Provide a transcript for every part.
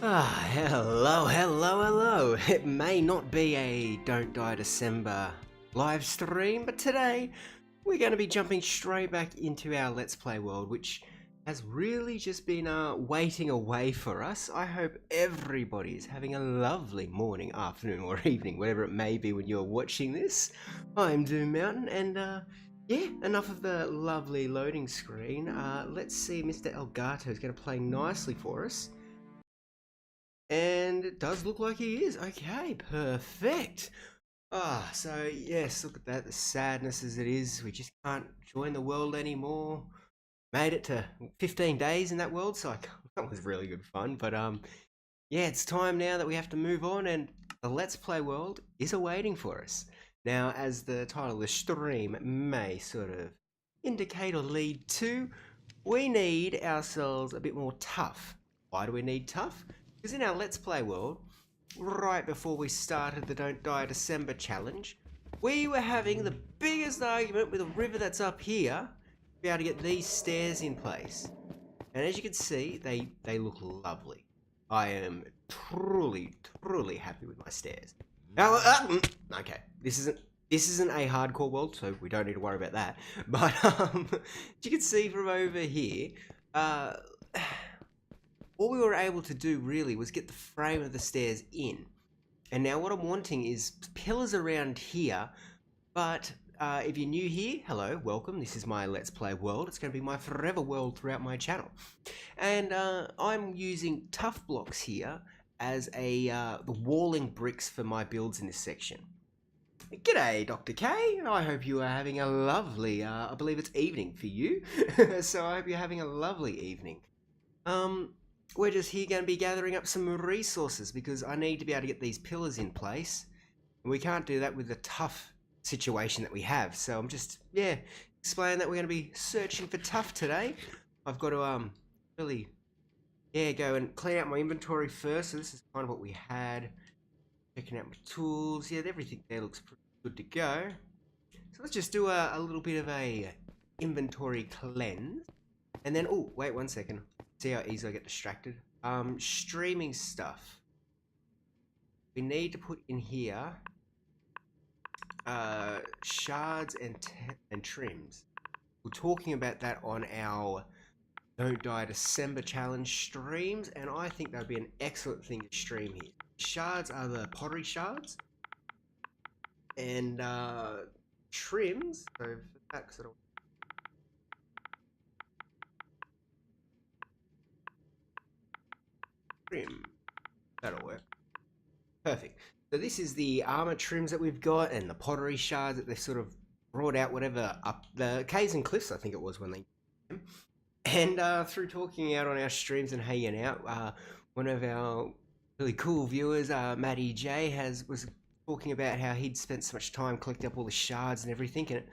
Hello. It may not be a Don't Die December live stream, but today we're going to be jumping straight back into our Let's Play world, which has really just been waiting away for us. I hope everybody is having a lovely morning, afternoon, or evening, whatever it may be when you're watching this. I'm DueMountain, and yeah, enough of the lovely loading screen. Let's see, Mr. Elgato is going to play nicely for us. And it does look like he is. Okay, perfect. So yes, look at that. The sadness as it is. We just can't join the world anymore. Made it to 15 days in that world, so that was really good fun. But yeah, it's time now that we have to move on, and the Let's Play world is awaiting for us. Now, as the title of the stream may sort of indicate or lead to, we need ourselves a bit more tough. Why do we need tough? Because in our Let's Play world, right before we started the Don't Die December challenge, we were having the biggest argument with a river that's up here to be able to get these stairs in place. And as you can see, they look lovely. I am truly happy with my stairs. Now, okay, this isn't a hardcore world, so we don't need to worry about that. But as you can see from over here, all we were able to do really was get the frame of the stairs in. And now what I'm wanting is pillars around here, but if you're new here, hello, welcome. This is my Let's Play world. It's going to be my forever world throughout my channel. And I'm using Tuff blocks here as the walling bricks for my builds in this section. G'day, Dr. K. I hope you are having a lovely, I believe it's evening for you. So I hope you're having a lovely evening. We're just here going to be gathering up some resources because I need to be able to get these pillars in place. And we can't do that with the tough situation that we have. So I'm just, yeah, explaining that we're going to be searching for tough today. I've got to really, yeah, go and clean out my inventory first. So this is kind of what we had. Checking out my tools. Yeah, everything there looks pretty good to go. So let's just do a little bit of a inventory cleanse. And then, oh, wait 1 second. See how easy I get distracted. Streaming stuff. We need to put in here shards and trims. We're talking about that on our Don't Die December challenge streams, and I think that would be an excellent thing to stream here. Shards are the pottery shards, and trims. So for that sort of. Trim. That'll work. Perfect. So this is the armor trims that we've got and the pottery shards that they've sort of brought out, whatever, up the caves and cliffs, I think it was when they came. And through talking out on our streams and hanging out, one of our really cool viewers, Matty J, was talking about how he'd spent so much time collecting up all the shards and everything, and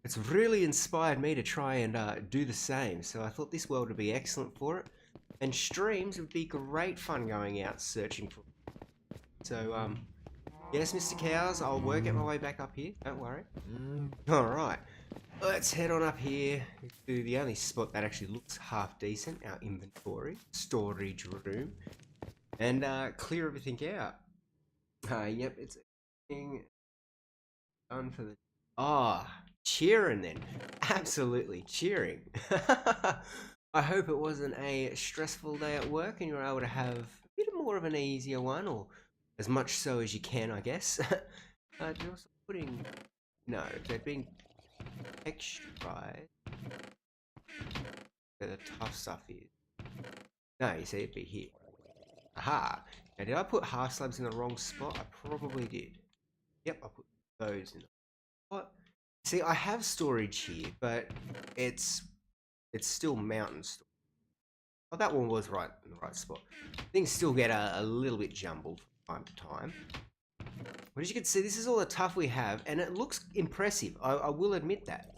it's really inspired me to try and do the same. So I thought this world would be excellent for it. And streams would be great fun going out searching for. So, yes, Mr. Cows, I'll work out my way back up here. Don't worry. Alright, let's head on up here to the only spot that actually looks half decent, our inventory, storage room, and clear everything out. Yep, it's everything done for the... cheering then. Absolutely cheering. I hope it wasn't a stressful day at work and you were able to have a bit more of an easier one, or as much so as you can, I guess. You're also putting... No, they're being texturized. Where the tough stuff is. No, you see it'd be here. Aha! Now, did I put half slabs in the wrong spot? I probably did. Yep, I put those in the... What? See, I have storage here, but it's still mountain storage. Oh, that one was right in the right spot. Things still get a little bit jumbled from time to time. But as you can see, this is all the tough we have, and it looks impressive. I will admit that.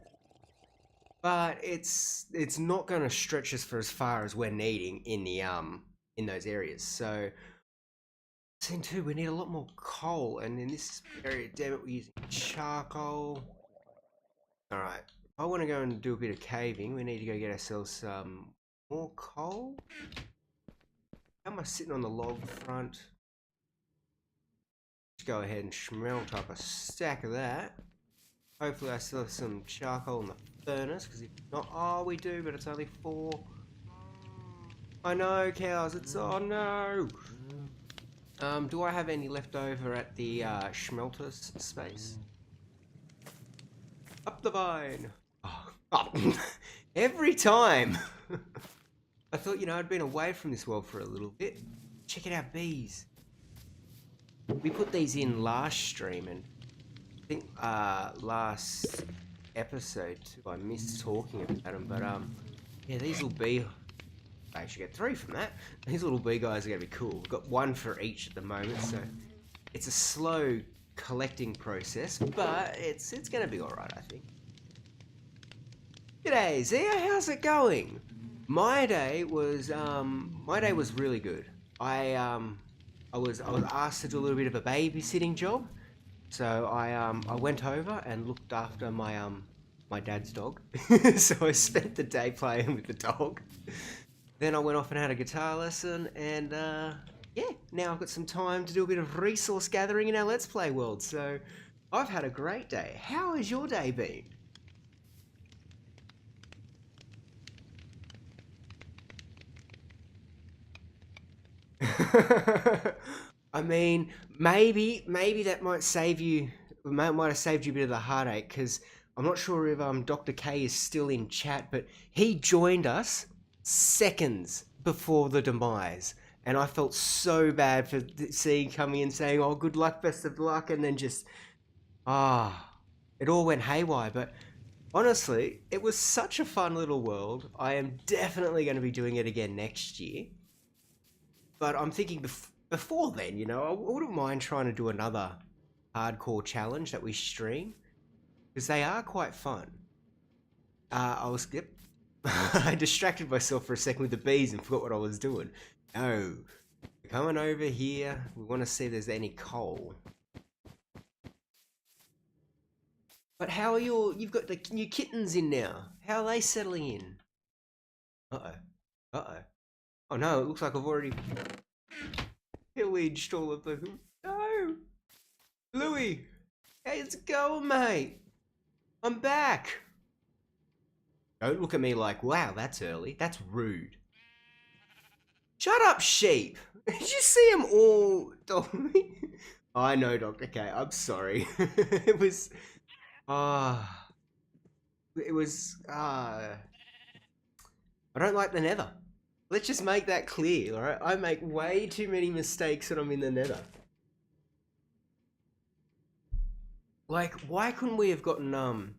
But it's not going to stretch us for as far as we're needing in the in those areas. So, scene 2, we need a lot more coal, and in this area, damn it, we're using charcoal. All right. If I want to go and do a bit of caving, we need to go get ourselves some more coal. How am I sitting on the log front? Let's go ahead and smelt up a stack of that. Hopefully I still have some charcoal in the furnace, because if not, oh, we do, but it's only 4. I know, cows, it's, oh no! Do I have any left over at the smelter space? Up the vine! Oh. Every time! I thought, you know, I'd been away from this world for a little bit. Check it out, bees. We put these in last stream, and I think last episode too, I missed talking about them, but yeah, these will be, I actually get 3 from that. These little bee guys are going to be cool. We've got 1 for each at the moment, so it's a slow collecting process, but it's going to be alright, I think. G'day, Zia, how's it going? My day was really good. I was asked to do a little bit of a babysitting job, so I went over and looked after my dad's dog. So I spent the day playing with the dog. Then I went off and had a guitar lesson, and yeah, now I've got some time to do a bit of resource gathering in our Let's Play world. So I've had a great day. How has your day been? I mean, maybe that might save you. Might have saved you a bit of the heartache, because I'm not sure if Dr. K is still in chat, but he joined us seconds before the demise, and I felt so bad for seeing coming in saying, "Oh, good luck, best of luck," and then just it all went haywire. But honestly, it was such a fun little world. I am definitely going to be doing it again next year. But I'm thinking before then, you know, I wouldn't mind trying to do another hardcore challenge that we stream, because they are quite fun. I distracted myself for a second with the bees and forgot what I was doing. No, we're coming over here. We want to see if there's any coal. But how are you've got the new kittens in now. How are they settling in? Uh-oh. Oh no, it looks like I've already pillaged all of them. No! Louie! Hey, it's going, mate! I'm back! Don't look at me like, wow, that's early. That's rude. Shut up, sheep! Did you see them all? I know, Dr. K, I'm sorry. It was... I don't like the nether. Let's just make that clear, alright? I make way too many mistakes when I'm in the nether. Like, why couldn't we have gotten, I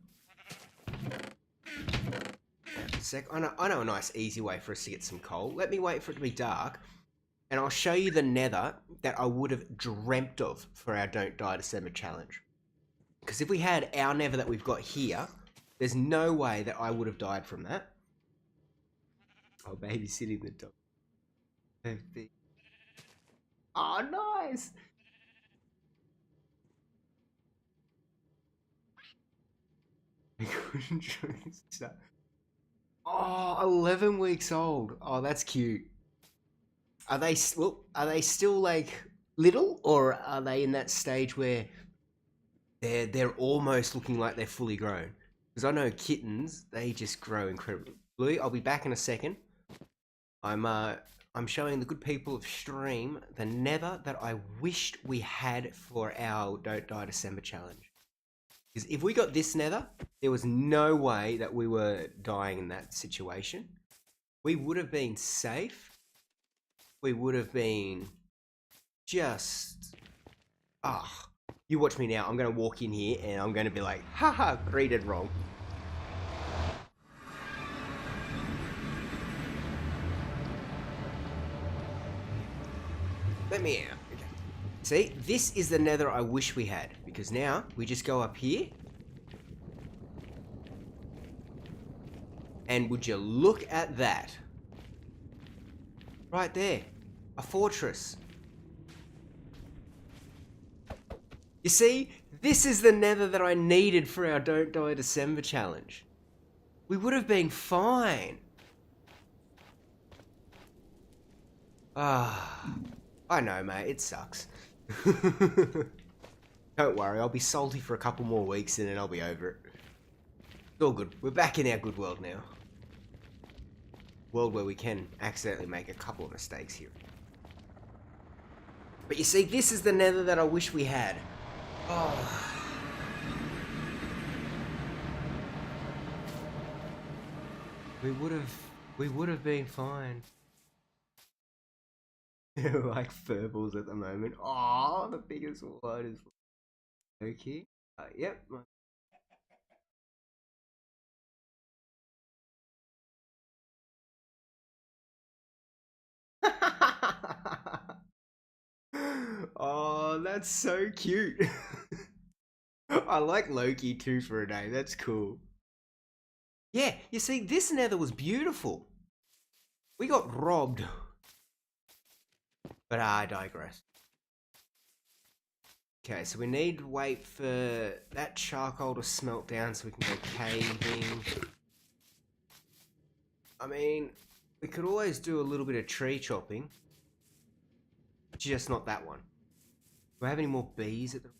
know a nice easy way for us to get some coal. Let me wait for it to be dark, and I'll show you the nether that I would have dreamt of for our Don't Die December challenge. Because if we had our nether that we've got here, there's no way that I would have died from that. Oh, babysitting the dog. Oh, nice! Oh, 11 weeks old. Oh, that's cute. Are they still like little, or are they in that stage where they're almost looking like they're fully grown? Because I know kittens, they just grow incredibly. Louis, I'll be back in a second. I'm showing the good people of stream the nether that I wished we had for our Don't Die December challenge. Because if we got this nether, there was no way that we were dying in that situation. We would have been safe. We would have been just... you watch me now. I'm going to walk in here and I'm going to be like, haha, read wrong. Let me out. Okay. See, this is the nether I wish we had, because now we just go up here. And would you look at that? Right there. A fortress. You see, this is the nether that I needed for our Don't Die December challenge. We would have been fine. Ah, I know, mate. It sucks. Don't worry, I'll be salty for a couple more weeks and then I'll be over it. It's all good. We're back in our good world now. World where we can accidentally make a couple of mistakes here. But you see, this is the nether that I wish we had. Oh. We would have been fine. Like furballs at the moment. Oh, the biggest one is okay. Yep. Oh, that's so cute. I like Loki too for a day. That's cool. Yeah, you see, this nether was beautiful. We got robbed. But I digress. Okay, so we need to wait for that charcoal to smelt down so we can go caving. I mean, we could always do a little bit of tree chopping. Just not that one. Do I have any more bees at the...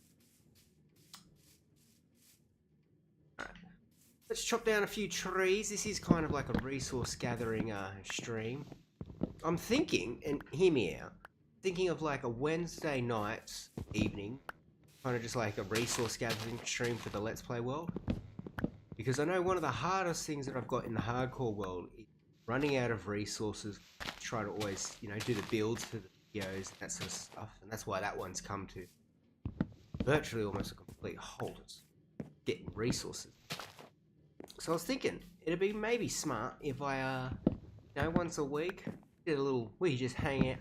Alright. Let's chop down a few trees. This is kind of like a resource gathering stream. I'm thinking, and hear me out, thinking of like a Wednesday night evening, kind of just like a resource gathering stream for the Let's Play world. Because I know one of the hardest things that I've got in the hardcore world is running out of resources, try to always, you know, do the builds for the videos, that sort of stuff, and that's why that one's come to virtually almost a complete halt, getting resources. So I was thinking, it'd be maybe smart if I, you know, once a week, did a little, we just hang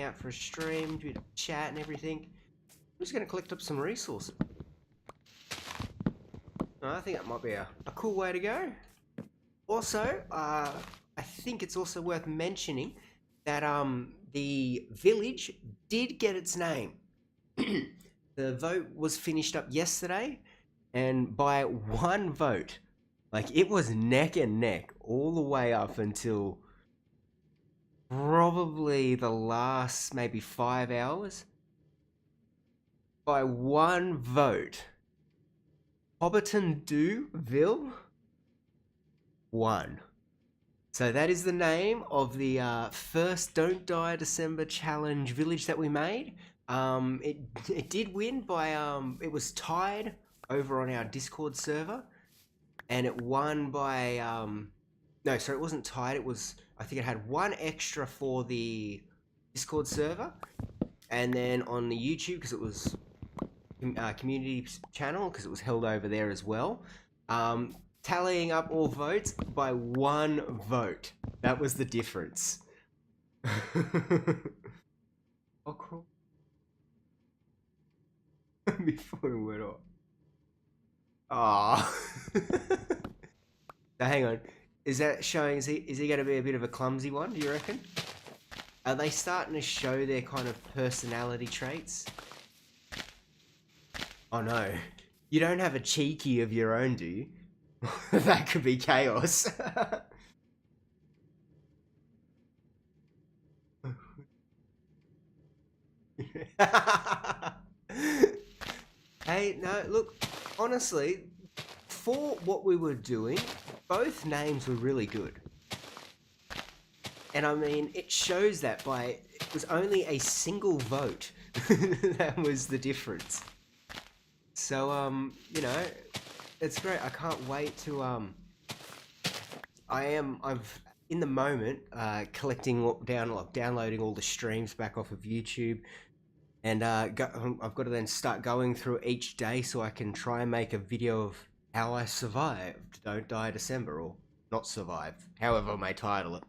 out for a stream, do a chat and everything. I'm just going to collect up some resources. I think that might be a cool way to go. Also, I think it's also worth mentioning that the village did get its name. The vote was finished up yesterday, and by one vote, like it was neck and neck all the way up until probably the last maybe 5 hours. By one vote, Hobbiton Duville won. So that is the name of the first Don't Die December challenge village that we made. It did win by it was tied over on our Discord server, and it won by no, sorry, it wasn't tied. It was, I think it had one extra for the Discord server, and then on the YouTube, because it was community channel, because it was held over there as well. Tallying up all votes by one vote. That was the difference. Oh, cool. Before we went off. Oh. Now hang on. Is that showing, is he going to be a bit of a clumsy one, do you reckon? Are they starting to show their kind of personality traits? Oh no. You don't have a cheeky of your own, do you? That could be chaos. Hey, no, look, honestly, for what we were doing, both names were really good. And I mean, it shows that by, it was only a single vote. That was the difference. So, you know, it's great. I can't wait to, I've, in the moment, collecting downloading all the streams back off of YouTube. And I've got to then start going through each day so I can try and make a video of how I survived Don't Die December, or not survived, however I may title it.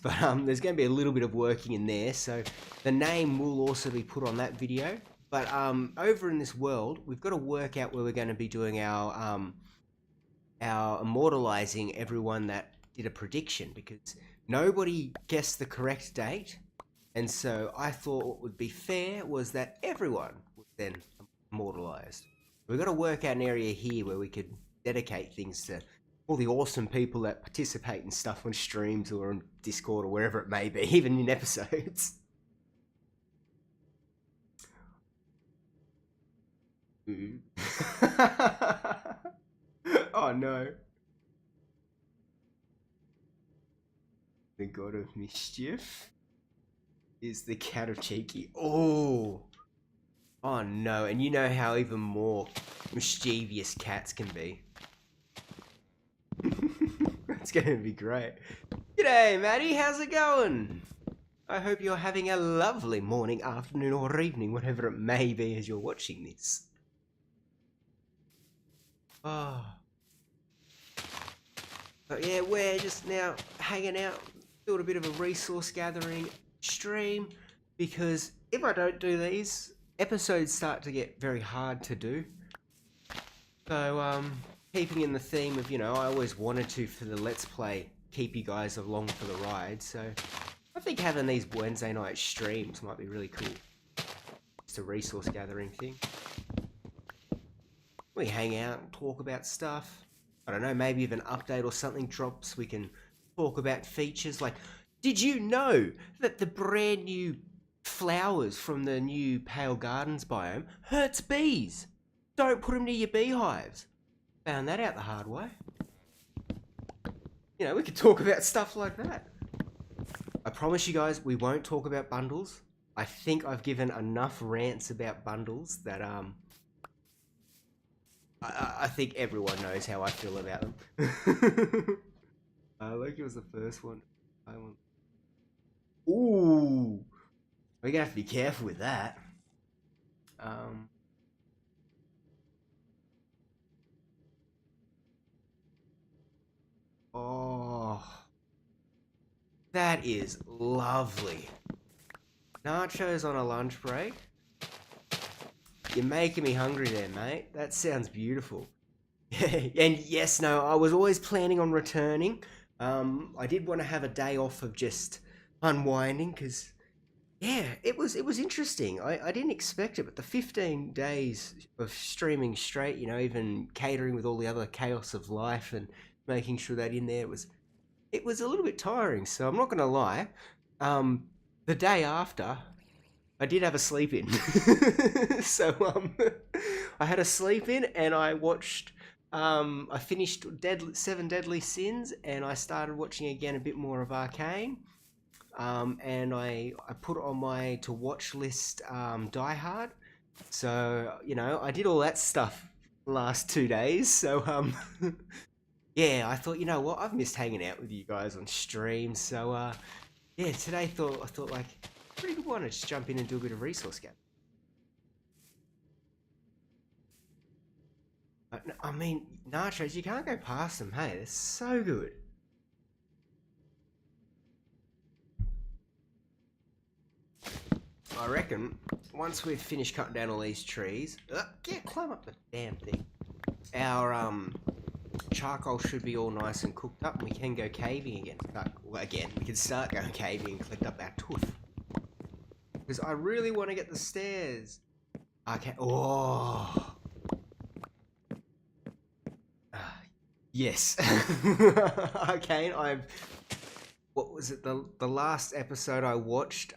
But there's going to be a little bit of working in there, so the name will also be put on that video. But over in this world, we've got to work out where we're going to be doing our immortalizing everyone that did a prediction, because nobody guessed the correct date. And so I thought what would be fair was that everyone was then immortalized. We've got to work out an area here where we could dedicate things to all the awesome people that participate in stuff on streams or on Discord or wherever it may be, even in episodes. Ooh. Oh no. The god of mischief is the cat of cheeky. Oh. Oh no, and you know how even more mischievous cats can be. That's gonna be great. G'day, Maddie, how's it going? I hope you're having a lovely morning, afternoon, or evening, whatever it may be as you're watching this. Oh. But yeah, we're just now hanging out, doing a bit of a resource gathering stream, because if I don't do these, episodes start to get very hard to do. So, keeping in the theme of, I always wanted to, for the Let's Play, keep you guys along for the ride, so I think having these Wednesday night streams might be really cool. It's a resource gathering thing. We hang out and talk about stuff. I don't know, maybe if an update or something drops, we can talk about features. Like, did you know that the brand new flowers from the new Pale Gardens biome hurts bees? Don't put them near your beehives. Found that out the hard way. We could talk about stuff like that. I promise you guys, we won't talk about bundles. I think I've given enough rants about bundles that, I think everyone knows how I feel about them. Loki was the first one. Ooh, we're gonna have to be careful with that. Oh, that is lovely. Nachos on a lunch break. You're making me hungry there, mate. That sounds beautiful. And yes, no, I was always planning on returning. I did want to have a day off of just unwinding because, yeah, it was interesting. I didn't expect it, but the 15 days of streaming straight, even catering with all the other chaos of life and making sure that in there it was a little bit tiring. So I'm not going to lie. The day after, I did have a sleep in. So I had a sleep in and I watched, I finished Seven Deadly Sins and I started watching again a bit more of Arcane. And I put on my to watch list Die Hard. So, I did all that stuff the last 2 days. So, yeah, I thought, what, I've missed hanging out with you guys on stream. So, yeah, today I thought like, pretty good one to just jump in and do a bit of resource gap. I mean, nachos, you can't go past them, hey, they're so good. I reckon once we've finished cutting down all these trees, yeah, climb up the damn thing. Our charcoal should be all nice and cooked up, and we can go caving again. We can start going caving and collect up our tuff. Because I really want to get the stairs. Okay. Oh. Yes. Okay. What was it? The last episode I watched.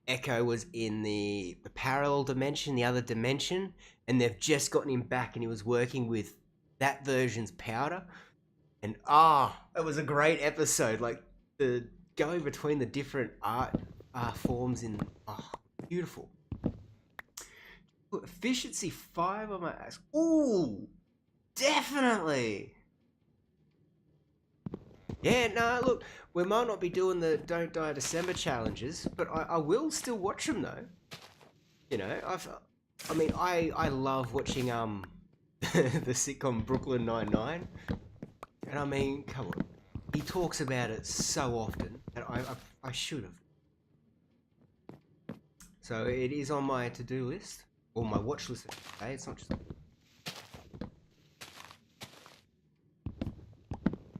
Echo was in the parallel dimension, the other dimension, and they've just gotten him back, and he was working with that version's powder. And it was a great episode. Like the going between the different art forms in beautiful. Efficiency 5 on my axe. Ooh, definitely. Yeah, no, look, we might not be doing the Don't Die December challenges, but I will still watch them though. I love watching the sitcom Brooklyn Nine-Nine, and I mean, come on, he talks about it so often that I should have. So it is on my to-do list, or my watch list today. It's not just.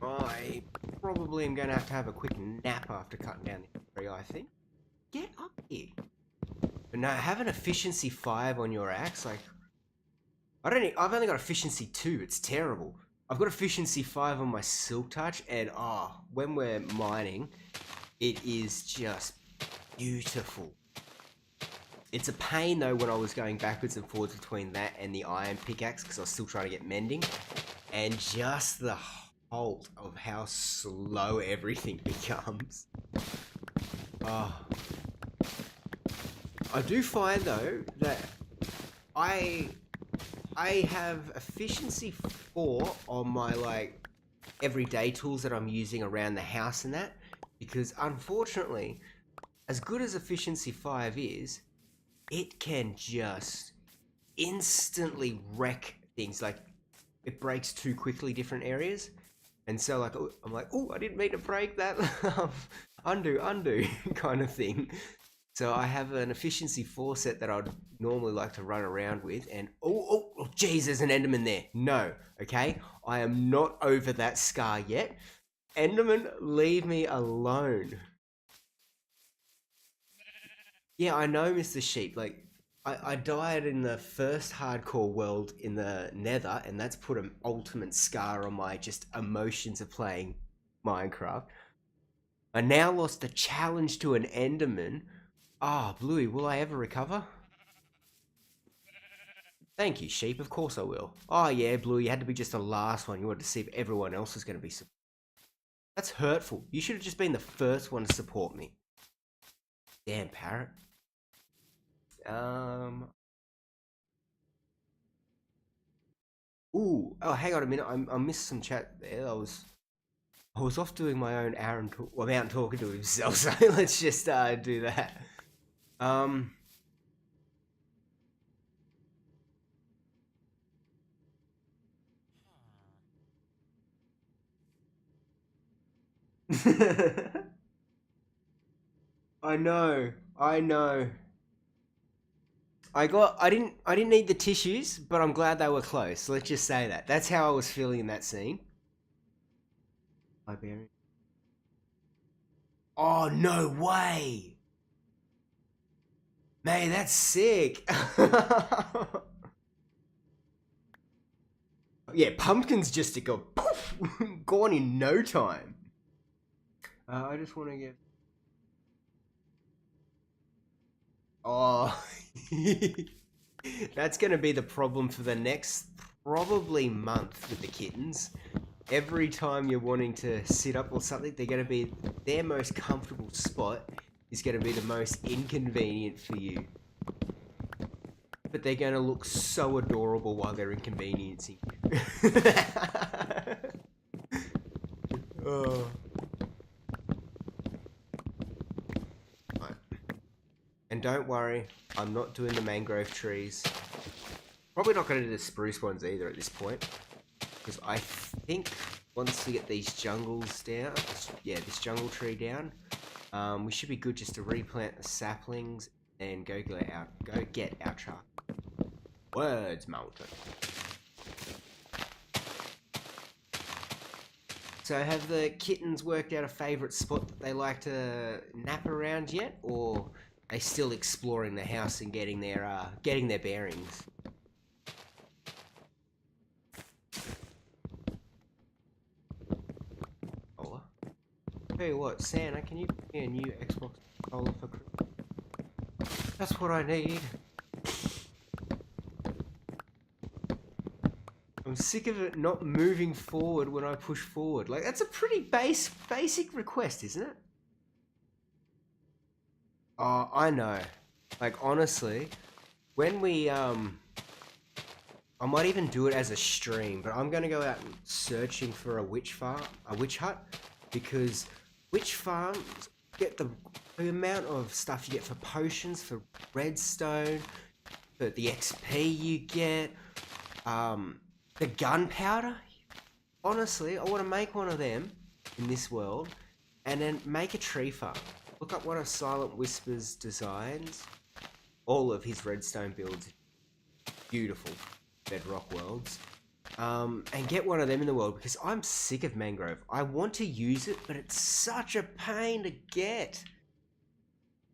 I probably am going to have a quick nap after cutting down the tree, I think. Get up here. But no, have an efficiency 5 on your axe, like, I've only got efficiency 2, it's terrible. I've got efficiency 5 on my silk touch, and when we're mining, it is just beautiful. It's a pain though when I was going backwards and forwards between that and the iron pickaxe because I was still trying to get mending. And just the halt of how slow everything becomes. Oh. I do find though that I have efficiency 4 on my like everyday tools that I'm using around the house and that, because unfortunately, as good as efficiency 5 is, it can just instantly wreck things. Like it breaks too quickly different areas, and so like I'm like, oh, I didn't mean to break that. undo kind of thing. So I have an efficiency 4 set that I'd normally like to run around with, and oh geez, there's an Enderman there. No, okay, I am not over that scar yet. Enderman, leave me alone. Yeah, I know, Mr. Sheep. Like, I died in the first hardcore world in the Nether, and that's put an ultimate scar on my just emotions of playing Minecraft. I now lost the challenge to an Enderman. Ah, Bluey, will I ever recover? Thank you, Sheep. Of course I will. Oh yeah, Bluey, you had to be just the last one. You wanted to see if everyone else was going to be... That's hurtful. You should have just been the first one to support me. Damn, parrot. Ooh. Oh, hang on a minute. I missed some chat there. I was off doing my own Aaron without talking to himself. So let's just do that. I know. I didn't need the tissues, but I'm glad they were close. Let's just say that. That's how I was feeling in that scene. Iberian. Oh, no way. Man, that's sick. Yeah, pumpkins just to go poof, gone in no time. I just want to get... Oh, that's going to be the problem for the next probably month with the kittens. Every time you're wanting to sit up or something, they're going to be... Their most comfortable spot is going to be the most inconvenient for you. But they're going to look so adorable while they're inconveniencing you. Oh. And don't worry, I'm not doing the mangrove trees. Probably not going to do the spruce ones either at this point. Because I think once we get these jungles down, yeah, this jungle tree down, we should be good just to replant the saplings and go get our truck. Words, Mountain. So have the kittens worked out a favourite spot that they like to nap around yet, or are they still exploring the house and getting their bearings? Oh, tell you what, Santa, can you give me a new Xbox controller for Christmas? That's what I need. I'm sick of it not moving forward when I push forward. Like, that's a pretty basic request, isn't it? Oh, I know. Like, honestly, when we, I might even do it as a stream, but I'm gonna go out and searching for a witch hut, because witch farms get the amount of stuff you get for potions, for redstone, for the XP you get, the gunpowder. Honestly, I want to make one of them in this world, and then make a tree farm. Look up one of Silent Whisper's designs. All of his redstone builds, beautiful Bedrock worlds. And get one of them in the world, because I'm sick of mangrove. I want to use it, but it's such a pain to get.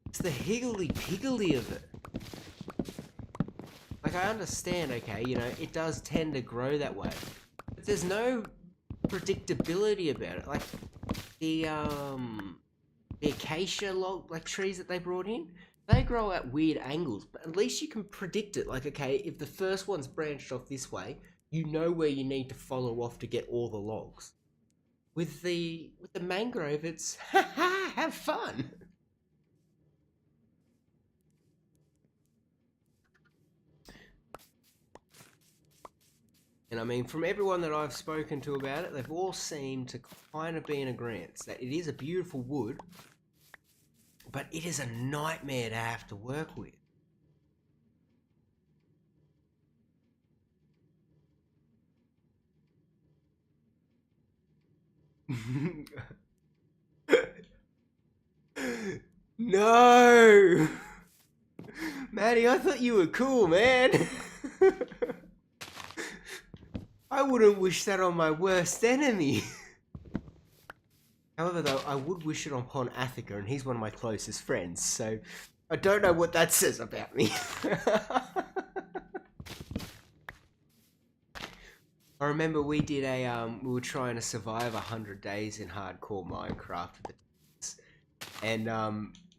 It's the higgledy-piggledy of it. Like, I understand, okay, you know, it does tend to grow that way, but there's no predictability about it. Like, the acacia log, like, trees that they brought in, They grow at weird angles, but at least you can predict it. Like, okay, if the first one's branched off this way, you know where you need to follow off to get all the logs. With the mangrove, it's ha ha, have fun. And I mean, from everyone that I've spoken to about it, they've all seemed to kind of be in agreement that it is a beautiful wood, but it is a nightmare to have to work with. No! Maddie, I thought you were cool, man. I wouldn't wish that on my worst enemy. However, though, I would wish it upon Athica, and he's one of my closest friends, so I don't know what that says about me. I remember we did we were trying to survive 100 days in hardcore Minecraft with the and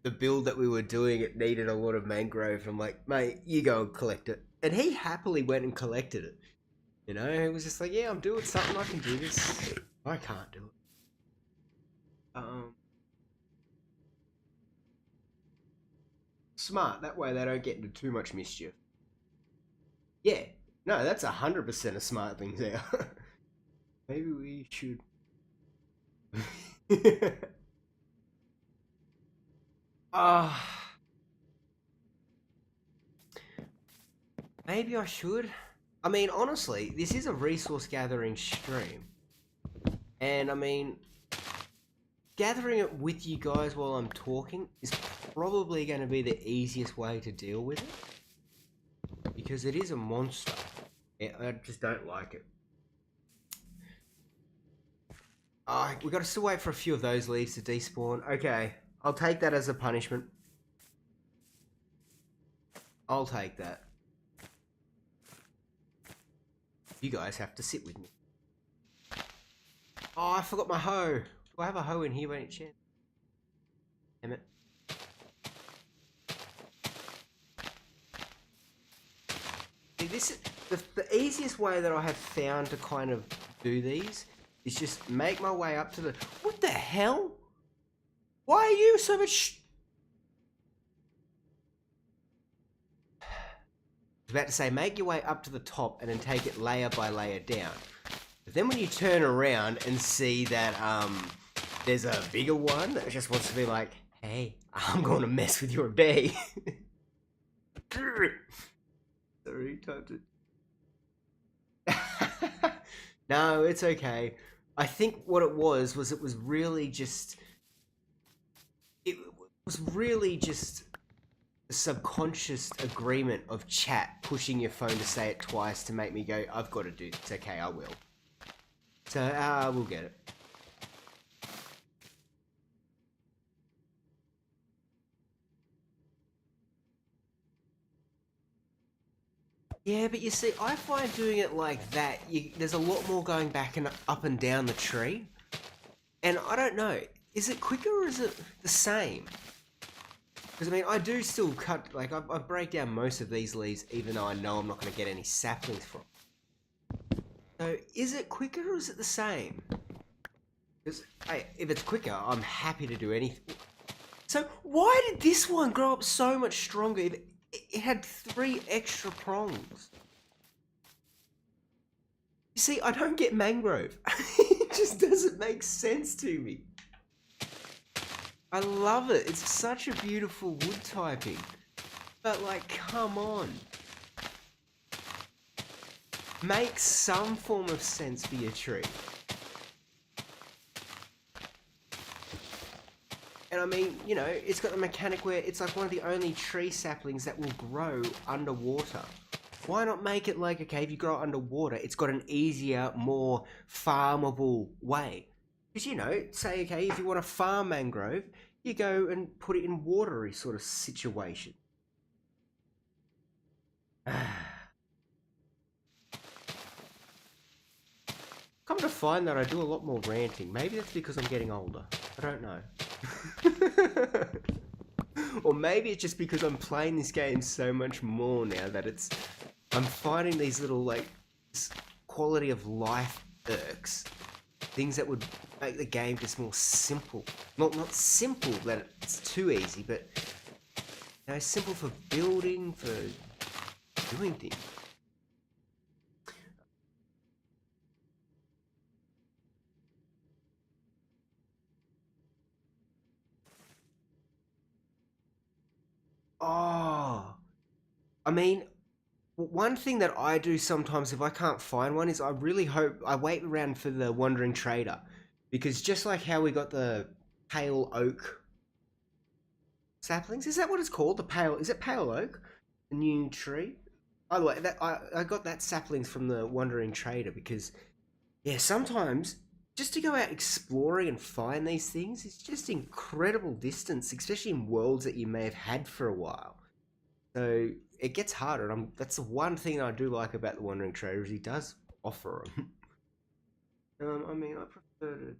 the build that we were doing, it needed a lot of mangrove. I'm like, mate, you go and collect it. And he happily went and collected it. You know, he was just like, yeah, I'm doing something, I can do this. I can't do it. Smart, that way they don't get into too much mischief. Yeah, no, that's 100% a smart thing there. Maybe we should... maybe I should. I mean, honestly, this is a resource gathering stream. And I mean, gathering it with you guys while I'm talking is probably going to be the easiest way to deal with it. Because it is a monster. I just don't like it. We got to still wait for a few of those leaves to despawn. Okay, I'll take that as a punishment. I'll take that. You guys have to sit with me. Oh, I forgot my hoe. Do I have a hoe in here by any chance? Damn it. See, this is the easiest way that I have found to kind of do these is just make my way up to the... What the hell? Why are you so much... I was about to say, make your way up to the top and then take it layer by layer down. But then when you turn around and see that there's a bigger one that just wants to be like, hey, I'm going to mess with your bay. Sorry, typed it. No, it's okay. I think what it was really just... It was really just a subconscious agreement of chat pushing your phone to say it twice to make me go, I've got to do this. Okay, I will. So, we'll get it. Yeah, but you see, I find doing it like that, there's a lot more going back and up and down the tree. And I don't know, is it quicker or is it the same? Because, I mean, I do still cut, like, I break down most of these leaves even though I know I'm not going to get any saplings from. So, is it quicker or is it the same? Because, hey, if it's quicker, I'm happy to do anything. So, why did this one grow up so much stronger if it had 3 extra prongs? You see, I don't get mangrove. It just doesn't make sense to me. I love it. It's such a beautiful wood typing. But, like, come on. Make some form of sense for your tree. And I mean, you know, it's got the mechanic where it's like one of the only tree saplings that will grow underwater. Why not make it like, okay, if you grow underwater, it's got an easier, more farmable way. Because, you know, say, okay, if you want to farm mangrove, you go and put it in watery sort of situation. Come to find that I do a lot more ranting. Maybe that's because I'm getting older. I don't know. Or maybe it's just because I'm playing this game so much more now that I'm finding these little like quality of life irks, things that would make the game just more simple. Not simple that it's too easy, but you know, simple for building, for doing things. Oh, I mean, one thing that I do sometimes if I can't find one is I really hope I wait around for the Wandering Trader, because just like how we got the pale oak saplings, is that what it's called? Is it pale oak? The new tree? By the way, I got that saplings from the Wandering Trader because yeah, sometimes just to go out exploring and find these things is just incredible distance, especially in worlds that you may have had for a while. So it gets harder, and that's the one thing I do like about the Wandering Trader is he does offer them. I mean, I prefer to.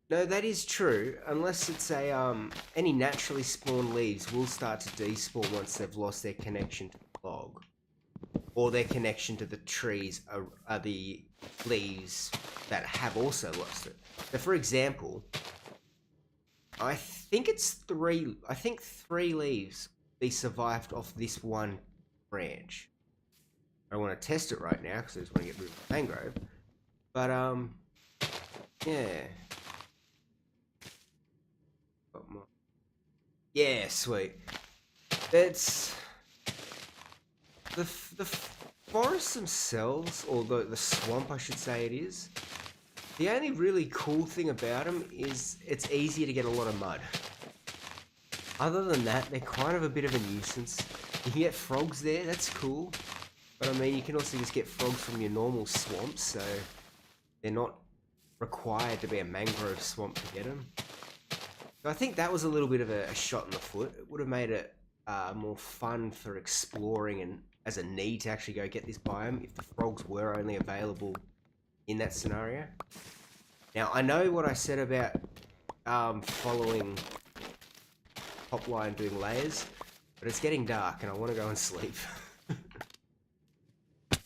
No, that is true. Unless it's a any naturally spawned leaves will start to despawn once they've lost their connection to the log, or their connection to the trees are the leaves that have also lost it. So, for example, I think it's three. I think 3 leaves they survived off this one branch. I want to test it right now because I just want to get rid of the mangrove. But yeah. Yeah, sweet. It's the forests themselves, or the swamp, I should say it is. The only really cool thing about them is it's easier to get a lot of mud. Other than that, they're kind of a bit of a nuisance. You can get frogs there, that's cool. But I mean, you can also just get frogs from your normal swamps, so they're not required to be a mangrove swamp to get them. So I think that was a little bit of a shot in the foot. It would have made it more fun for exploring and as a need to actually go get this biome if the frogs were only available in that scenario. Now, I know what I said about following top line doing layers, but it's getting dark and I want to go and sleep.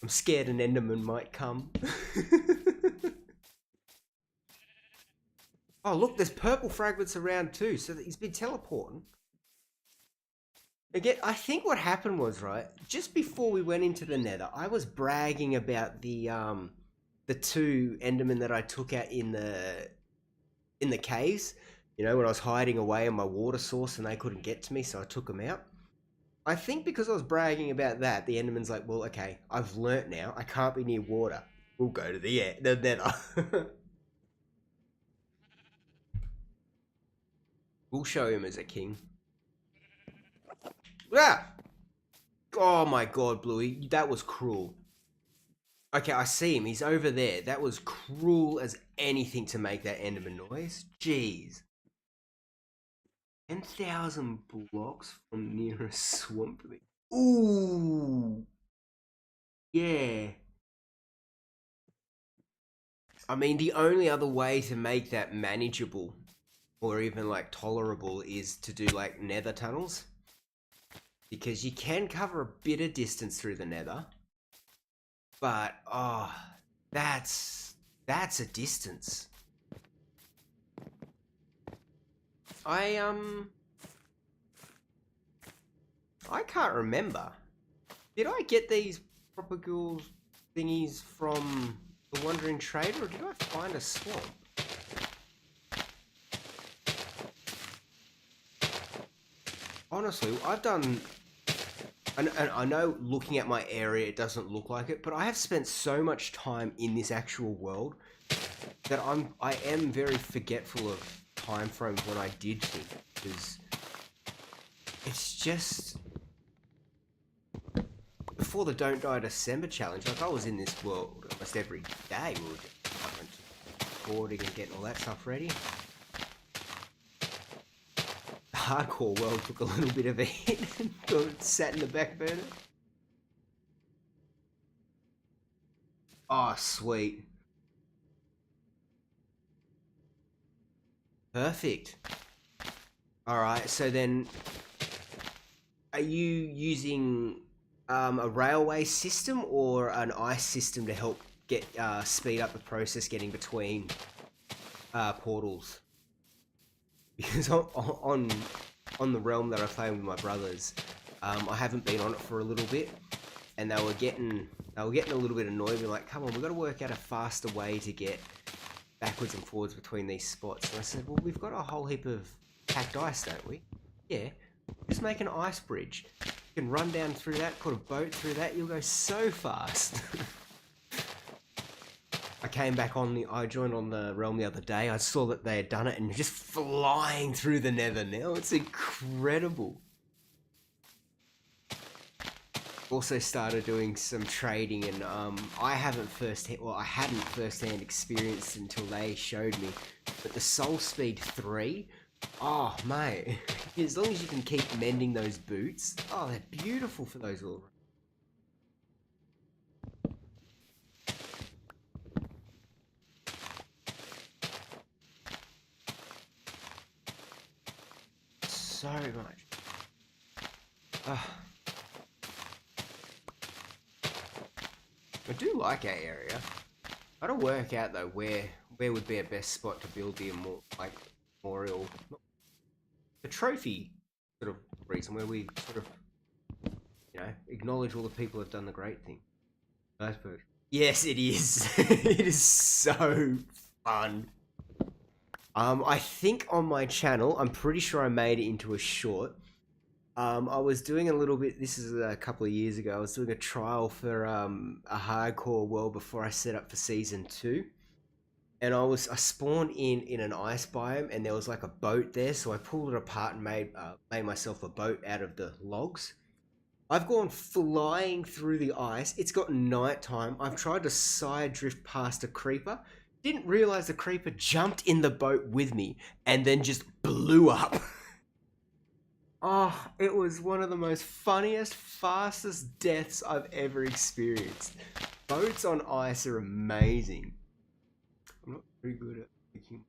I'm scared an Enderman might come. Oh, look, there's purple fragments around too, so he's been teleporting. Again, I think what happened was, right, just before we went into the nether, I was bragging about the 2 Endermen that I took out in the caves. You know, when I was hiding away in my water source and they couldn't get to me, so I took them out. I think because I was bragging about that, the Enderman's like, well, okay, I've learnt now. I can't be near water. We'll go to the nether. We'll show him as a king. Ah! Oh my god, Bluey, that was cruel. Okay, I see him. He's over there. That was cruel as anything to make that Enderman noise. Jeez. 10,000 blocks from nearest swamp. Ooh. Yeah. I mean, the only other way to make that manageable or even like tolerable is to do like nether tunnels. Because you can cover a bit of distance through the nether. But, oh, that's a distance. I can't remember. Did I get these propagule thingies from the Wandering Trader, or did I find a swamp? Honestly, I've done... And I know looking at my area, it doesn't look like it, but I have spent so much time in this actual world that I am very forgetful of time frames when I did things, because it's just... Before the Don't Die December challenge, like I was in this world almost every day. We were just recording and getting all that stuff ready. The hardcore world took a little bit of a hit and sat in the back burner. Oh, sweet. Perfect. All right, so then are you using a railway system or an ice system to help get speed up the process getting between portals? Because on the realm that I play with my brothers, I haven't been on it for a little bit, and they were getting a little bit annoyed. They're like, "Come on, we've got to work out a faster way to get backwards and forwards between these spots." And I said, "Well, we've got a whole heap of packed ice, don't we? Yeah, just make an ice bridge. You can run down through that, put a boat through that. You'll go so fast." I joined on the realm the other day. I saw that they had done it and just flying through the nether now. It's incredible. Also started doing some trading, and I hadn't firsthand experienced until they showed me. But the Soul Speed 3, oh mate, as long as you can keep mending those boots, oh they're beautiful for those little. So much. I do like our area. I gotta work out though where would be a best spot to build the memorial, the trophy sort of reason, where we sort of, you know, acknowledge all the people who've done the great thing. Nice bird. Yes, it is. It is so fun. I think on my channel, I'm pretty sure I made it into a short. I was doing a little bit, this is a couple of years ago, I was doing a trial for a hardcore world before I set up for season 2. And I spawned in an ice biome, and there was like a boat there, so I pulled it apart and made myself a boat out of the logs. I've gone flying through the ice, it's got nighttime, I've tried to side drift past a creeper, didn't realize the creeper jumped in the boat with me, and then just blew up. Oh, it was one of the most funniest, fastest deaths I've ever experienced. Boats on ice are amazing. I'm not very good at making.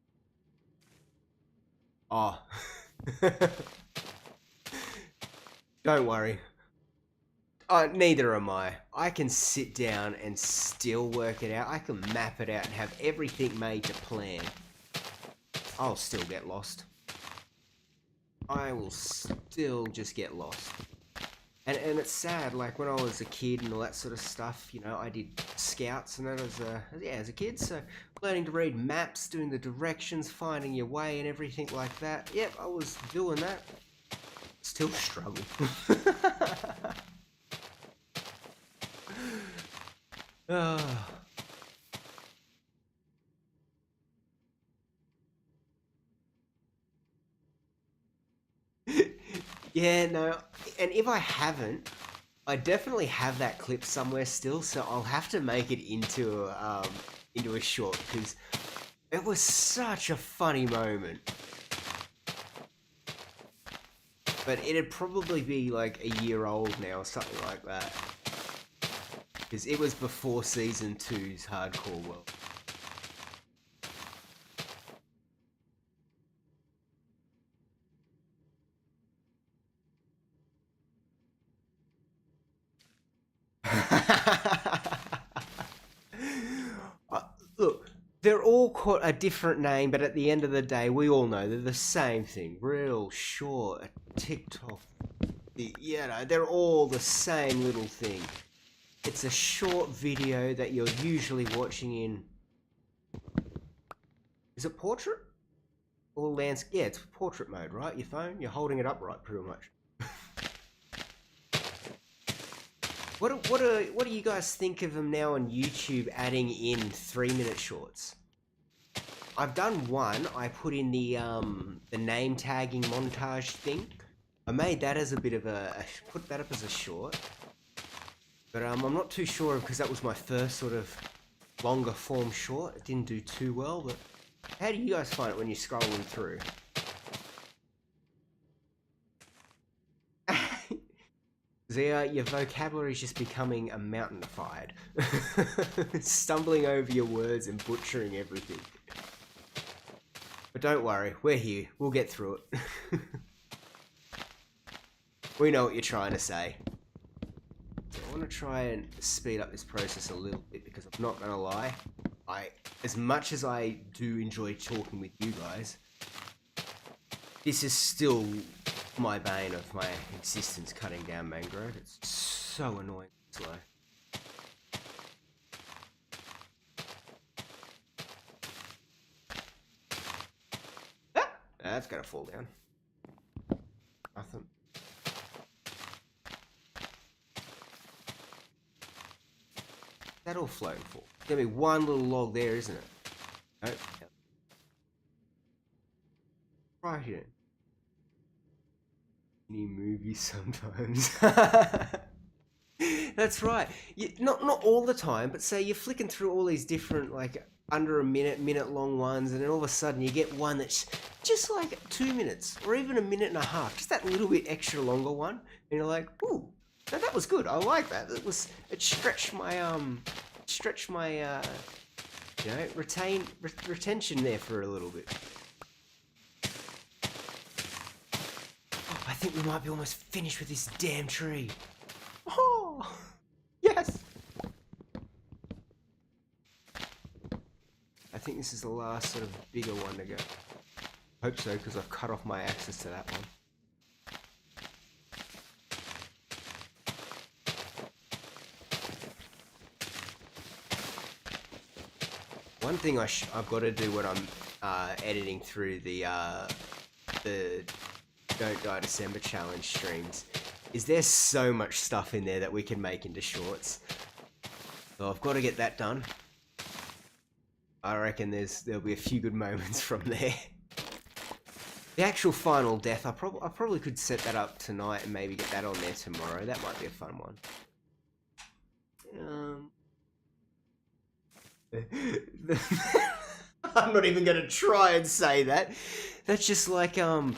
Oh. Don't worry. Neither am I. I can sit down and still work it out. I can map it out and have everything made to plan. I'll still get lost. I will still just get lost. And it's sad, like when I was a kid and all that sort of stuff, you know, I did scouts and that as a kid, so learning to read maps, doing the directions, finding your way and everything like that. Yep, I was doing that. Still struggle. Oh. Yeah, no, and if I haven't, I definitely have that clip somewhere still, so I'll have to make it into a short, because it was such a funny moment. But it'd probably be like a year old now, or something like that. Because it was before Season 2's Hardcore World. Look, they're all called a different name, but at the end of the day, we all know they're the same thing. Real short, a TikTok, they're all the same little thing. It's a short video that you're usually watching in. Is it portrait or landscape? Yeah, it's portrait mode, right? Your phone, you're holding it upright, pretty much. What do you guys think of them now on YouTube adding in 3-minute shorts? I've done one. I put in the name tagging montage thing. I made that as a bit of put that up as a short. But I'm not too sure, because that was my first sort of longer form short. It didn't do too well, but how do you guys find it when you're scrolling through? Zia, your vocabulary is just becoming a mountainified. Stumbling over your words and butchering everything. But don't worry, we're here. We'll get through it. We know what you're trying to say. So I want to try and speed up this process a little bit because I'm not going to lie. As much as I do enjoy talking with you guys, this is still my bane of my existence, cutting down mangrove. It's so annoying slow. Ah, that's going to fall down. Nothing. That all floating for? There's gonna be one little log there, isn't it? Nope. Right here. New movies sometimes. That's right. Not all the time, but say you're flicking through all these different like under a minute long ones, and then all of a sudden you get one that's just like 2 minutes or even a minute and a half, just that little bit extra longer one, and you're like, ooh, no, that was good. I like that. It stretched my you know, retention there for a little bit. Oh, I think we might be almost finished with this damn tree. Oh, yes. I think this is the last sort of bigger one to go. Hope so, because I've cut off my access to that one. One thing I've got to do when I'm editing through the Don't Die December challenge streams is there's so much stuff in there that we can make into shorts. So I've got to get that done. I reckon there'll be a few good moments from there. The actual final death, I probably could set that up tonight and maybe get that on there tomorrow. That might be a fun one. I'm not even going to try and say that. That's just like the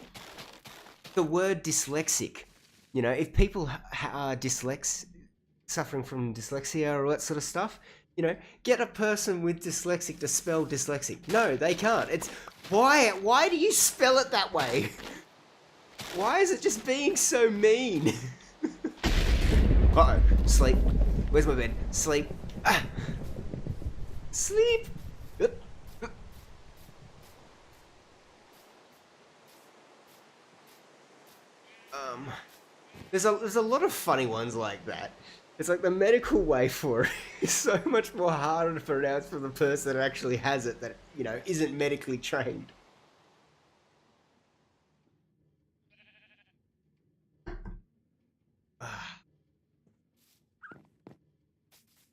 word dyslexic. You know, if people are suffering from dyslexia or that sort of stuff, you know, get a person with dyslexic to spell dyslexic. No, they can't. It's why do you spell it that way? Why is it just being so mean? Uh-oh, sleep. Where's my bed? Sleep. Ah. Sleep. There's a lot of funny ones like that. It's like the medical way for it is so much more harder to pronounce for the person that actually has it that, you know, isn't medically trained.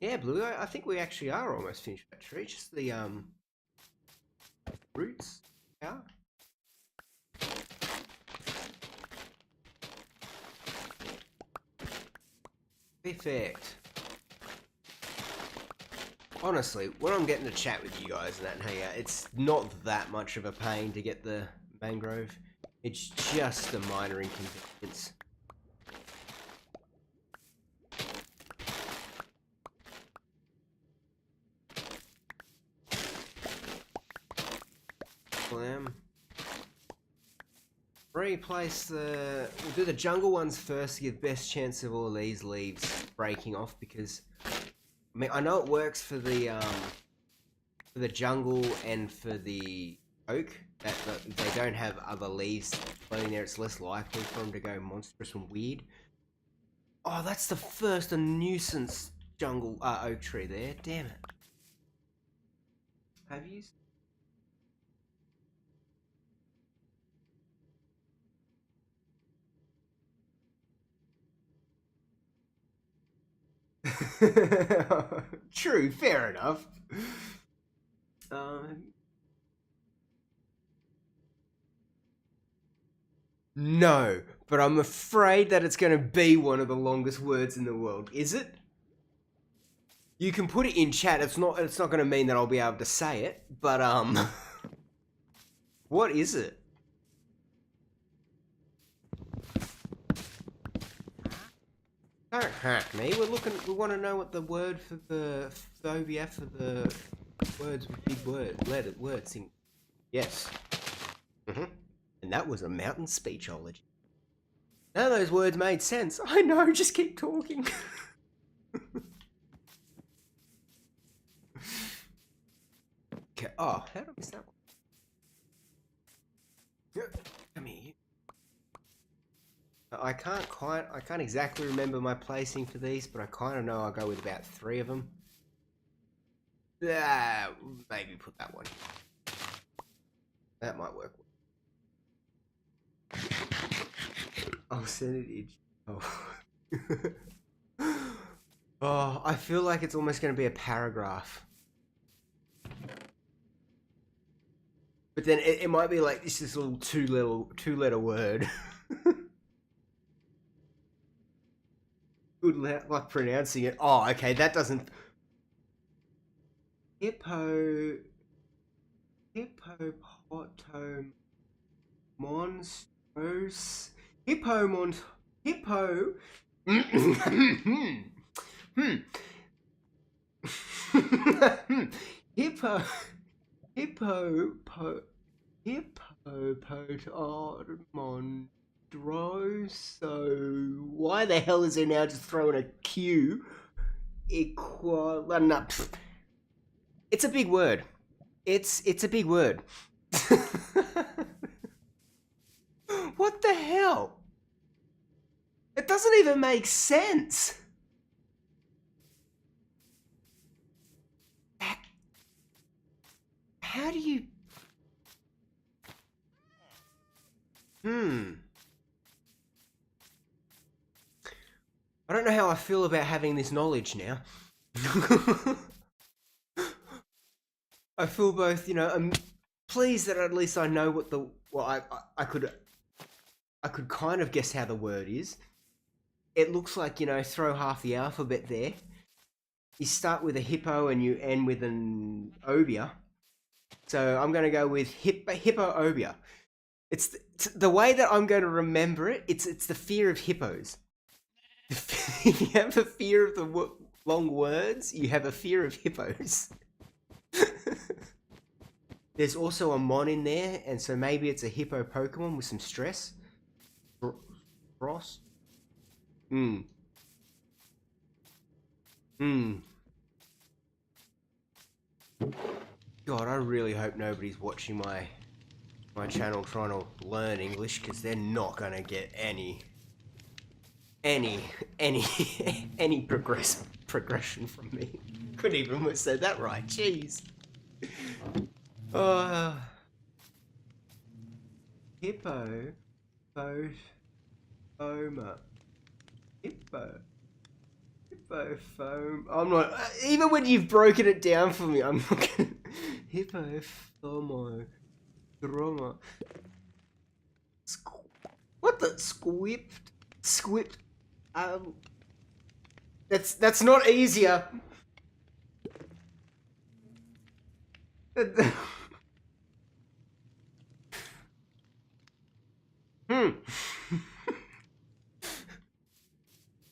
Yeah, Blue, I think we actually are almost finished with that tree. Just the roots. Yeah. Perfect. Honestly, when I'm getting to chat with you guys and that and hang out, it's not that much of a pain to get the mangrove. It's just a minor inconvenience. Replace we'll do the jungle ones first to give best chance of all these leaves breaking off, because I mean I know it works for the jungle and for the oak that they don't have other leaves floating there. It's less likely for them to go monstrous and weird. Oh, that's the first nuisance jungle oak tree there. Damn it. Have you? True, fair enough. No, but I'm afraid that it's going to be one of the longest words in the world. Is it? You can put it in chat. It's not going to mean that I'll be able to say it, but what is it? Don't hack me. We want to know what the word for the phobia for the words with big words in. Yes. And that was a mountain speechology. None of those words made sense. I know, just keep talking. Okay. Oh, how did I miss that one? Come here. I can't exactly remember my placing for these, but I kind of know I'll go with about 3 of them. Maybe put that one. That might work. I'll send it in. Oh. Oh, I feel like it's almost going to be a paragraph. But then it might be like this little two-letter word. Good luck pronouncing it. Oh, okay, that doesn't... Hippopotamonstrous. Hippo... Hippopotamondroso. Why the hell is there now just throwing a Q? No. It's a big word. It's a big word. What the hell? It doesn't even make sense. How do you... I don't know how I feel about having this knowledge now. I feel both, you know, I'm pleased that at least I know what the... Well, I could kind of guess how the word is. It looks like, you know, throw half the alphabet there. You start with a hippo and you end with an obia. So I'm going to go with hippo-obia. It's the way that I'm going to remember it. It's the fear of hippos. If you have a fear of the long words, you have a fear of hippos. There's also a mon in there, and so maybe it's a hippo Pokemon with some stress. Frost. God, I really hope nobody's watching my channel trying to learn English, because they're not gonna get any progression from me. Couldn't even have said that right. Jeez. Hippo, foam, hippo foam. I'm not. Even when you've broken it down for me, I'm not gonna. Hippo foam, drama. What the squipt? That's not easier.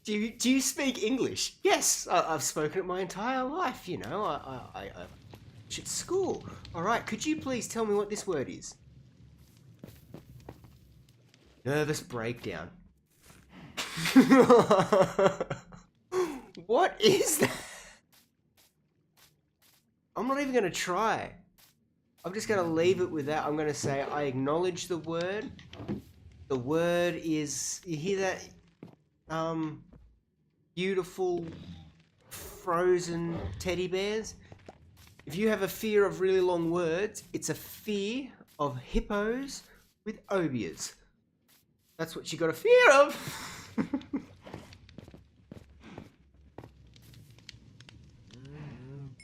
Do you speak English? Yes, I've spoken it my entire life. You know, I at school. All right, could you please tell me what this word is? Nervous breakdown. What is that? I'm not even going to try. I'm just going to leave it with that. I'm going to say I acknowledge the word. The word is... You hear that? Beautiful frozen teddy bears. If you have a fear of really long words, it's a fear of hippos with obias. That's what you got a fear of.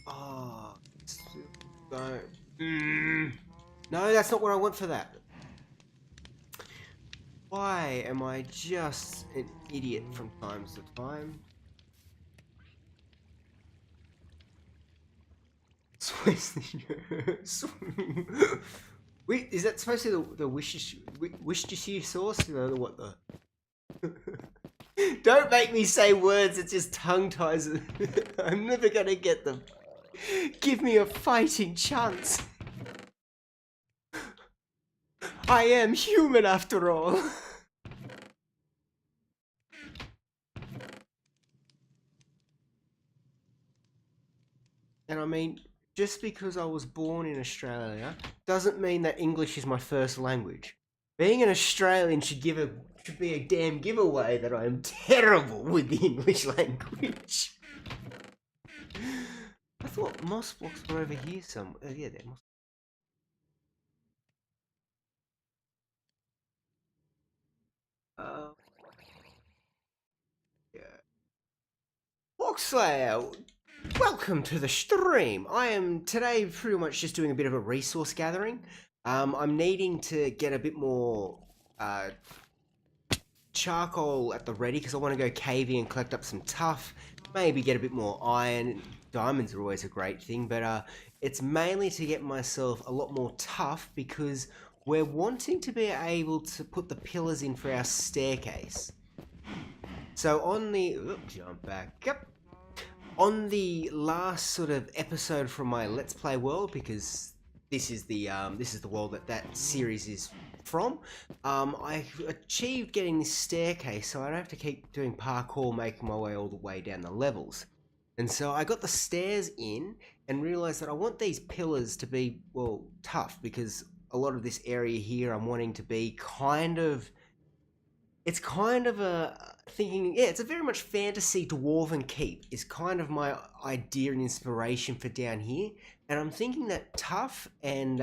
Oh, no, that's not what I want for that. Why am I just an idiot from time to time? Wait, is that supposed to be the Worcestershire sauce? You know, what the... Don't make me say words that just tongue ties. I'm never gonna get them. Give me a fighting chance. I am human after all. And I mean, just because I was born in Australia doesn't mean that English is my first language. Being an Australian should be a damn giveaway that I am terrible with the English language. I thought moss blocks were over here somewhere. Oh, yeah, they're moss. Uh, yeah. Boxlayer, welcome to the stream. I am today pretty much just doing a bit of a resource gathering. I'm needing to get a bit more charcoal at the ready because I want to go caving and collect up some tuff. Maybe get a bit more iron. Diamonds are always a great thing, but it's mainly to get myself a lot more tuff because we're wanting to be able to put the pillars in for our staircase. So on the jump back up on the last sort of episode from my Let's Play world, because this is the world that series is from. I achieved getting this staircase, so I don't have to keep doing parkour, making my way all the way down the levels. And so I got the stairs in and realized that I want these pillars to be, well, tough, because a lot of this area here I'm wanting to be it's kind of a thinking, yeah, it's a very much fantasy dwarven keep is kind of my idea and inspiration for down here. And I'm thinking that tuff and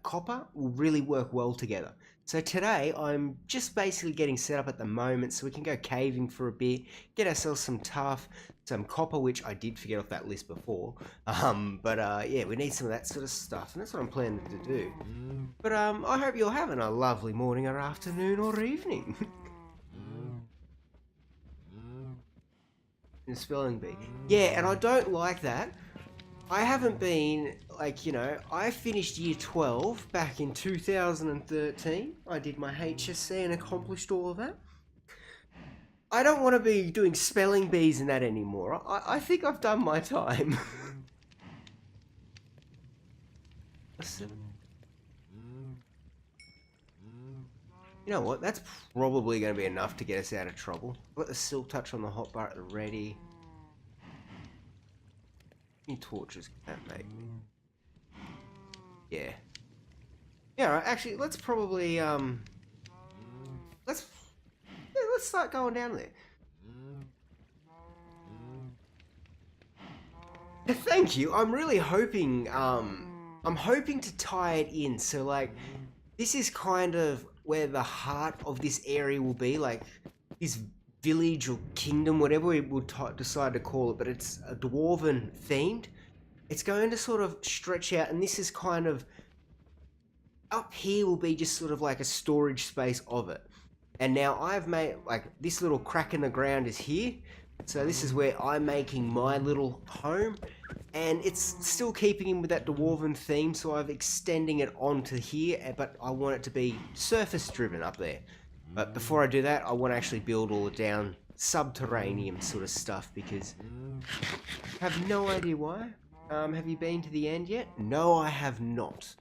copper will really work well together. So today I'm just basically getting set up at the moment so we can go caving for a bit, get ourselves some tuff, some copper, which I did forget off that list before. Yeah, we need some of that sort of stuff, and that's what I'm planning to do. But I hope you're having a lovely morning or afternoon or evening. In spelling bee. Yeah, and I don't like that. I haven't been, like, you know, I finished year 12 back in 2013. I did my HSC and accomplished all of that. I don't want to be doing spelling bees and that anymore. I think I've done my time. You know what? That's probably going to be enough to get us out of trouble. Got the silk touch on the hotbar at the ready. Any torches can that make me? Yeah. Yeah, right, actually, let's probably, let's start going down there. Thank you. I'm really hoping, I'm hoping to tie it in. So, like, this is kind of where the heart of this area will be, like this village or kingdom, whatever we will decide to call it, but it's a dwarven themed. It's going to sort of stretch out, and this is kind of up here will be just sort of like a storage space of it. And now I've made, like, this little crack in the ground is here. So this is where I'm making my little home, and it's still keeping in with that dwarven theme, so I'm extending it onto here, but I want it to be surface driven up there. But before I do that, I want to actually build all the down subterranean sort of stuff, because I have no idea why. Have you been to the end yet? No, I have not.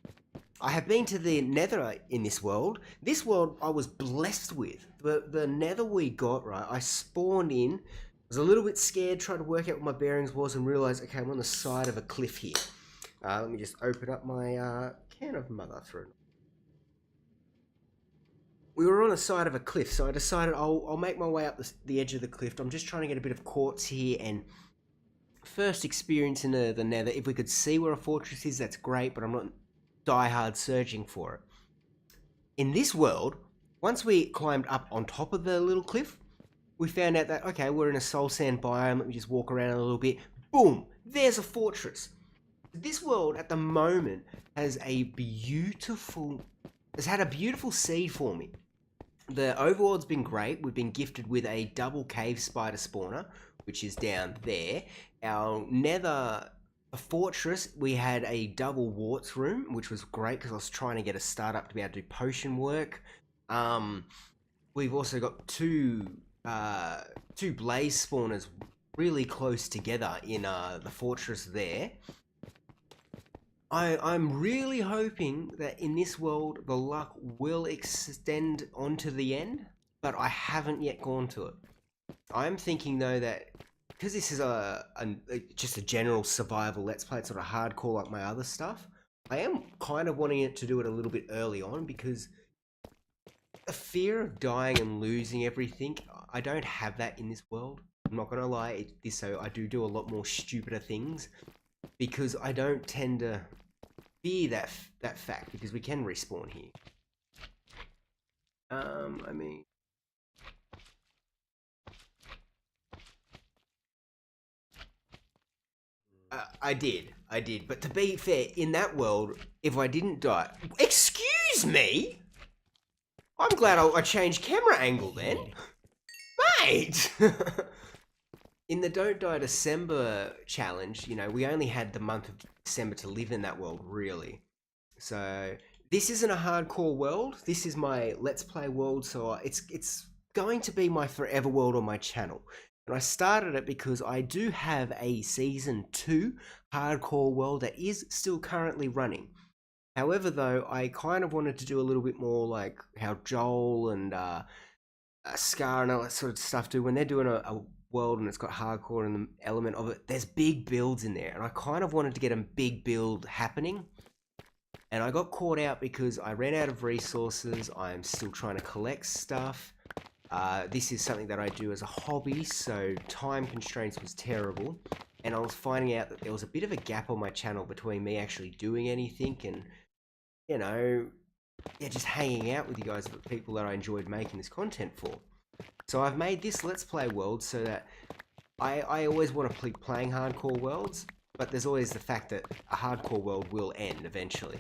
I have been to the nether in this world. This world I was blessed with. The nether we got, right, I spawned in, was a little bit scared, tried to work out what my bearings was, and realised, okay, I'm on the side of a cliff here. Let me just open up my can of mother through. We were on the side of a cliff, so I decided I'll make my way up the edge of the cliff. I'm just trying to get a bit of quartz here, and first experience in the nether. If we could see where a fortress is, that's great, but I'm not die-hard searching for it. In this world, once we climbed up on top of the little cliff, we found out that, okay, we're in a soul sand biome, let me just walk around a little bit. Boom! There's a fortress. This world, at the moment, has had a beautiful seed for me. The overworld's been great. We've been gifted with a double cave spider spawner, which is down there. Our nether fortress, we had a double warts room, which was great because I was trying to get a startup to be able to do potion work. We've also got two blaze spawners really close together in the fortress there. I'm really hoping that in this world the luck will extend onto the end, but I haven't yet gone to it. I'm thinking though that because this is just a general survival let's play, it's sort of hardcore like my other stuff. I am kind of wanting it to do it a little bit early on because the fear of dying and losing everything, I don't have that in this world. I'm not gonna lie, so I do a lot more stupider things because I don't tend to fear that fact because we can respawn here. I mean, I did. But to be fair, in that world, if I didn't die, excuse me, I'm glad I changed camera angle then, mate. In the Don't Die December challenge, you know, we only had the month of December to live in that world, really. So this isn't a hardcore world. This is my Let's Play world, so it's going to be my forever world on my channel. And I started it because I do have a Season 2 hardcore world that is still currently running. However, though, I kind of wanted to do a little bit more like how Joel and Scar and all that sort of stuff do when they're doing a world and it's got hardcore and the element of it. There's big builds in there, and I kind of wanted to get a big build happening. And I got caught out because I ran out of resources. I'm still trying to collect stuff. This is something that I do as a hobby, so time constraints was terrible. And I was finding out that there was a bit of a gap on my channel between me actually doing anything and, you know, yeah, just hanging out with you guys, the people that I enjoyed making this content for. So I've made this Let's Play world so that I always want to keep playing hardcore worlds, but there's always the fact that a hardcore world will end eventually.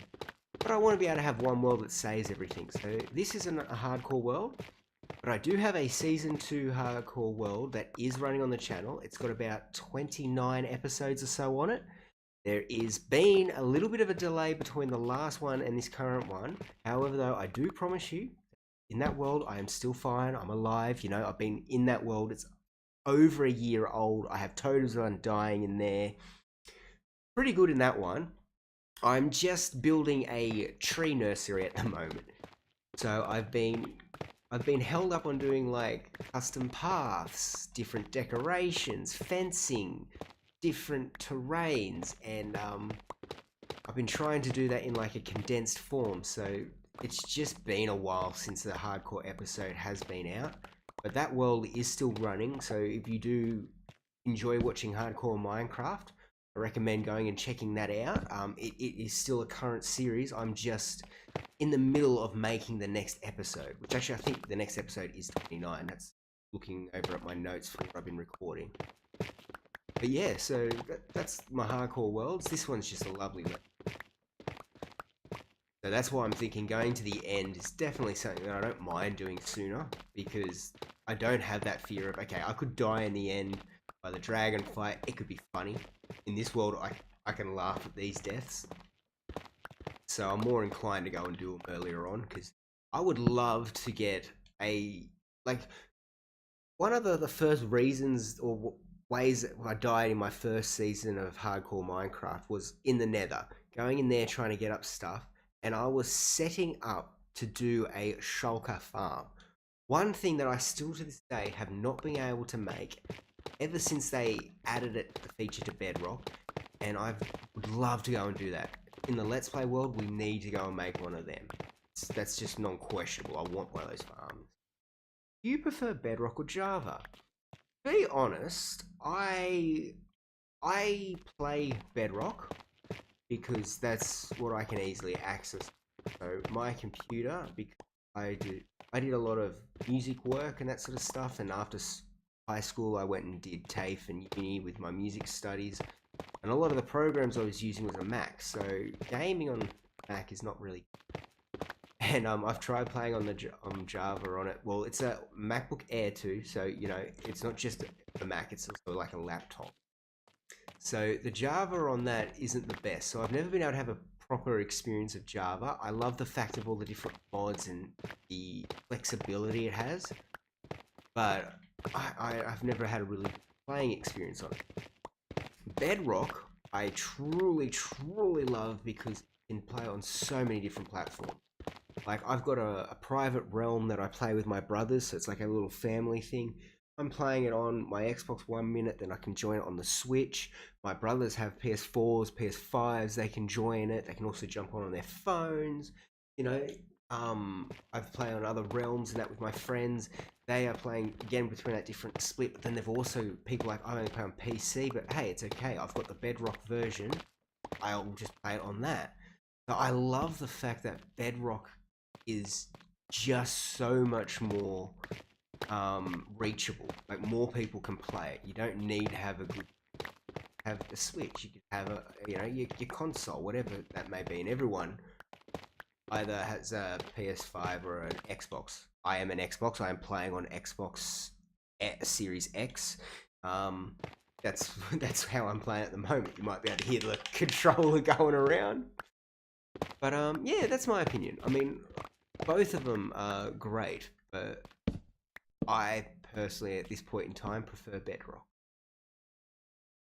But I want to be able to have one world that saves everything. So this isn't a hardcore world, but I do have a Season 2 hardcore world that is running on the channel. It's got about 29 episodes or so on it. There is been a little bit of a delay between the last one and this current one. However, though, I do promise you, in that world, I am still fine. I'm alive. You know, I've been in that world. It's over a year old. I have totals of undying in there. Pretty good in that one. I'm just building a tree nursery at the moment. So I've been held up on doing like custom paths, different decorations, fencing, different terrains, and I've been trying to do that in like a condensed form. So it's just been a while since the hardcore episode has been out, but that world is still running. So if you do enjoy watching hardcore Minecraft, I recommend going and checking that out. It is still a current series. I'm just in the middle of making the next episode, which actually I think the next episode is 29. That's looking over at my notes for what I've been recording. But yeah, so that's my hardcore worlds. This one's just a lovely one. So that's why I'm thinking going to the end is definitely something that I don't mind doing sooner, because I don't have that fear of, okay, I could die in the end by the dragon fight. It could be funny. In this world, I can laugh at these deaths. So I'm more inclined to go and do them earlier on, because I would love to get a, like, one of the first reasons or ways that I died in my first season of hardcore Minecraft was in the nether, going in there trying to get up stuff, and I was setting up to do a shulker farm. One thing that I still to this day have not been able to make ever since they added the feature to Bedrock, and I would love to go and do that. In the Let's Play world, we need to go and make one of them. That's just non-questionable. I want one of those farms. Do you prefer Bedrock or Java? To be honest, I play Bedrock because that's what I can easily access. So my computer, because I did a lot of music work and that sort of stuff, and after high school I went and did TAFE and uni with my music studies, and a lot of the programs I was using was a Mac, so gaming on Mac is not really. And I've tried playing on Java on it. Well, it's a MacBook Air too, so you know it's not just a Mac; it's also like a laptop. So the Java on that isn't the best. So I've never been able to have a proper experience of Java. I love the fact of all the different mods and the flexibility it has, but I've never had a really playing experience on it. Bedrock, I truly, truly love because you can play on so many different platforms. Like, I've got a private realm that I play with my brothers, so it's like a little family thing. I'm playing it on my Xbox 1 minute, then I can join it on the Switch. My brothers have PS4s, PS5s, they can join it. They can also jump on their phones. You know, I've played on other realms and that with my friends. They are playing, again, between that different split, but then they've also, people like, I only play on PC, but hey, it's okay. I've got the Bedrock version. I'll just play it on that. So I love the fact that Bedrock is just so much more reachable. Like, more people can play it. You don't need to have a Switch. You could have your console, whatever that may be, and everyone either has a PS5 or an Xbox. I am an Xbox. I am playing on Xbox Series X. That's how I'm playing at the moment. You might be able to hear the controller going around. But yeah, that's my opinion. I mean, both of them are great, but I personally, at this point in time, prefer Bedrock.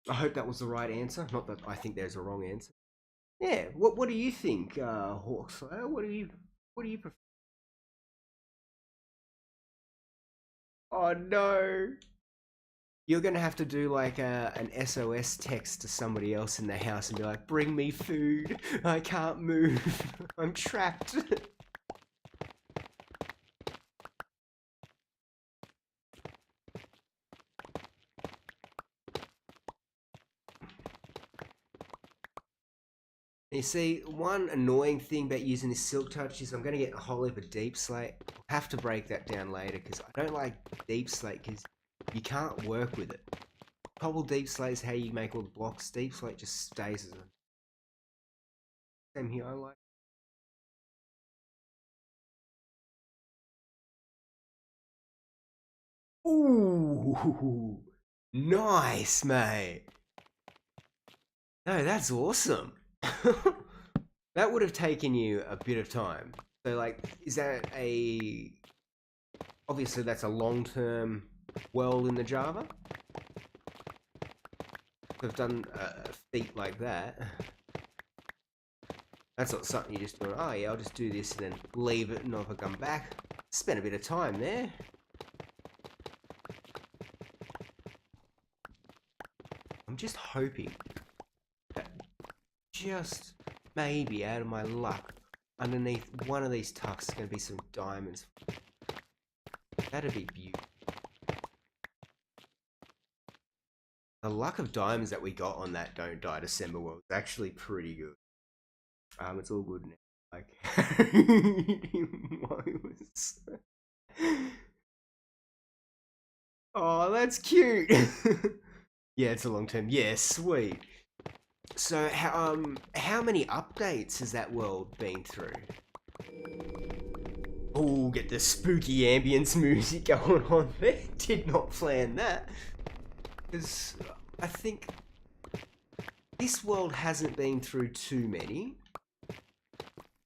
I hope that was the right answer. Not that I think there's a wrong answer. Yeah. What do you think, Hawkslayer? What do you prefer? Oh no! You're gonna have to do like an SOS text to somebody else in the house and be like, "Bring me food. I can't move. I'm trapped." You see, one annoying thing about using this Silk Touch is I'm going to get a whole heap of Deep Slate. I'll have to break that down later because I don't like Deep Slate because you can't work with it. Cobble Deep Slate is how you make all the blocks. Deep Slate just stays as a... Same here, I like. Ooh, nice, mate. No, that's awesome. That would have taken you a bit of time. So, like, is that a... Obviously, that's a long-term world in the Java. I've done a feat like that. That's not something you just do. Oh yeah, I'll just do this and then leave it and never come back. Spent a bit of time there. I'm just hoping that just maybe out of my luck, underneath one of these tucks is going to be some diamonds. That'd be beautiful. The luck of diamonds that we got on that Don't Die December world is actually pretty good. It's all good now. Like, oh, that's cute. Yeah, it's a long term. Yeah, sweet. So, how many updates has that world been through? Oh, get the spooky ambience music going on there. Did not plan that. Because I think this world hasn't been through too many.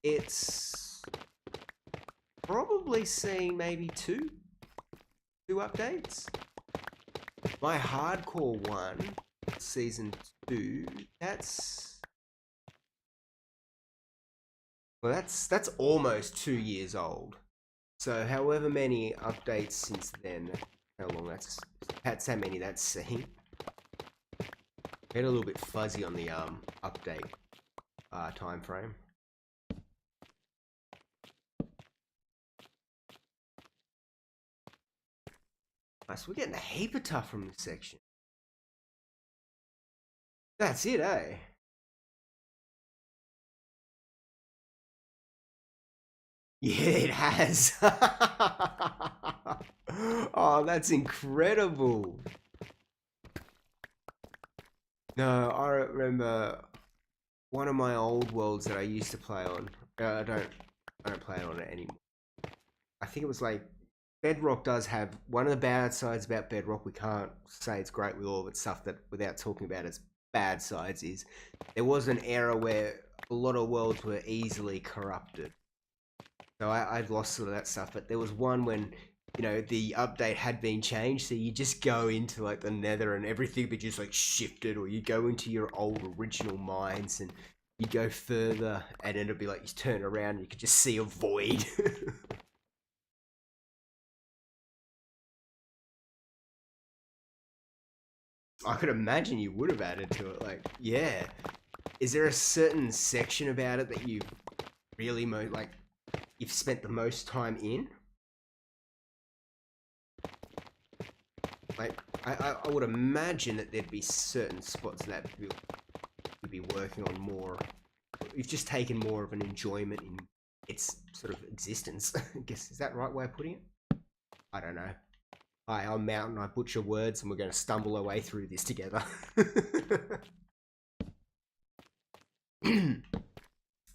It's probably seen maybe two updates. My hardcore one, season 2, that's almost 2 years old. So however many updates since then, how long that's how many that's seen. Get a little bit fuzzy on the update time frame. Nice, we're getting a heap of Tuff from this section. That's it, eh? Yeah, it has. Oh, that's incredible. No, I remember one of my old worlds that I used to play on. I don't play on it anymore. I think it was like Bedrock does have one of the bad sides about Bedrock. We can't say it's great with all of its stuff that without talking about its bad sides is there was an era where a lot of worlds were easily corrupted. So I've lost some of that stuff, but there was one when you know, the update had been changed, so you just go into like the nether and everything be just like shifted, or you go into your old original mines and you go further and it'll be like you turn around and you can just see a void. I could imagine you would have added to it, like, yeah. Is there a certain section about it that you really like you've spent the most time in? Like, I would imagine that there'd be certain spots that you'd be working on more. You've just taken more of an enjoyment in its sort of existence. I guess, is that the right way of putting it? I don't know. Hi, I'm Mountain, I butcher words, and we're going to stumble our way through this together.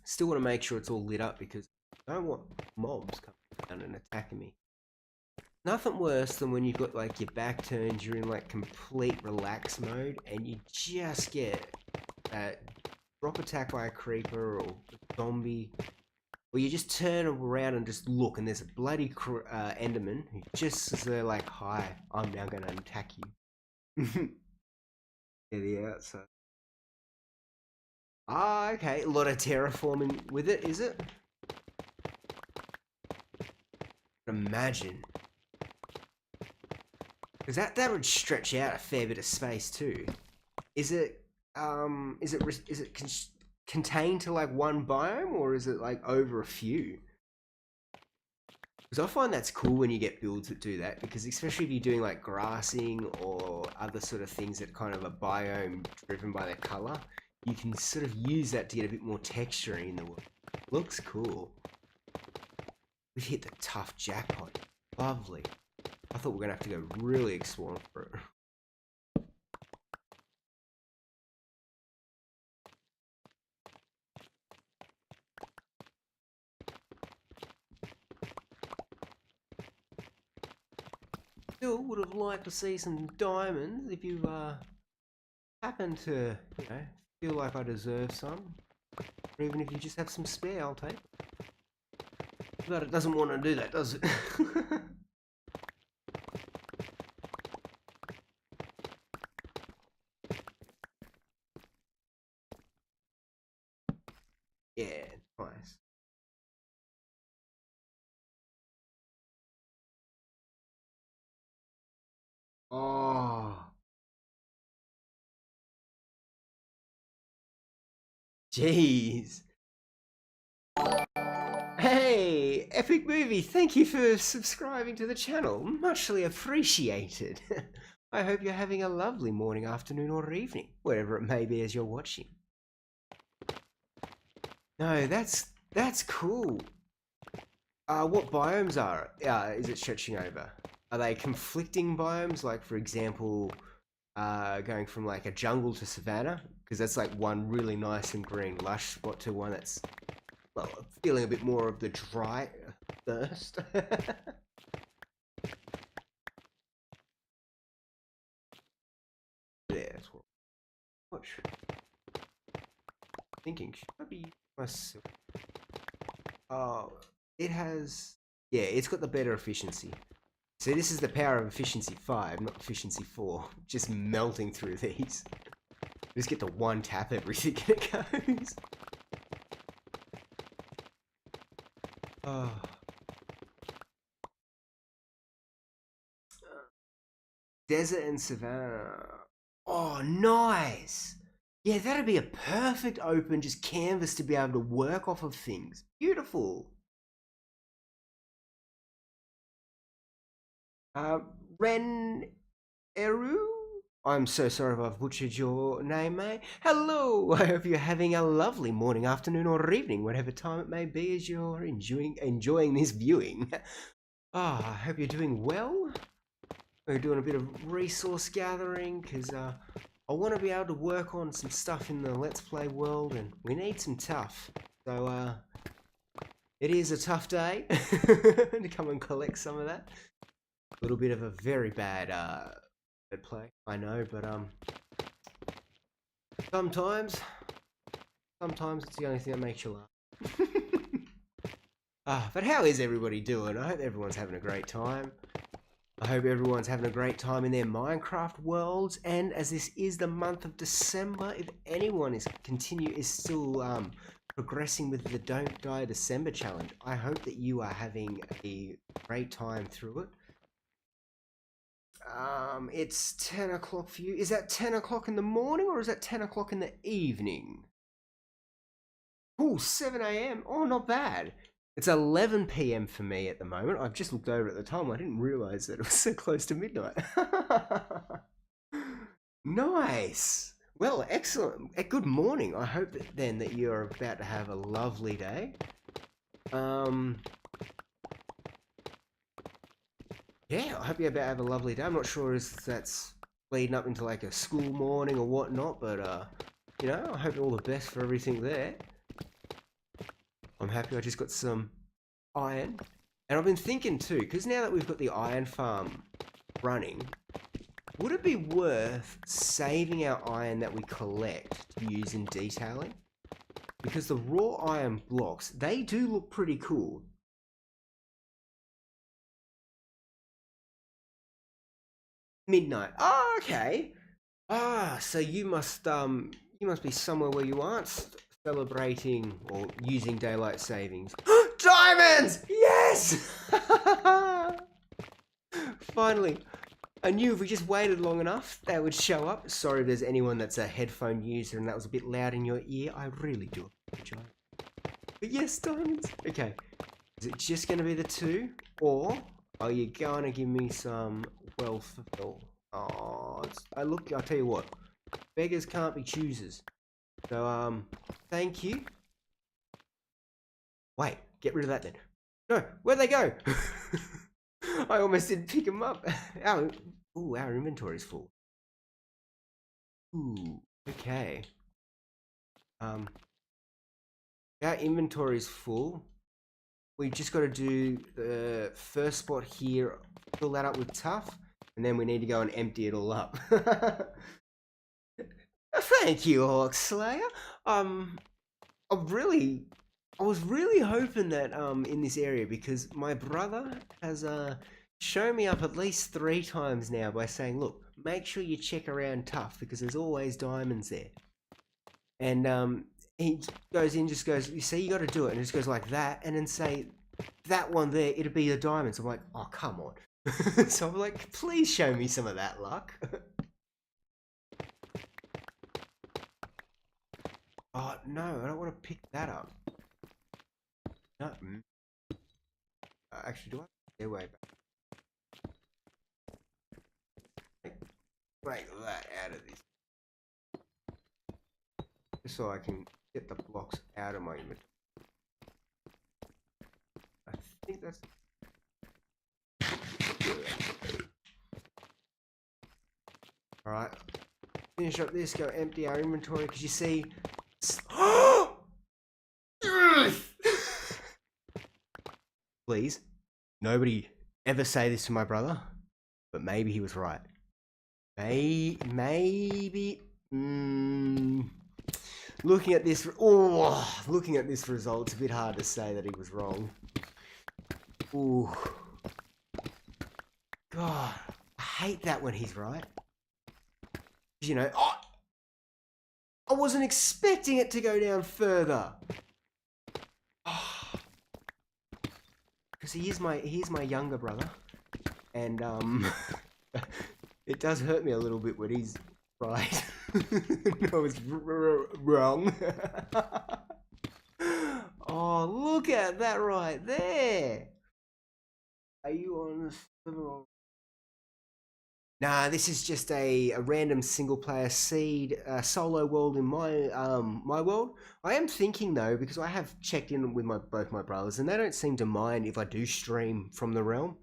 Still want to make sure it's all lit up because I don't want mobs coming down and attacking me. Nothing worse than when you've got like your back turned, you're in like complete relax mode, and you just get drop attack by a creeper or a zombie, or you just turn around and just look, and there's a bloody Enderman who just is there like, "Hi, I'm now going to attack you." Yeah, the outside. Ah, okay. A lot of terraforming with it, is it? Imagine. Because that would stretch out a fair bit of space too. Is it contained to like one biome, or is it like over a few? Because I find that's cool when you get builds that do that, because especially if you're doing like grassing or other sort of things that kind of are biome driven by their color, you can sort of use that to get a bit more texture in the world. Looks cool. We've hit the Tuff jackpot. Lovely. I thought we were going to have to go really exploring for it. Still would have liked to see some diamonds if you happen to, you know, feel like I deserve some. Or even if you just have some spare, I'll take it. But it doesn't want to do that, does it? Yeah, nice. Oh, jeez. Hey, Epic Movie, thank you for subscribing to the channel. Muchly appreciated. I hope you're having a lovely morning, afternoon, or evening, wherever it may be as you're watching. No, that's cool. What biomes are is it stretching over? Are they conflicting biomes? Like, for example, going from like a jungle to savanna? Because that's like one really nice and green lush spot to one that's, well, feeling a bit more of the dry thirst. Yeah, that's what should thinking, should I be myself? Oh, it has, yeah, it's got the better efficiency. So this is the power of efficiency 5, not efficiency 4. Just melting through these. Just get to one tap everything and it goes. Oh. Desert and savannah. Oh, nice. Yeah, that'd be a perfect open just canvas to be able to work off of things. Beautiful. Ren Eru? I'm so sorry if I've butchered your name, mate. Hello! I hope you're having a lovely morning, afternoon, or evening, whatever time it may be as you're enjoying this viewing. Ah, I hope you're doing well. We're doing a bit of resource gathering, because I want to be able to work on some stuff in the Let's Play world, and we need some Tuff. So, it is a tough day to come and collect some of that. A little bit of a very bad play, I know, but sometimes it's the only thing that makes you laugh. But how is everybody doing? I hope everyone's having a great time. I hope everyone's having a great time in their Minecraft worlds. And as this is the month of December, if anyone is still progressing with the Don't Die December challenge, I hope that you are having a great time through it. It's 10 o'clock for you. Is that 10 o'clock in the morning or is that 10 o'clock in the evening? Oh, 7 a.m. Oh, not bad. It's 11 p.m. for me at the moment. I've just looked over at the time. I didn't realize that it was so close to midnight. Nice. Well, excellent. Good morning. I hope that you're about to have a lovely day. Yeah, I hope you're about to have a lovely day. I'm not sure if that's leading up into like a school morning or whatnot, but you know, I hope all the best for everything there. I'm happy I just got some iron. And I've been thinking too, because now that we've got the iron farm running, would it be worth saving our iron that we collect to use in detailing? Because the raw iron blocks, they do look pretty cool. Midnight. Oh, okay. Ah, so you must be somewhere where you aren't celebrating or using daylight savings. Diamonds! Yes! Finally. I knew if we just waited long enough, they would show up. Sorry if there's anyone that's a headphone user and that was a bit loud in your ear. I really do apologize. But yes, diamonds. Okay. Is it just going to be the two? Or are you going to give me some wealth fulfill? Oh, I'll tell you what. Beggars can't be choosers. So, thank you. Wait, get rid of that then. No, where'd they go? I almost didn't pick them up. Our inventory's full. Ooh, okay. Our inventory's full. We just got to do the first spot here, fill that up with Tuff, and then we need to go and empty it all up. Thank you, Hawk Slayer. I was really hoping that in this area, because my brother has shown me up at least 3 times now by saying, look, make sure you check around Tuff because there's always diamonds there. And he goes in, just goes, you see, you got to do it, and just goes like that, and then say that one there, it'll be the diamonds. I'm like, oh, come on. So I'm like, please show me some of that luck. Oh no, I don't want to pick that up. No. Actually, do I? Yeah, way back. Break that out of this, just so I can get the blocks out of my inventory. I think that's. All right. Finish up this. Go empty our inventory because you see. Please, nobody ever say this to my brother, but maybe he was right. Maybe. Looking at this result, it's a bit hard to say that he was wrong. Ooh. God, I hate that when he's right. You know, I wasn't expecting it to go down further. Because he is my younger brother, and it does hurt me a little bit when he's right. No, it's wrong. Oh, look at that right there. Are you on the server? Nah, this is just a random single player seed solo world in my my world. I am thinking though, because I have checked in with both my brothers, and they don't seem to mind if I do stream from the realm.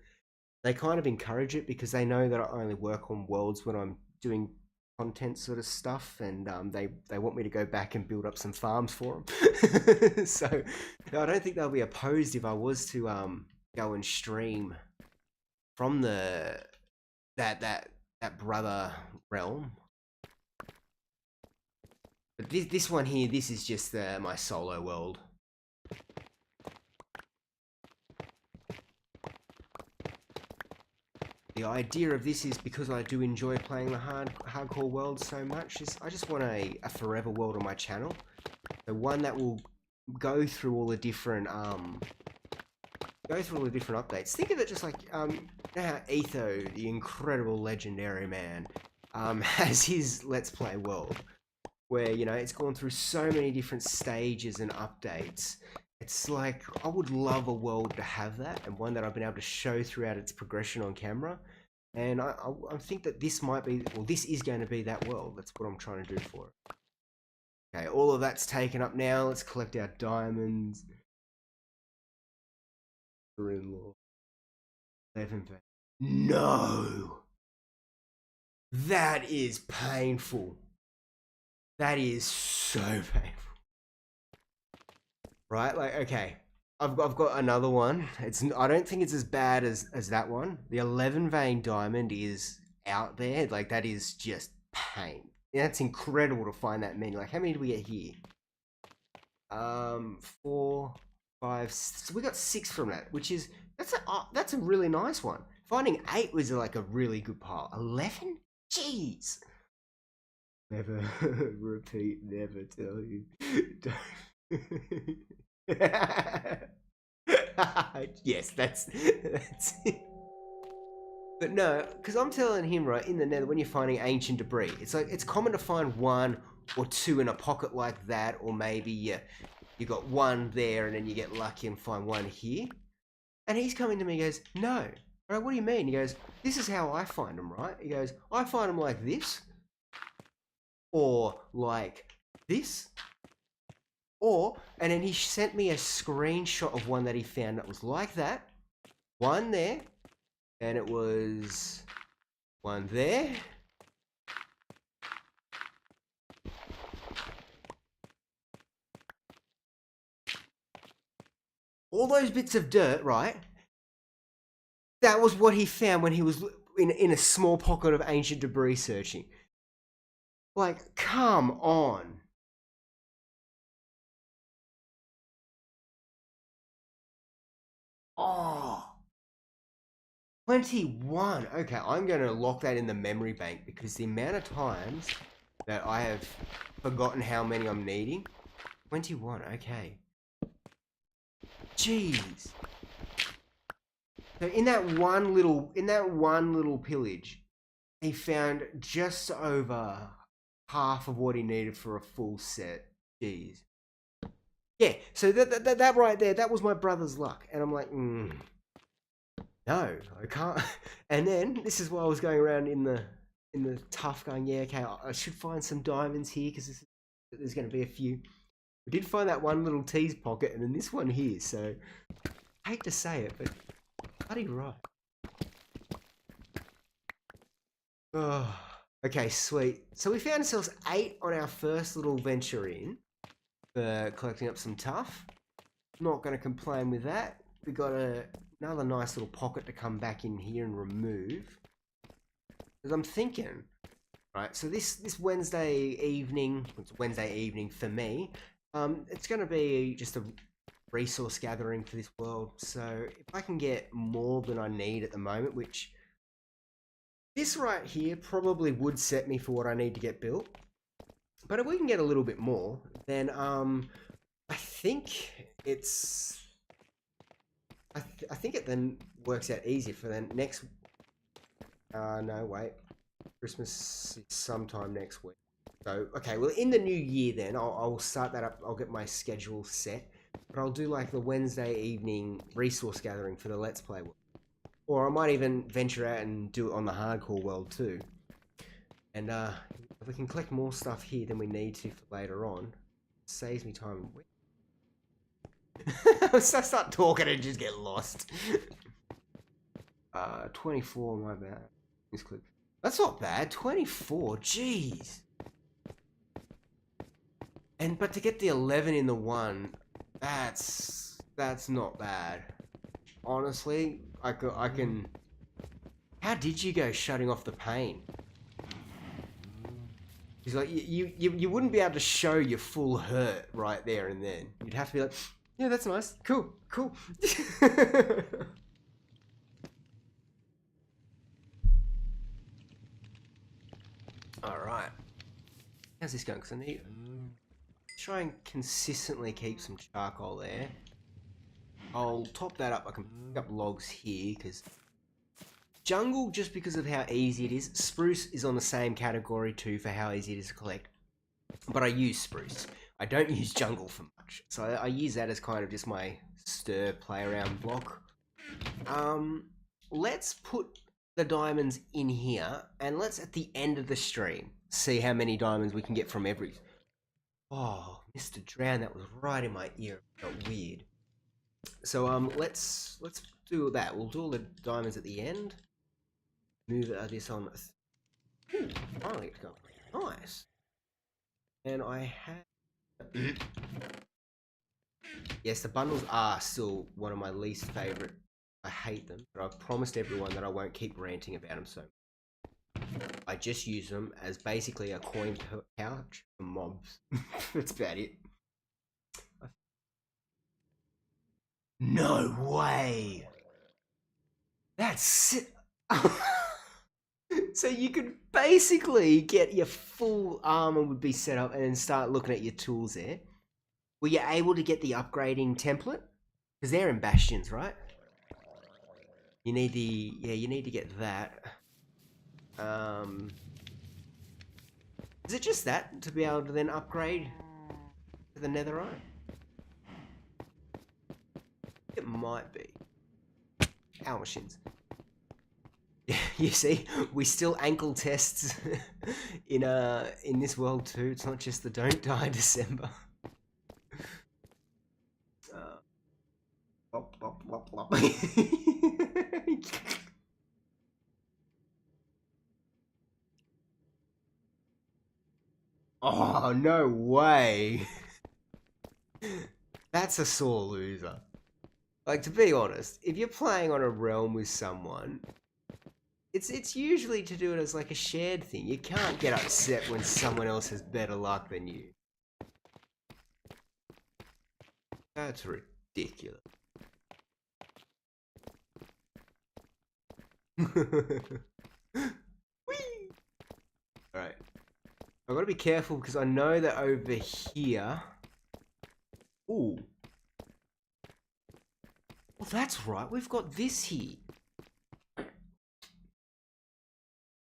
They kind of encourage it because they know that I only work on worlds when I'm doing content sort of stuff, and they want me to go back and build up some farms for them. So I don't think they'll be opposed if I was to go and stream from that brother realm. But this one here, this is just my solo world. the idea of this is because I do enjoy playing the hardcore world so much, is I just want a forever world on my channel. So one that will go through all the different updates. Think of it just like you know how Etho, the incredible legendary man, has his Let's Play world, where, you know, it's gone through so many different stages and updates. It's like, I would love a world to have that, and one that I've been able to show throughout its progression on camera. And I think that this might be, well, this is going to be that world. That's what I'm trying to do for it. Okay, all of that's taken up now. Let's collect our diamonds. In-law. 11. No! That is painful. That is so painful. Right, like, okay, I've got another one. I don't think it's as bad as that one. The 11 vein diamond is out there. Like, that is just pain. Yeah, it's incredible to find that many. Like, how many do we get here? 4, 5. So we got 6 from that, which is that's a really nice one. Finding 8 was like a really good pile. 11? Jeez. Never repeat, never tell you. Yes, that's it. But no, because I'm telling him, right, in the nether, when you're finding ancient debris, it's like, it's common to find 1 or 2 in a pocket like that, or maybe you got 1 there and then you get lucky and find 1 here. And he's coming to me and goes, no. Right, what do you mean? He goes, this is how I find them, right? He goes, I find them like this, or like this, or, and then he sent me a screenshot of one that he found that was like that. 1 there, and it was 1 there. All those bits of dirt, right? That was what he found when he was in a small pocket of ancient debris searching. Like, come on. Oh. 21. Okay, I'm going to lock that in the memory bank, because the amount of times that I have forgotten how many I'm needing. 21, okay. Jeez. So in that one little pillage, he found just over half of what he needed for a full set. Jeez. Yeah, so that right there, that was my brother's luck. And I'm like, no, I can't. And then this is why I was going around in the Tuff going, yeah, okay, I should find some diamonds here, because there's going to be a few. We did find that one little tease pocket, and then this one here. So I hate to say it, but bloody right. Oh, okay, sweet. So we found ourselves 8 on our first little venture in for collecting up some Tuff. Not going to complain with that. We got another nice little pocket to come back in here and remove. Because I'm thinking, right, so this Wednesday evening, it's Wednesday evening for me, it's going to be just a resource gathering for this world. So if I can get more than I need at the moment, which this right here probably would set me for what I need to get built, but if we can get a little bit more, then I think it's I think it then works out easier for the next no wait, Christmas is sometime next week. So, okay, well, in the new year then, I'll start that up. I'll get my schedule set. But I'll do like the Wednesday evening resource gathering for the Let's Play world. Or I might even venture out and do it on the hardcore world too. And if we can collect more stuff here than we need to for later on, it saves me time. I start talking and just get lost. 24, my bad. Misclick. That's not bad. 24, jeez. But to get the 11 in the 1, that's not bad. Honestly, I can. How did you go shutting off the pain? He's like, you wouldn't be able to show your full hurt right there and then. You'd have to be like, yeah, that's nice, cool. Alright. How's this going? Because I need to try and consistently keep some charcoal there. I'll top that up. I can pick up logs here because jungle, just because of how easy it is. Spruce is on the same category too for how easy it is to collect. But I use spruce. I don't use jungle for much. So I use that as kind of just my stir play around block. Let's put the diamonds in here and let's at the end of the stream see how many diamonds we can get from every... Oh, Mr. Drown, that was right in my ear. It felt weird. So let's do that. We'll do all the diamonds at the end. Move this on. Ooh, finally it's going. Nice. And I have... Yes, the bundles are still one of my least favourite. I hate them, but I've promised everyone that I won't keep ranting about them, so I just use them as basically a coin pouch for mobs. That's about it. No way! That's it. So you could basically get your full armor would be set up and then start looking at your tools there. Were you able to get the upgrading template? Because they're in bastions, right? You need the... Yeah, you need to get that. Is it just that to be able to then upgrade to the netherite? It might be. Our machines. You see, we still ankle tests in this world too. It's not just the don't die December. Oh, no way. That's a sore loser. Like, to be honest, if you're playing on a realm with someone, it's usually to do it as like a shared thing. You can't get upset when someone else has better luck than you. That's ridiculous. Alright. I've got to be careful because I know that over here... Ooh. Well, that's right. We've got this here.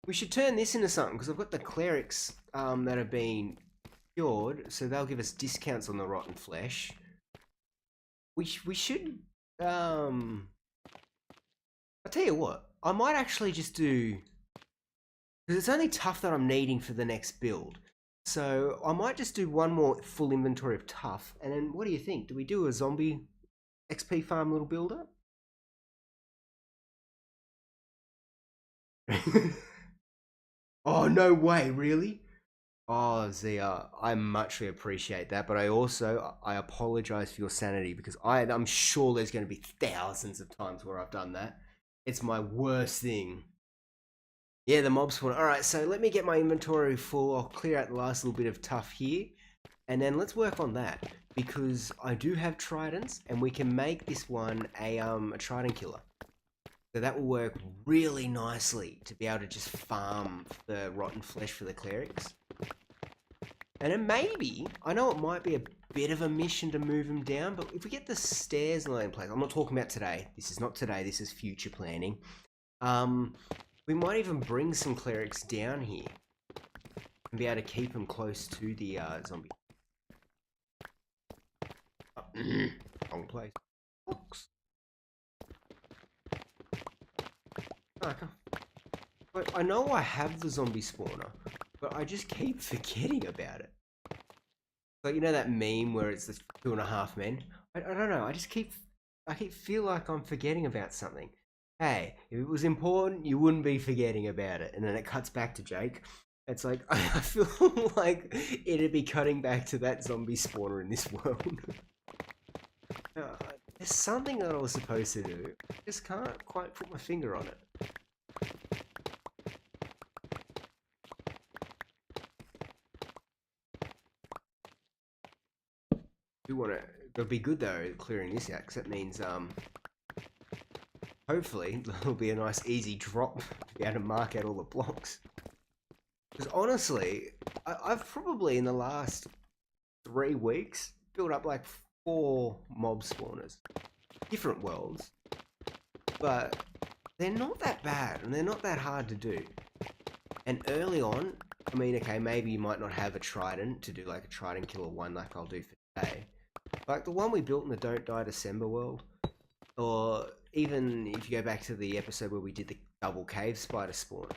We should turn this into something because I've got the clerics that have been cured, so they'll give us discounts on the rotten flesh. We should... I'll tell you what. I might actually just do... Because it's only Tuff that I'm needing for the next build. So I might just do one more full inventory of Tuff. And then what do you think? Do we do a zombie XP farm little builder? Oh, no way, really? Oh, Zia, I muchly appreciate that. But I apologize for your sanity because I'm sure there's going to be thousands of times where I've done that. It's my worst thing. Yeah, the mob spawn. Alright, so let me get my inventory full. I'll clear out the last little bit of Tuff here. And then let's work on that. Because I do have tridents, and we can make this one a trident killer. So that will work really nicely to be able to just farm the rotten flesh for the clerics. And then maybe, I know it might be a bit of a mission to move them down, but if we get the stairs in place, I'm not talking about today. This is not today, this is future planning. We might even bring some clerics down here and be able to keep them close to the zombie. Wrong place. Box. Okay. But I know I have the zombie spawner, but I just keep forgetting about it. Like, you know that meme where it's the 2.5 men? I don't know. I feel like I'm forgetting about something. Hey, if it was important, you wouldn't be forgetting about it. And then it cuts back to Jake. It's like, I feel like it'd be cutting back to that zombie spawner in this world. There's something that I was supposed to do. I just can't quite put my finger on it. It'll be good though, clearing this out, because that means, hopefully, there'll be a nice easy drop to be able to mark out all the blocks. Because honestly, I've probably in the last 3 weeks built up like 4 mob spawners. Different worlds. But they're not that bad and they're not that hard to do. And early on, I mean, okay, maybe you might not have a trident to do like a trident killer one like I'll do for today. Like the one we built in the Don't Die December world, or even if you go back to the episode where we did the double cave spider spawn,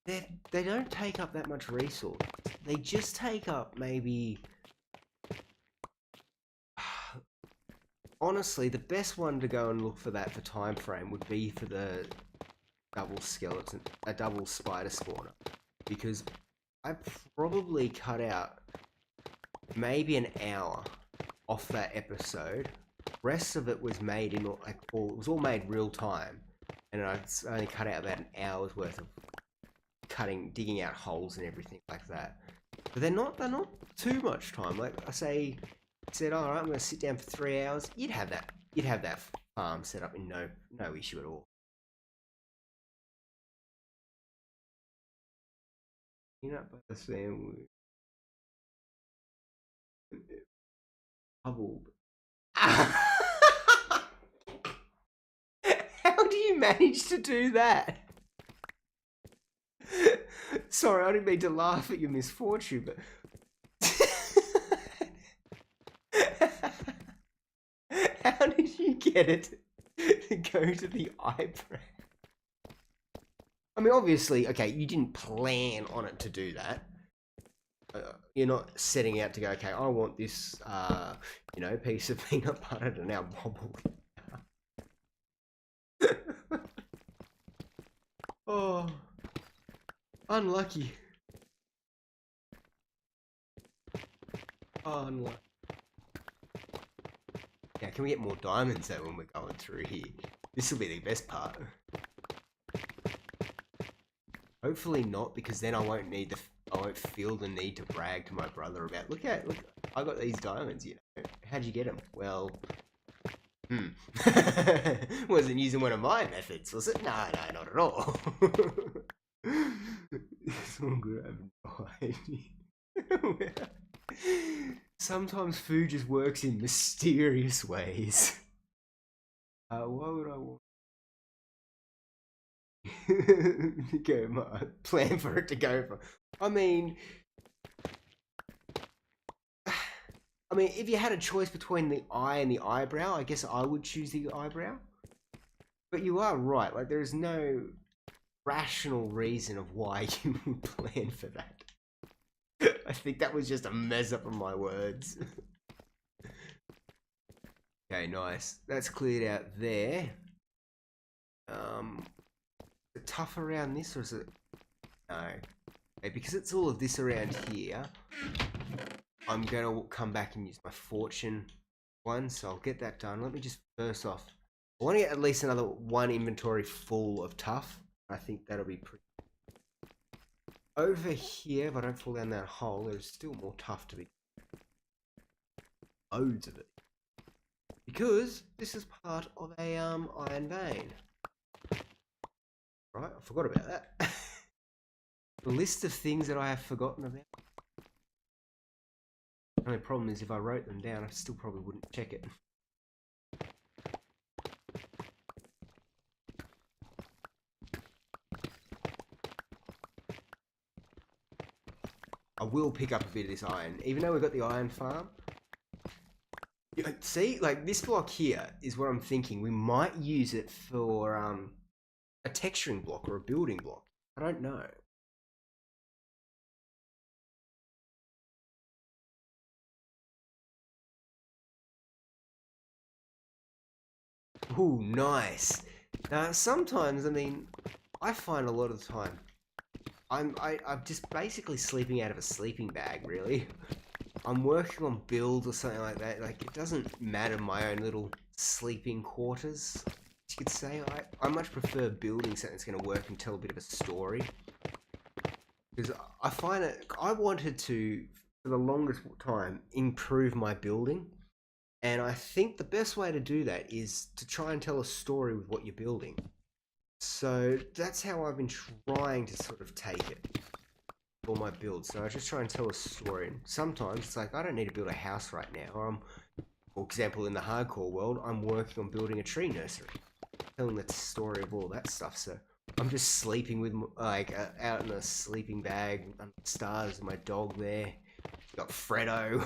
they don't take up that much resource. They just take up maybe... Honestly, the best one to go and look for that for time frame would be for the double skeleton, a double spider spawner, because I probably cut out maybe an hour off that episode. Rest of it was made in like, or it was all made real time, and I only cut out about an hour's worth of digging out holes and everything like that. But they're not too much time. Like I said, all right, I'm going to sit down for 3 hours. You'd have that farm set up in no issue at all. Peanut butter sandwich. Bubble. How do you manage to do that? Sorry, I didn't mean to laugh at your misfortune, but... How did you get it to go to the eyebrow? I mean, obviously, okay, you didn't plan on it to do that. You're not setting out to go, okay, I want this, piece of peanut butter to now bobble. Oh, unlucky. Oh, unlucky. Yeah, can we get more diamonds though when we're going through here? This will be the best part. Hopefully not, because then I won't feel the need to brag to my brother about, look, I got these diamonds, you know. How'd you get them? Well, wasn't using one of my methods, was it? No, not at all. It's all good, I have no idea. Sometimes food just works in mysterious ways. Why would I want go my plan for it to go from? I mean, if you had a choice between the eye and the eyebrow, I guess I would choose the eyebrow. But you are right, like there is no rational reason of why you would plan for that. I think that was just a mess up of my words. Okay, nice. That's cleared out there. Is it tough around this, or is it... No. Okay, because it's all of this around here, I'm going to come back and use my fortune one, so I'll get that done. Let me just, first off, I want to get at least another 1 inventory full of Tuff. I think that'll be pretty... Over here, if I don't fall down that hole, there's still more Tuff to be... Loads of it. Because this is part of a iron vein. Right, I forgot about that. The list of things that I have forgotten about. The only problem is if I wrote them down, I still probably wouldn't check it. I will pick up a bit of this iron, even though we've got the iron farm. See, like this block here is what I'm thinking. We might use it for a texturing block or a building block. I don't know. Ooh, nice. Now, sometimes, I mean, I find a lot of the time, I'm just basically sleeping out of a sleeping bag, really. I'm working on builds or something like that. Like, it doesn't matter my own little sleeping quarters, you could say. I much prefer building something that's going to work and tell a bit of a story. Because I find it, I wanted to, for the longest time, improve my building. And I think the best way to do that is to try and tell a story with what you're building. So that's how I've been trying to sort of take it. all my builds. So I just try and tell a story. And sometimes it's like, I don't need to build a house right now. Or for example, in the hardcore world, I'm working on building a tree nursery. Telling the story of all that stuff. So I'm just sleeping with, like, out in a sleeping bag under the stars with my dog there. Got Freddo.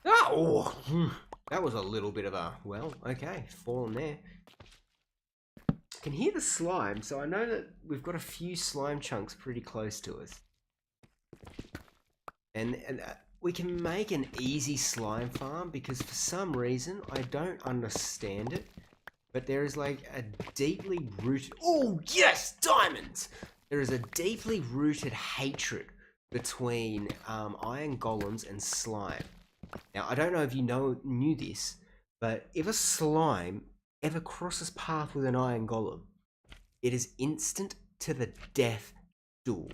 Oh! That was a little bit of a, well, okay, fallen there. I can hear the slime, so I know that we've got a few slime chunks pretty close to us. And we can make an easy slime farm because for some reason, I don't understand it, but there is like a deeply rooted, oh yes, diamonds! There is a deeply rooted hatred between iron golems and slime. Now, I don't know if you knew this, but if a slime ever crosses path with an iron golem, it is instant to the death duel.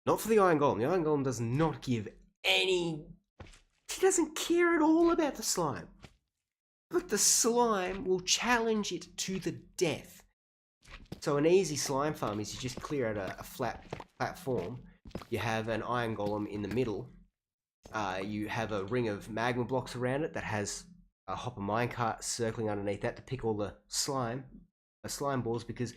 Not for the iron golem. The iron golem does not give any... He doesn't care at all about the slime. But the slime will challenge it to the death. So an easy slime farm is you just clear out a flat platform. You have an iron golem in the middle. You have a ring of magma blocks around it that has a hopper minecart circling underneath that to pick all the slime balls, because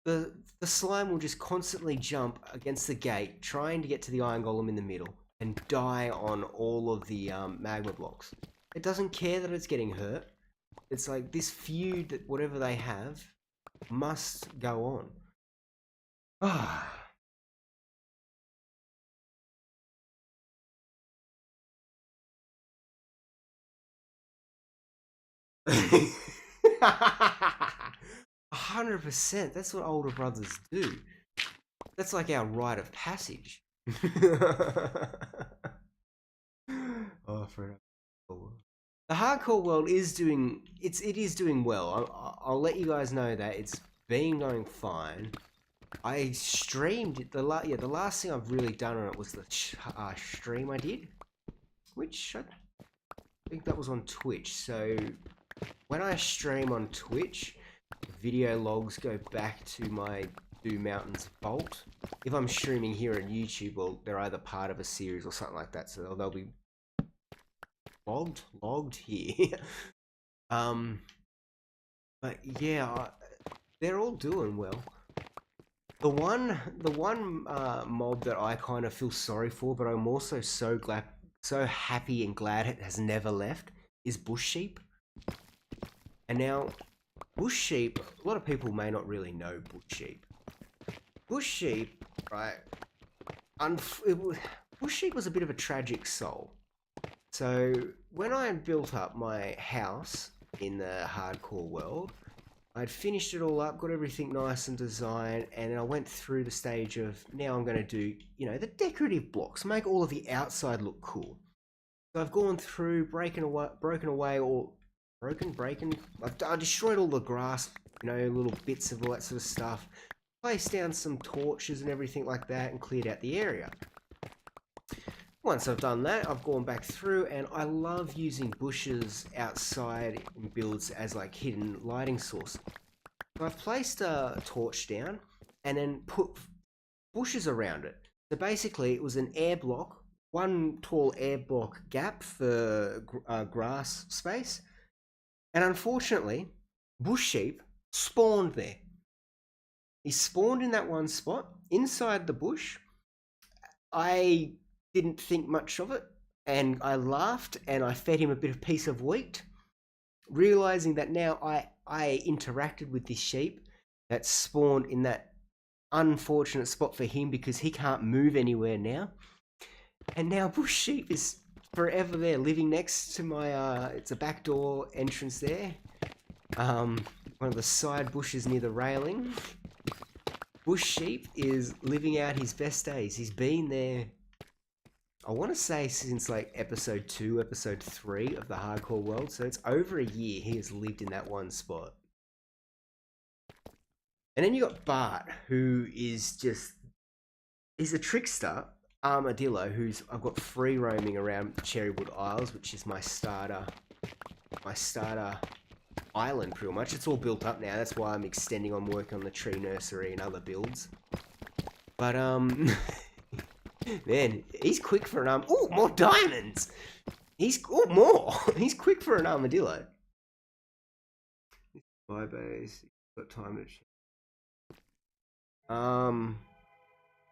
the slime will just constantly jump against the gate trying to get to the iron golem in the middle and die on all of the magma blocks. It doesn't care that it's getting hurt. It's like this feud that whatever they have must go on. Ah. 100%. That's what older brothers do. That's like our rite of passage. Oh, for the hardcore world is doing it is doing well. I'll let you guys know that it's been going fine. I streamed the last thing I've really done on it was the stream I did, which I think that was on Twitch. So when I stream on Twitch, video logs go back to my DueMountain's vault. If I'm streaming here on YouTube, well, they're either part of a series or something like that, so they'll be logged here. But yeah, they're all doing well. The one mob that I kind of feel sorry for, but I'm also so happy and glad it has never left, is bush sheep. And now, bush sheep, a lot of people may not really know bush sheep. Bush sheep, right? Bush sheep was a bit of a tragic soul. So when I built up my house in the hardcore world, I'd finished it all up, got everything nice and designed, and then I went through the stage of, now I'm going to do, you know, the decorative blocks, make all of the outside look cool. So I've gone through, breaking away all, I destroyed all the grass, you know, little bits of all that sort of stuff, placed down some torches and everything like that, and cleared out the area. Once I've done that, I've gone back through, and I love using bushes outside in builds as like hidden lighting source. So I've placed a torch down and then put bushes around it. So basically it was an air block, one tall air block gap for grass space. And unfortunately, bush sheep spawned there. He spawned in that one spot, inside the bush. I didn't think much of it, and I laughed, and I fed him a piece of wheat, realizing that now I interacted with this sheep that spawned in that unfortunate spot for him because he can't move anywhere now. And now bush sheep is forever there, living next to my it's a back door entrance there, one of the side bushes near the railing. Bush sheep is living out his best days. He's been there, I want to say, since like episode 2, episode 3 of the hardcore world. So it's over a year he has lived in that one spot. And then you got Bart, who is just, he's a trickster armadillo who's I've got free roaming around Cherrywood Isles, which is my starter island pretty much. It's all built up now. That's why I'm extending on working on the tree nursery and other builds. But man, he's quick for an Oh, more diamonds. More. He's quick for an armadillo. Bye base. Got time to check.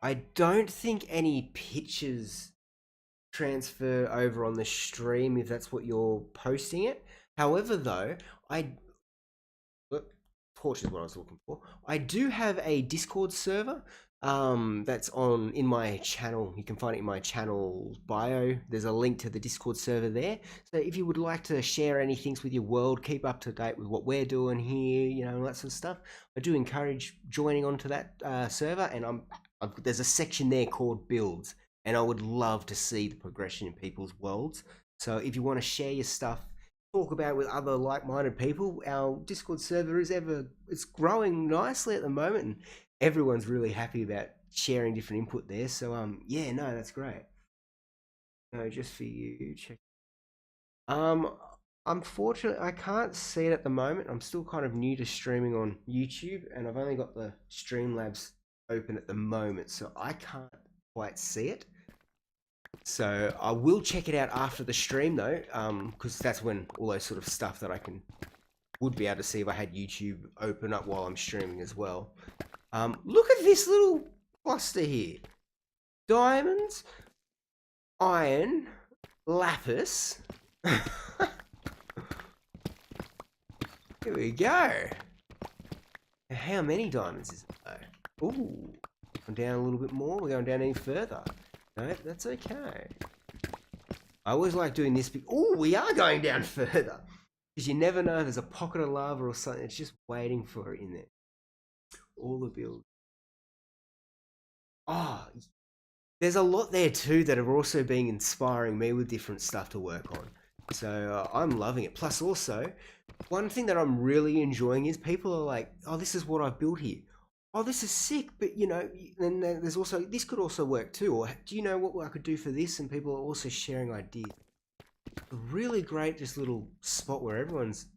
I don't think any pictures transfer over on the stream if that's what you're posting it. However, though, torch is what I was looking for. I do have a Discord server that's in my channel. You can find it in my channel bio. There's a link to the Discord server there. So if you would like to share anything with your world, keep up to date with what we're doing here, you know, all that sort of stuff, I do encourage joining onto that server. And there's a section there called builds, and I would love to see the progression in people's worlds. So if you want to share your stuff, talk about it with other like-minded people, our Discord server it's growing nicely at the moment, and everyone's really happy about sharing different input there. So yeah, no, that's great. No, just for you, check. Unfortunately, I can't see it at the moment. I'm still kind of new to streaming on YouTube, and I've only got the Streamlabs open at the moment, so I can't quite see it. So I will check it out after the stream though, because that's when all those sort of stuff that I would be able to see if I had YouTube open up while I'm streaming as well. Look at this little cluster here. Diamonds, iron, lapis. Here we go. How many diamonds is it though? Ooh, going down a little bit more. We're going down any further. No, that's okay. I always like doing this. Oh, we are going down further. Because you never know if there's a pocket of lava or something. It's just waiting for it in there. All the builds. Oh, there's a lot there too that are also being inspiring me with different stuff to work on. So I'm loving it. Plus also, one thing that I'm really enjoying is people are like, oh, this is what I've built here. Oh, this is sick, but you know, then there's also, this could also work too, or do you know what I could do for this? And people are also sharing ideas. A really great just little spot where everyone's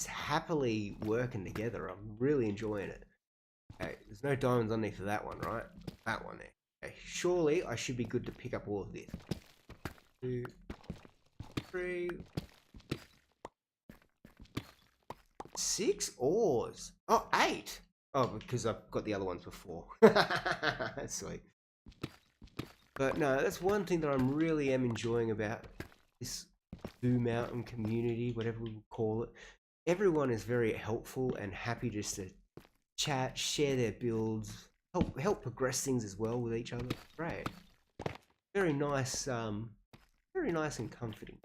happily working together. I'm really enjoying it. Okay, there's no diamonds underneath for that one, right? That one there. Okay, surely I should be good to pick up all of this. 2, 3, 6 ores. Oh, 8. Oh, because I've got the other ones before. Sweet. But no, that's one thing that I'm really enjoying about this DueMountain community, whatever we call it. Everyone is very helpful and happy just to chat, share their builds, help progress things as well with each other. Great. Very nice and comforting.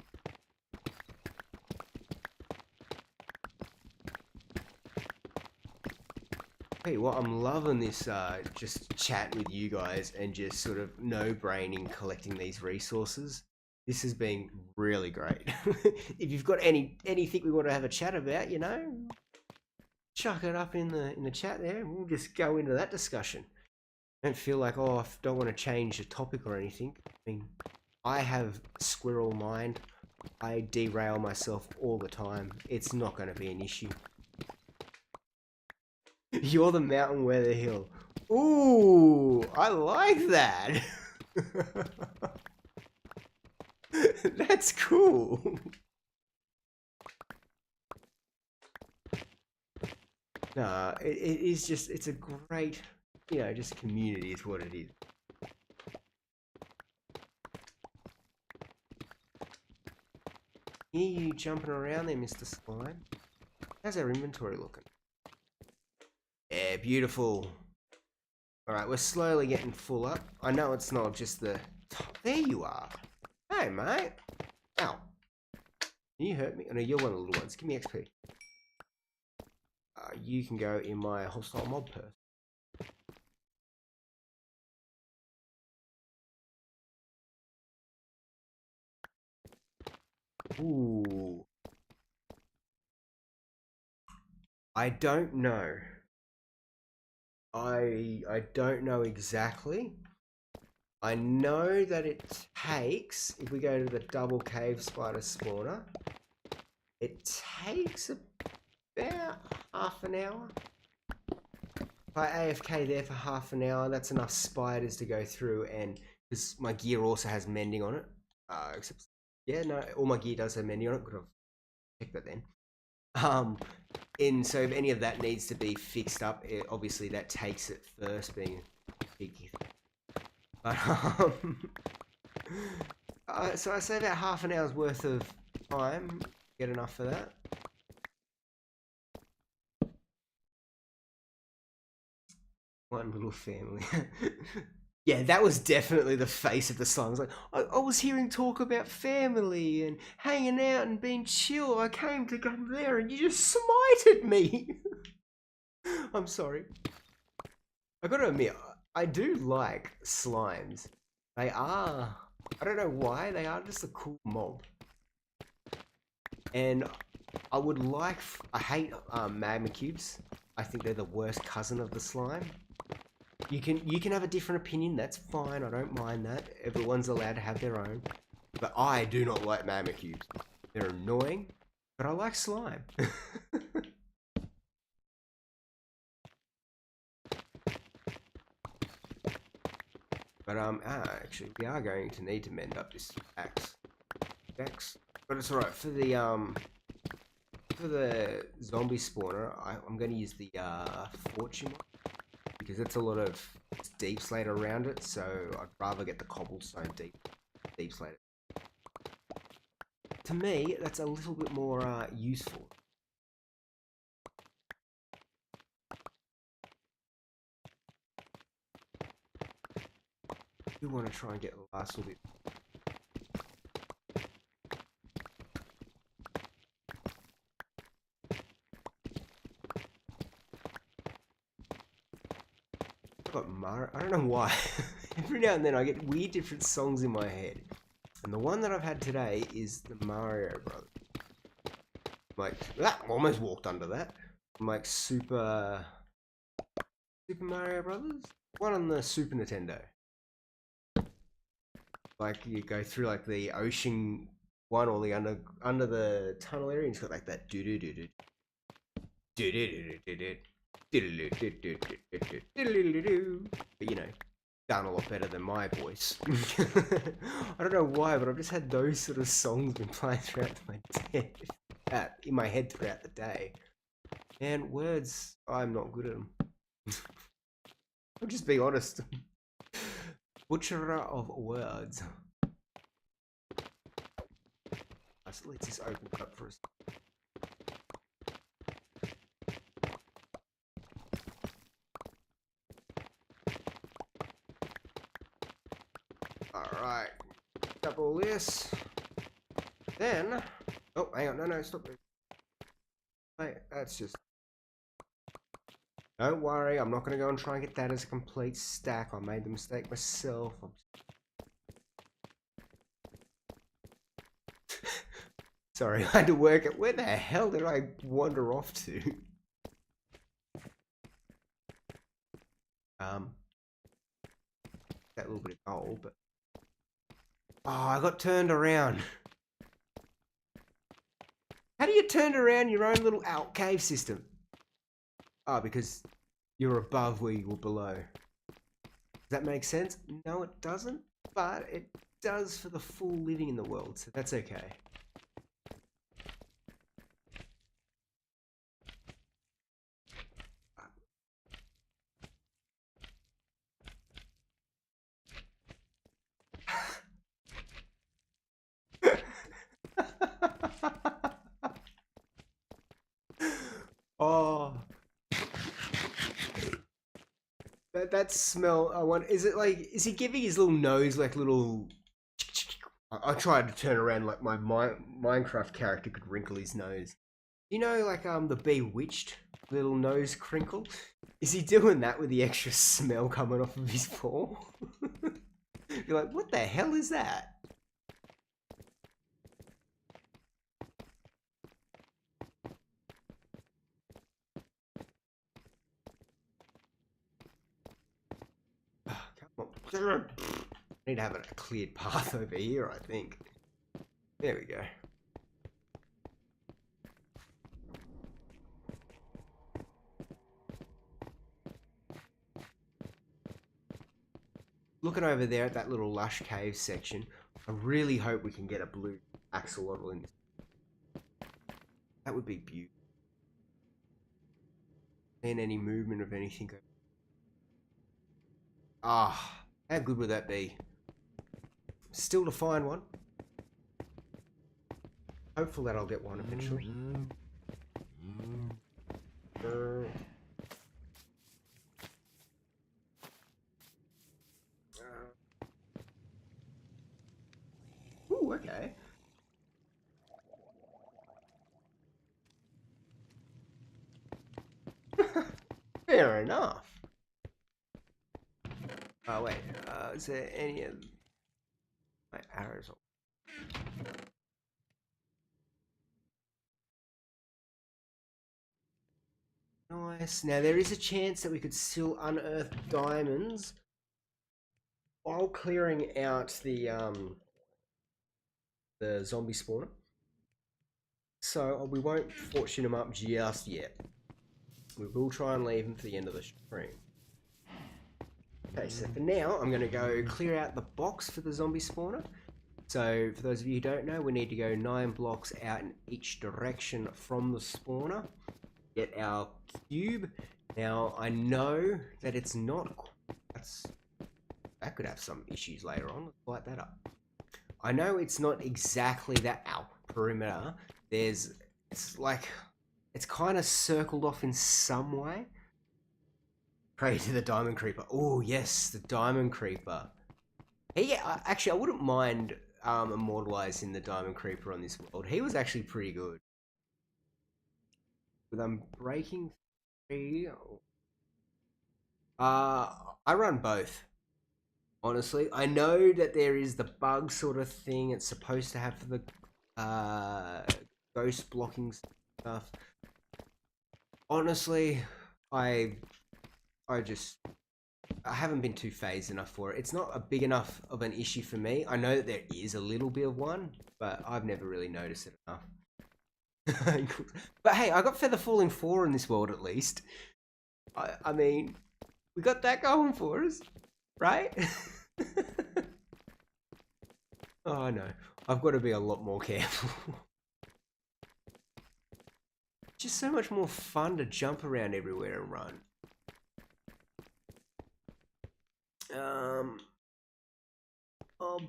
Hey, well, I'm loving this just chat with you guys and just sort of no-braining collecting these resources. This has been really great. If you've got anything we want to have a chat about, you know, chuck it up in the chat there and we'll just go into that discussion. Don't feel like, oh, I don't want to change the topic or anything. I mean, I have squirrel mind. I derail myself all the time. It's not going to be an issue. You're the mountain, we're the hill. Ooh, I like that. That's cool. Nah, it is just, it's a great, you know, just community is what it is. Hear you jumping around there, Mr. Slime. How's our inventory looking? Yeah, beautiful. Alright, we're slowly getting full up. I know it's not just the top. There you are. Hey, mate. Ow. You hurt me. Oh, no, you're one of the little ones. Give me XP. You can go in my hostile mob purse. Ooh. I don't know. I don't know exactly. I know that it takes, if we go to the double cave spider spawner, It takes about half an hour. If I AFK there for half an hour, that's enough spiders to go through, and because my gear also has mending on it. Except, yeah, no, all my gear does have mending on it. Could have checked that then. And so if any of that needs to be fixed up, obviously that takes it first, being big. But so I say about half an hour's worth of time. Get enough for that. One little family. Yeah, that was definitely the face of the song. I was like, I was hearing talk about family and hanging out and being chill. I came to come there and you just smited me. I'm sorry. I gotta admit, I do like slimes. They are, I don't know why, they are just a cool mob. And I would like, I hate magma cubes. I think they're the worst cousin of the slime. You can have a different opinion, that's fine, I don't mind that. Everyone's allowed to have their own. But I do not like magma cubes. They're annoying, but I like slime. But actually we are going to need to mend up this axe. But it's alright, for the zombie spawner, I'm gonna use the fortune one. Because it's a lot of deep slate around it, so I'd rather get the cobblestone deep slate. To me, that's a little bit more useful. I do want to try and get the last little bit. I don't know why. Every now and then I get weird different songs in my head. And the one that I've had today is the Mario Brothers. Like, almost walked under that. Like Super Mario Brothers? One on the Super Nintendo. Like you go through like the ocean one or the under the tunnel area and it's got like that do do do do do do do do do. But you know, done a lot better than my voice. I don't know why, but I've just had those sort of songs been playing throughout my day, in my head throughout the day. And words, I'm not good at them. I'll just be honest. Butcherer of words. So let's just open it up for us. Alright, up all this. Then, oh, hang on, no, stop it. Wait, that's just... Don't worry, I'm not going to go and try and get that as a complete stack. I made the mistake myself. Sorry, I had to work it. Where the hell did I wander off to? That little bit of gold, but... Oh, I got turned around. How do you turn around your own little out cave system? Oh, because you're above where you were below. Does that make sense? No, it doesn't. But it does for the full living in the world, so that's okay. Oh, that smell. I want. Is it like? Is he giving his little nose like little? I tried to turn around like my Minecraft character could wrinkle his nose. You know, like the Bewitched little nose crinkle. Is he doing that with the extra smell coming off of his paw? You're like, what the hell is that? I need to have a cleared path over here, I think. There we go. looking over there at that little lush cave section, I really hope we can get a blue axolotl in this. That would be beautiful. And any movement of anything. Ah, how good would that be? Still to find one. Hopefully that I'll get one eventually. Ooh, okay. Fair enough. Oh wait, is there any of my arrows? Nice. Now there is a chance that we could still unearth diamonds while clearing out the zombie spawner. So we won't fortune them up just yet. We will try and leave them for the end of the stream. Okay, so for now, I'm going to go clear out the box for the zombie spawner. So for those of you who don't know, we need to go 9 blocks out in each direction from the spawner. Get our cube. Now, I know that it's not... That could have some issues later on. Let's light that up. I know it's not exactly that perimeter. It's like... It's kind of circled off in some way. Pray to the diamond creeper. Oh, yes, the diamond creeper. Hey, yeah, actually, I wouldn't mind immortalizing the diamond creeper on this world. He was actually pretty good. But I'm breaking free. I run both. Honestly, I know that there is the bug sort of thing it's supposed to have for the ghost blocking stuff. Honestly, I haven't been too phased enough for it. It's not a big enough of an issue for me. I know that there is a little bit of one, but I've never really noticed it enough. But hey, I got Feather Falling 4 in this world at least. I mean, we got that going for us, right? Oh no, I've got to be a lot more careful. Just so much more fun to jump around everywhere and run. I'll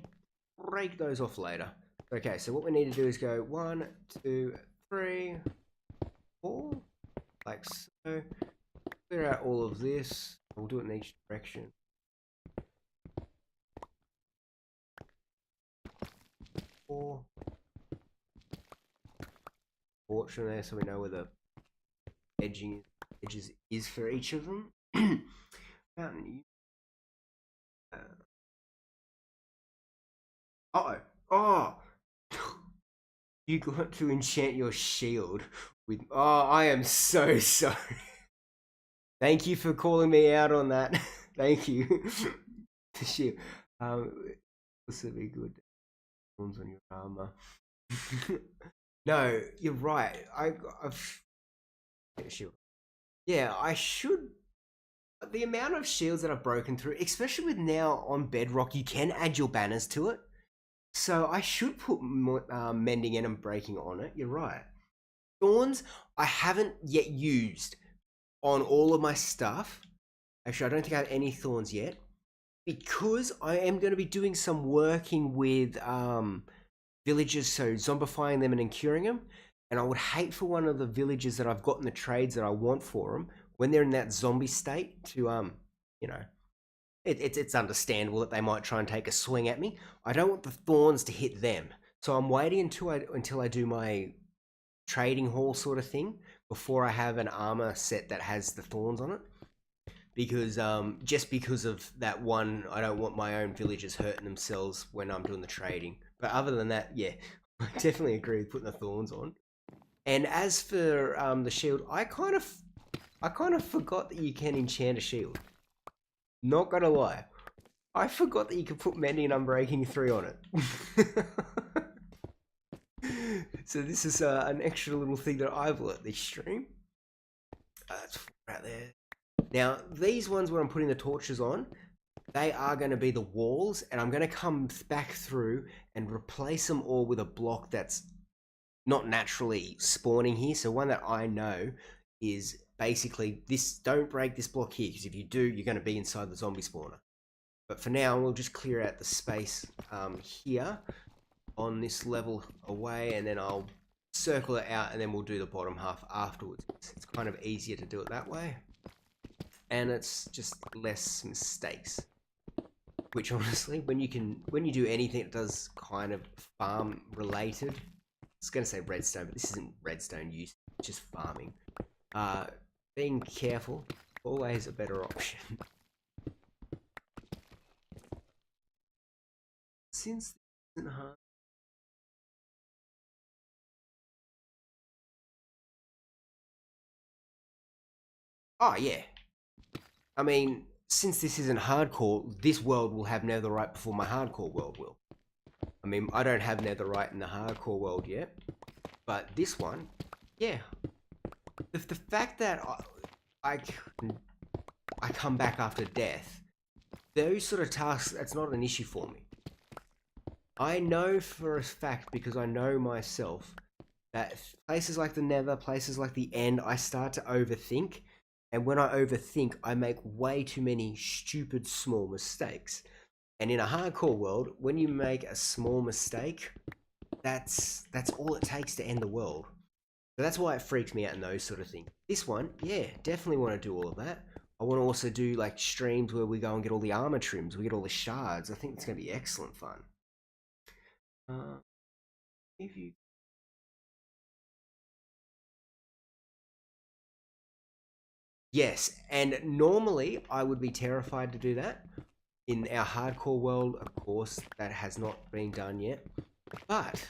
break those off later. Okay, so what we need to do is go 1, 2, 3, 4, like so. Clear out all of this. We'll do it in each direction. 4. Fortune there, so we know where the edges is for each of them. Mountain. Oh, you got to enchant your shield with. Oh, I am so sorry. Thank you for calling me out on that. Thank you. The shield. This would be good. On your armor. No, you're right. I've shield. Yeah, I should. The amount of shields that I've broken through, especially with now on Bedrock, you can add your banners to it. So I should put mending and breaking on it. You're right. Thorns, I haven't yet used on all of my stuff. Actually, I don't think I have any thorns yet. Because I am going to be doing some working with villagers, so zombifying them and then curing them. And I would hate for one of the villagers that I've got in the trades that I want for them, when they're in that zombie state, to, you know, it's understandable that they might try and take a swing at me. I don't want the thorns to hit them. So I'm waiting until I do my trading hall sort of thing before I have an armor set that has the thorns on it. Because, just because of that one, I don't want my own villagers hurting themselves when I'm doing the trading. But other than that, yeah, I definitely agree with putting the thorns on. And as for the shield, I kind of forgot that you can enchant a shield. Not gonna lie, I forgot that you could put mending and unbreaking 3 on it. So this is an extra little thing that I've learnt this stream. That's right there. Now these ones where I'm putting the torches on, they are going to be the walls, and I'm going to come back through and replace them all with a block that's not naturally spawning here. So one that I know is basically this: don't break this block here, because if you do, you're going to be inside the zombie spawner. But for now, we'll just clear out the space here on this level away, and then I'll circle it out, and then we'll do the bottom half afterwards. It's kind of easier to do it that way, and it's just less mistakes. Which honestly, when you do anything that does kind of farm related, I was going to say redstone, but this isn't redstone use, it's just farming. Being careful, always a better option. Since this isn't hard. Oh yeah. I mean, since this isn't hardcore, this world will have netherite before my hardcore world will. I mean, I don't have netherite in the hardcore world yet, but this one, yeah. The fact that I come back after death, those sort of tasks, that's not an issue for me. I know for a fact, because I know myself, that places like the nether, places like the end, I start to overthink. And when I overthink, I make way too many stupid small mistakes. And in a hardcore world, when you make a small mistake, that's all it takes to end the world. So that's why it freaks me out in those sort of things. This one, yeah, definitely want to do all of that. I want to also do like streams where we go and get all the armor trims, we get all the shards. I think it's going to be excellent fun. If you Yes, and normally I would be terrified to do that. In our hardcore world, of course, that has not been done yet. But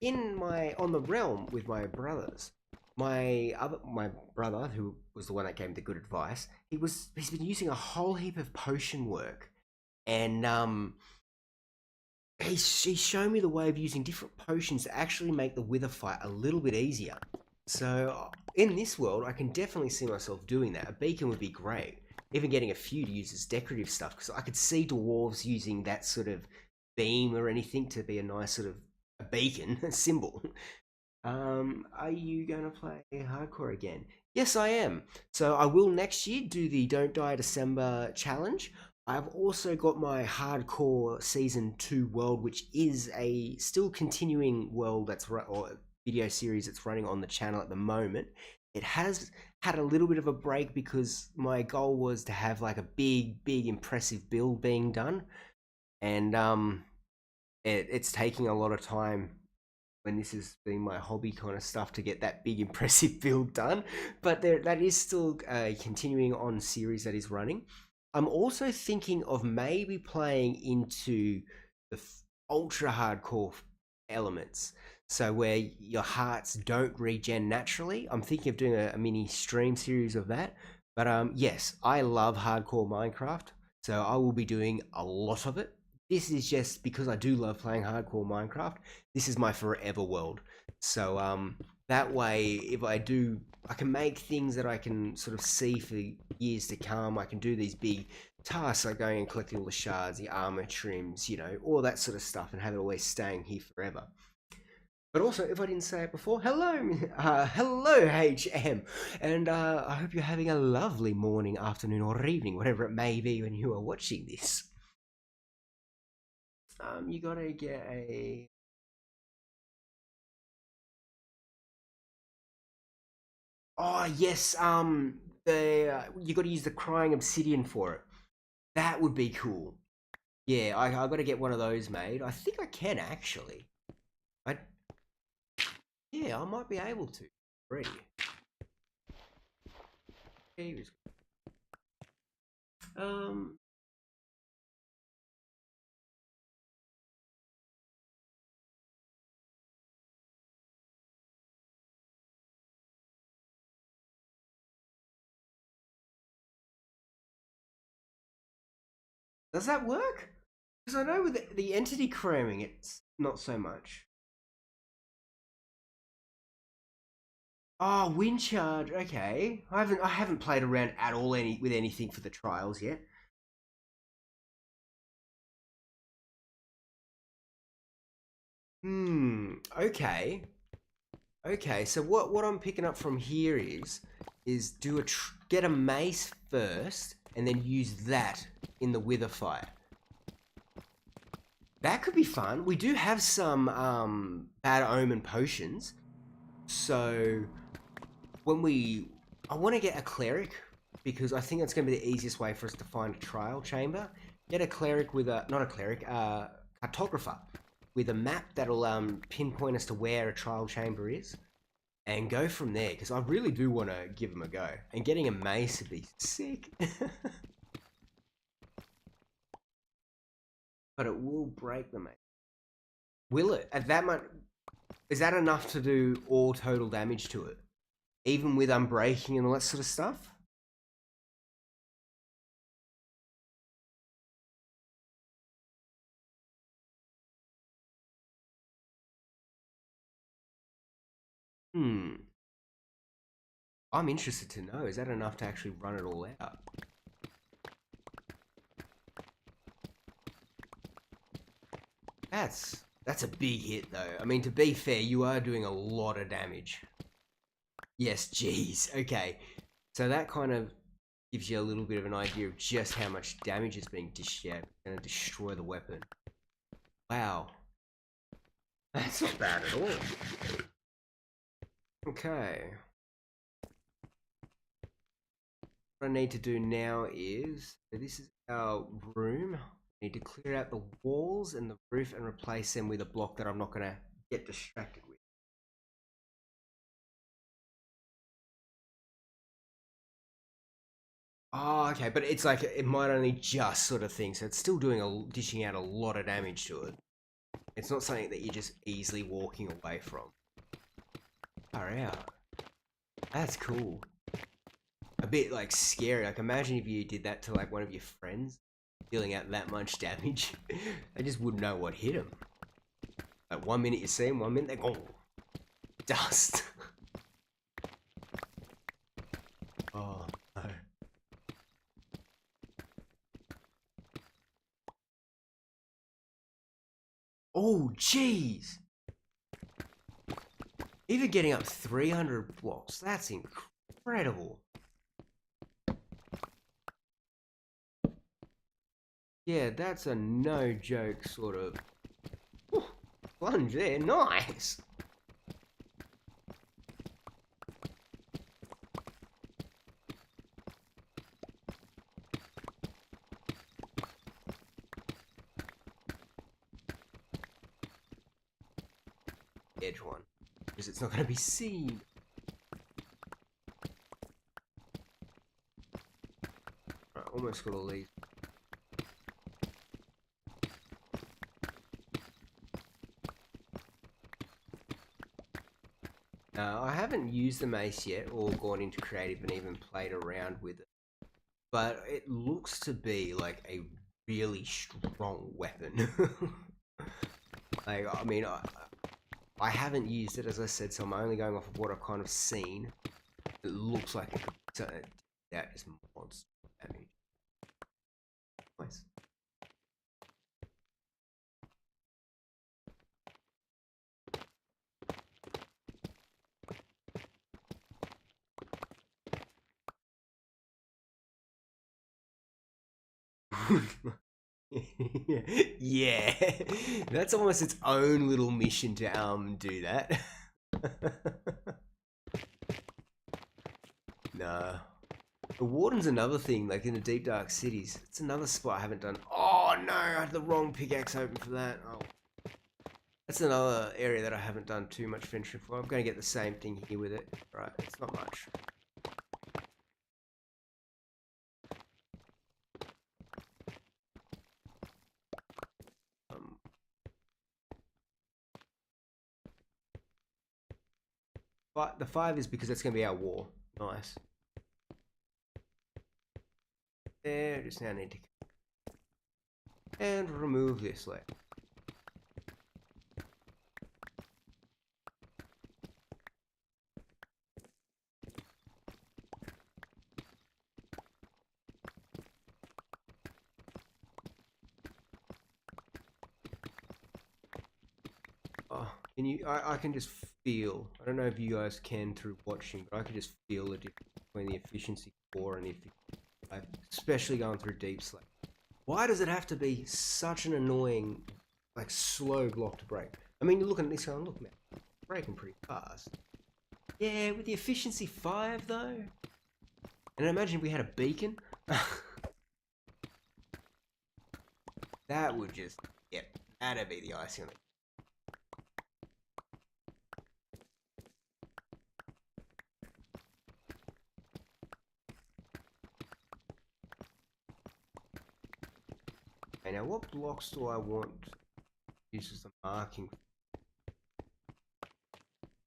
on the realm with my brothers, my brother, who was the one that gave me the good advice, he's been using a whole heap of potion work, and he's shown me the way of using different potions to actually make the wither fight a little bit easier. So in this world, I can definitely see myself doing that. A beacon would be great. Even getting a few to use as decorative stuff, because I could see dwarves using that sort of beam or anything to be a nice sort of a beacon, a symbol. Are you going to play hardcore again? Yes, I am. So I will next year do the Don't Die December challenge. I've also got my hardcore season 2 world, which is a still continuing world or video series that's running on the channel at the moment. It has had a little bit of a break because my goal was to have like a big impressive build being done, and it's taking a lot of time when this has been my hobby kind of stuff to get that big impressive build done. But that is still a continuing on series that is running. I'm also thinking of maybe playing into the ultra hardcore elements, so where your hearts don't regen naturally. I'm thinking of doing a mini stream series of that. But yes, I love hardcore Minecraft, so I will be doing a lot of it. This is just because I do love playing hardcore Minecraft. This is my forever world. So that way, if I do, I can make things that I can sort of see for years to come. I can do these big tasks like going and collecting all the shards, the armor trims, all that sort of stuff, and have it always staying here forever. But also, if I didn't say it before, hello, hello HM, and I hope you're having a lovely morning, afternoon, or evening, whatever it may be when you are watching this. You gotta get a... Oh yes, you gotta use the crying obsidian for it. That would be cool. Yeah, I gotta get one of those made. I think I can actually. I Yeah, I might be able to. Ready. Um, does that work? Because I know with the entity cramming, it's not so much. Oh, wind charge. Okay, I haven't played around at all with anything for the trials yet. Okay. Okay, so what I'm picking up from here is get a mace first and then use that in the wither fight. That could be fun. We do have some bad omen potions. So I want to get a cleric because I think that's going to be the easiest way for us to find a trial chamber. Get a cleric with not a cleric, cartographer with a map that'll pinpoint us to where a trial chamber is, and go from there. Because I really do want to give them a go. And getting a mace would be sick. But it will break the mace. Will it? At that much, is that enough to do all total damage to it? Even with unbreaking and all that sort of stuff? I'm interested to know. Is that enough to actually run it all out? That's a big hit though. I mean, to be fair, you are doing a lot of damage. Yes, geez. Okay. So that kind of gives you a little bit of an idea of just how much damage is being dished out. It's going to destroy the weapon. Wow. That's not bad at all. Okay. What I need to do now is, so this is our room. I need to clear out the walls and the roof and replace them with a block that I'm not going to get distracted with. Oh, okay, but it's like it might only just sort of thing, so it's still dishing out a lot of damage to it. It's not something that you're just easily walking away from. Far out. That's cool. A bit like scary. Like imagine if you did that to like one of your friends, dealing out that much damage. They just wouldn't know what hit them. Like 1 minute you see them, 1 minute they're gone. Dust. Oh no. Oh jeez. Even getting up 300 blocks, that's incredible. Yeah, that's a no joke sort of plunge there, nice. Edge one, because it's not going to be seen. Right, almost got all these. I haven't used the mace yet or gone into creative and even played around with it, but it looks to be like a really strong weapon. Like, I mean, I haven't used it, as I said, so I'm only going off of what I've kind of seen. It looks like it could that is monster damage. Nice. Yeah, that's almost its own little mission to do that. Nah. The Warden's another thing, like in the Deep Dark Cities. It's another spot I haven't done. Oh no, I had the wrong pickaxe open for that. Oh. That's another area that I haven't done too much venturing for. I'm going to get the same thing here with it. Right, it's not much. But the 5 is because that's going to be our war. Nice. There, just now need to... And remove this layer. Oh, can you? I can just feel. I don't know if you guys can through watching, but I can just feel the difference between the efficiency 4 and the efficiency 5, especially going through deep slate. Why does it have to be such an annoying, like, slow block to break? I mean, you're looking at this going, look, man, breaking pretty fast. Yeah, with the efficiency 5 though. And imagine if we had a beacon. That would just, yep, that'd be the icing on it. Okay, now what blocks do I want to use as the marking?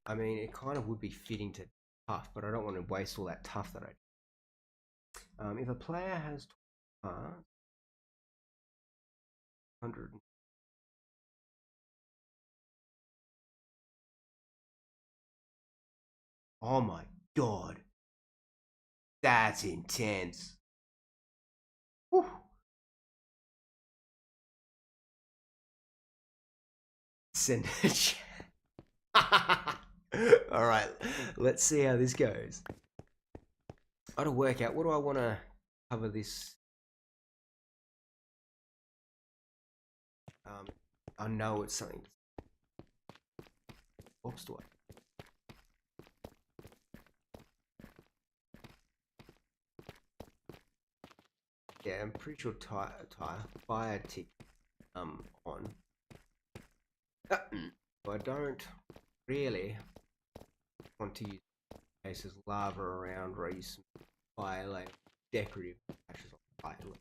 I mean, it kind of would be fitting to Tuff, but I don't want to waste all that Tuff that I do. If a player has 100. Oh my god. That's intense. Whew. Send it. Alright, let's see how this goes. I gotta work out, what do I want to cover this? I know it's something. Oops, do I? Yeah, I'm pretty sure fire tick on. I don't really want to use cases lava around where I use some fire layer decorative ashes on fire layer.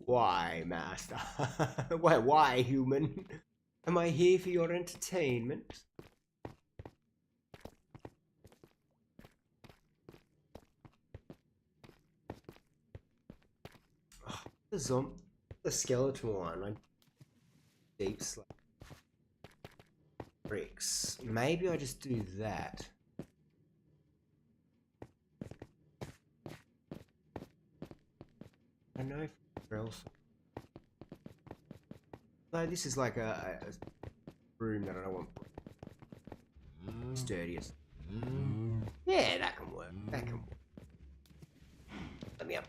Why, master? Why, human? Am I here for your entertainment? Oh, the skeleton one. Deep slate bricks. Maybe I just do that. I know if else. No, this is like a room that I don't want sturdiest. Yeah, that can work. That can work. Let me up.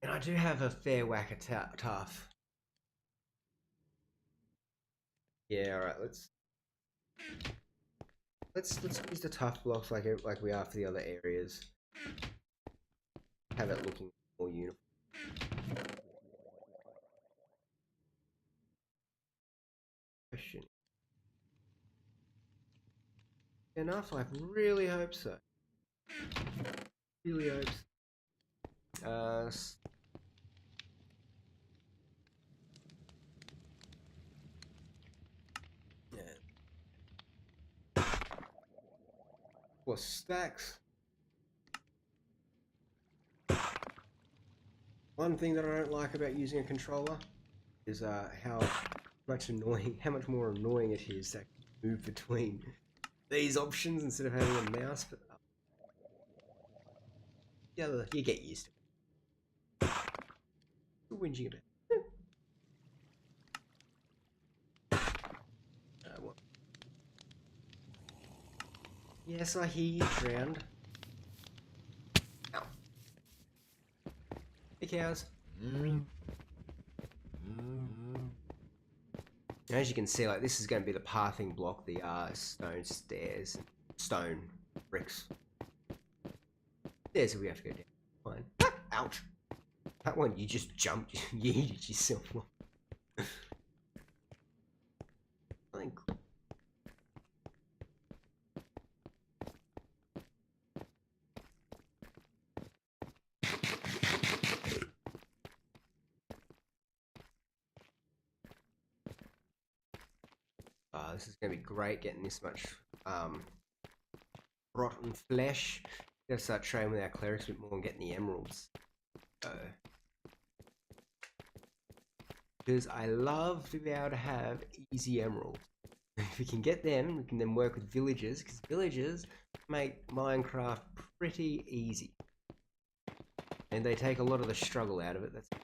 And I do have a fair whack at Tuff. Yeah, all right. Let's use the Tuff blocks like we are for the other areas. Have it looking more uniform. Question. Enough? I really hope so. Really hope so. Yeah. What stacks? One thing that I don't like about using a controller is how much more annoying it is to move between these options instead of having a mouse. But yeah, you get used to it. Still whinging a bit. What? Yes, I hear you, drowned. Ow. Hey, cows. As you can see, like, this is going to be the pathing block, the stone stairs, stone bricks. There's where we have to go down. Fine. Ah, ouch. That one, you just jumped, you yeeted yourself off. I think. This is going to be great getting this much rotten flesh. Gotta start trading with our clerics a bit more and getting the emeralds. So, because I love to be able to have easy emeralds. If we can get them, we can then work with villagers, because villagers make Minecraft pretty easy. And they take a lot of the struggle out of it. That's okay.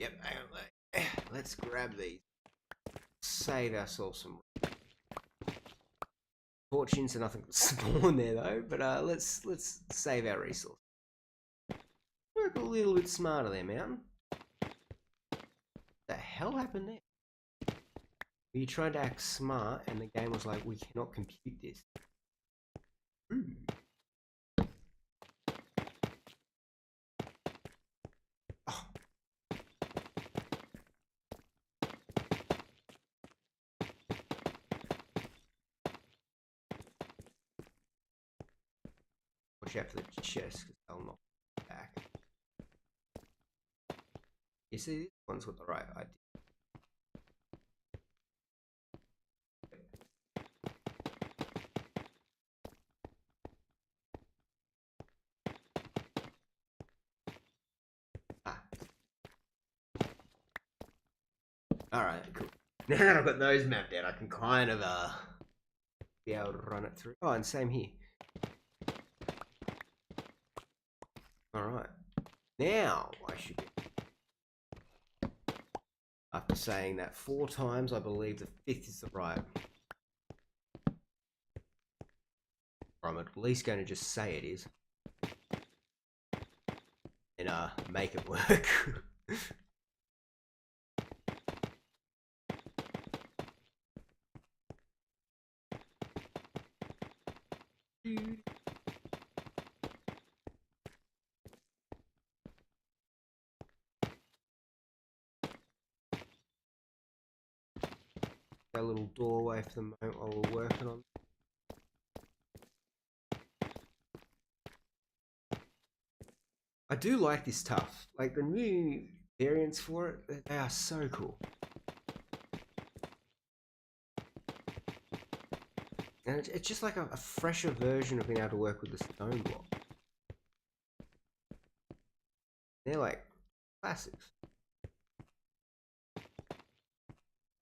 Yep, hang on. Let's grab these. Save ourselves some fortunes and nothing to spawn there though, but let's save our resources. Work a little bit smarter there, Mountain. What the hell happened there? You tried to act smart and the game was like, we cannot compute this. Ooh. Oh. Watch out for the chest because they'll knock you back. You see, this one's got the right idea. Alright, cool. Now that I've got those mapped out, I can kind of be able to run it through. Oh, and same here. Alright. Now I should get... After saying that 4 times, I believe the 5th is the right. Or I'm at least going to just say it is. And make it work. A little doorway for the moment while we're working on. I do like this Tuff. Like the new variants for it, they are so cool. And it's just like a fresher version of being able to work with the stone block. They're like classics.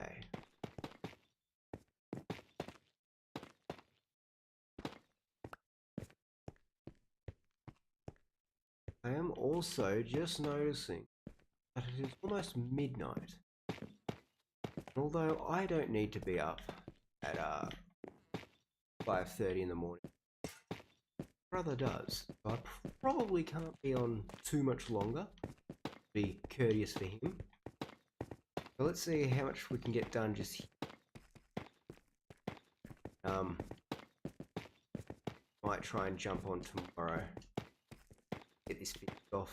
Okay. I am also just noticing that it is almost midnight. Although I don't need to be up at 5:30 in the morning. Brother does. So I probably can't be on too much longer. Be courteous for him. So let's see how much we can get done just here. Might try and jump on tomorrow. Get this fixed off.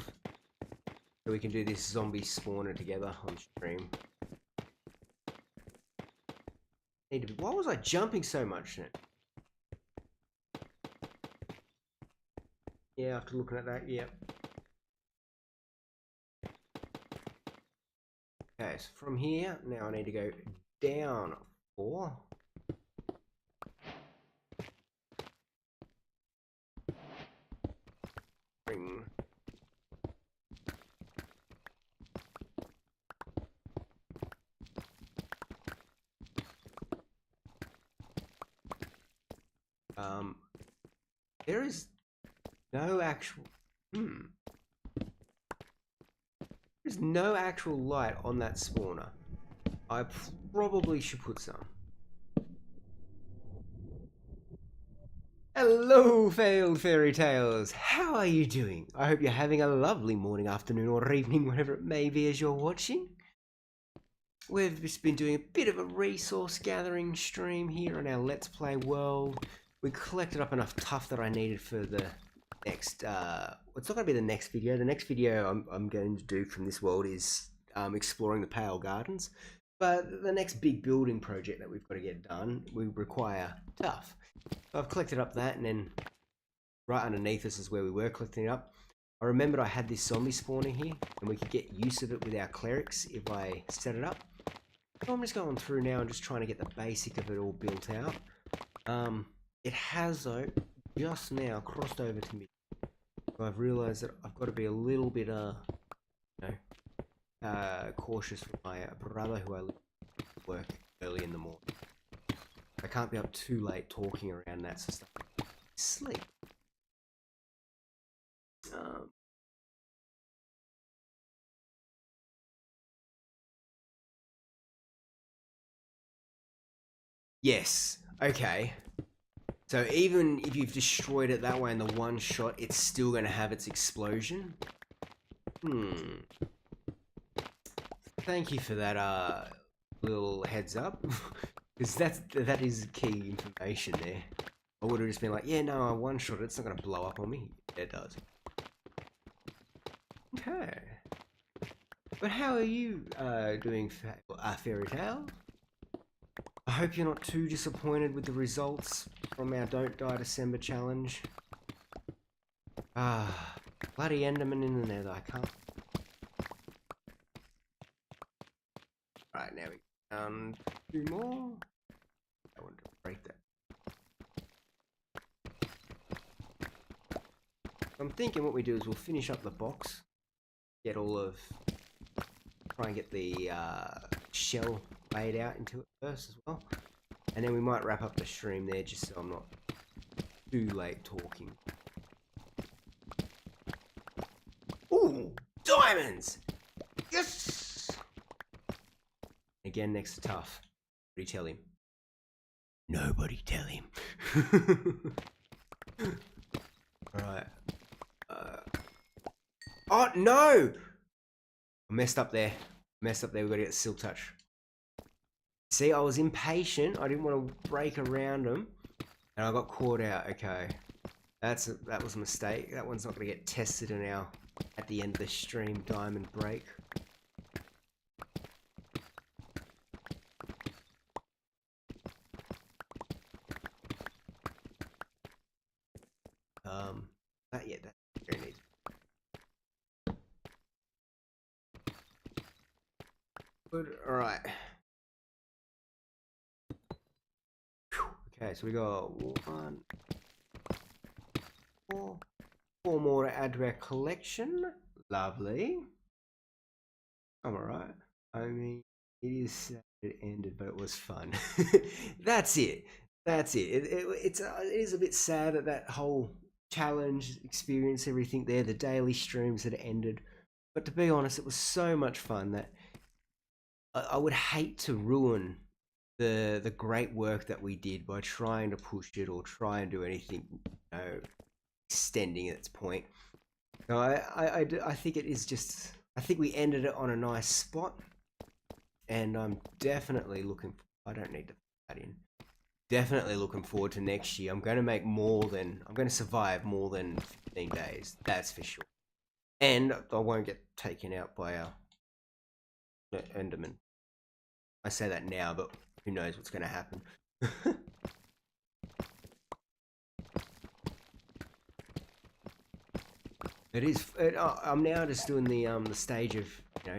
So we can do this zombie spawner together on stream. Why was I jumping so much then? Yeah, after looking at that, yep. Okay, so from here, now I need to go down 4. Bring. There is no actual... There's no actual light on that spawner. I probably should put some. Hello, failed fairy tales. How are you doing? I hope you're having a lovely morning, afternoon, or evening, whatever it may be as you're watching. We've just been doing a bit of a resource gathering stream here on our Let's Play world. We collected up enough Tuff that I needed for the next, it's not going to be the next video. The next video I'm going to do from this world is exploring the Pale Gardens. But the next big building project that we've got to get done, we require Tuff. So I've collected up that, and then right underneath us is where we were collecting it up. I remembered I had this zombie spawner here, and we could get use of it with our clerics if I set it up. So I'm just going through now and just trying to get the basic of it all built out. It has, though, just now crossed over to me. So I've realised that I've got to be a little bit, cautious for my brother who I live with work early in the morning. I can't be up too late talking around that sort of stuff. Sleep. Yes. Okay. So even if you've destroyed it that way in the one shot, it's still going to have its explosion. Thank you for that little heads up, because that is key information there. I would have just been like, yeah, no, I one shot it. It's not going to blow up on me. Yeah, it does. Okay. But how are you doing, Fairy Tale? I hope you're not too disappointed with the results from our Don't Die December challenge. Bloody Enderman in there, though. I can't. Right, now we 2 more. I want to break that. I'm thinking what we do is we'll finish up the box, get all of, try and get the shell laid out into it first as well, and then we might wrap up the stream there just so I'm not too late talking. Ooh, diamonds! Yes! Again next to Tuff. What do you tell him? Nobody tell him. Alright. Oh no! I messed up there. We've got to get Silk Touch. See, I was impatient. I didn't want to break around them, and I got caught out. Okay, that was a mistake. That one's not going to get tested in our at the end of the stream diamond break. Yeah, that's very neat. Good. All right. Okay, so we got 1, 4 more to add to our collection. Lovely. I'm alright. I mean, it is sad it ended, but it was fun. That's it. That's it. It is a bit sad that whole challenge experience, everything there, the daily streams that ended. But to be honest, it was so much fun that I would hate to ruin the great work that we did by trying to push it or try and do anything, extending its point. So I think it is just, I think we ended it on a nice spot, and I'm definitely looking, I don't need to put that in, definitely looking forward to next year. I'm going to survive more than 15 days, that's for sure. And I won't get taken out by our Enderman. I say that now, but who knows what's going to happen. I'm now just doing the stage of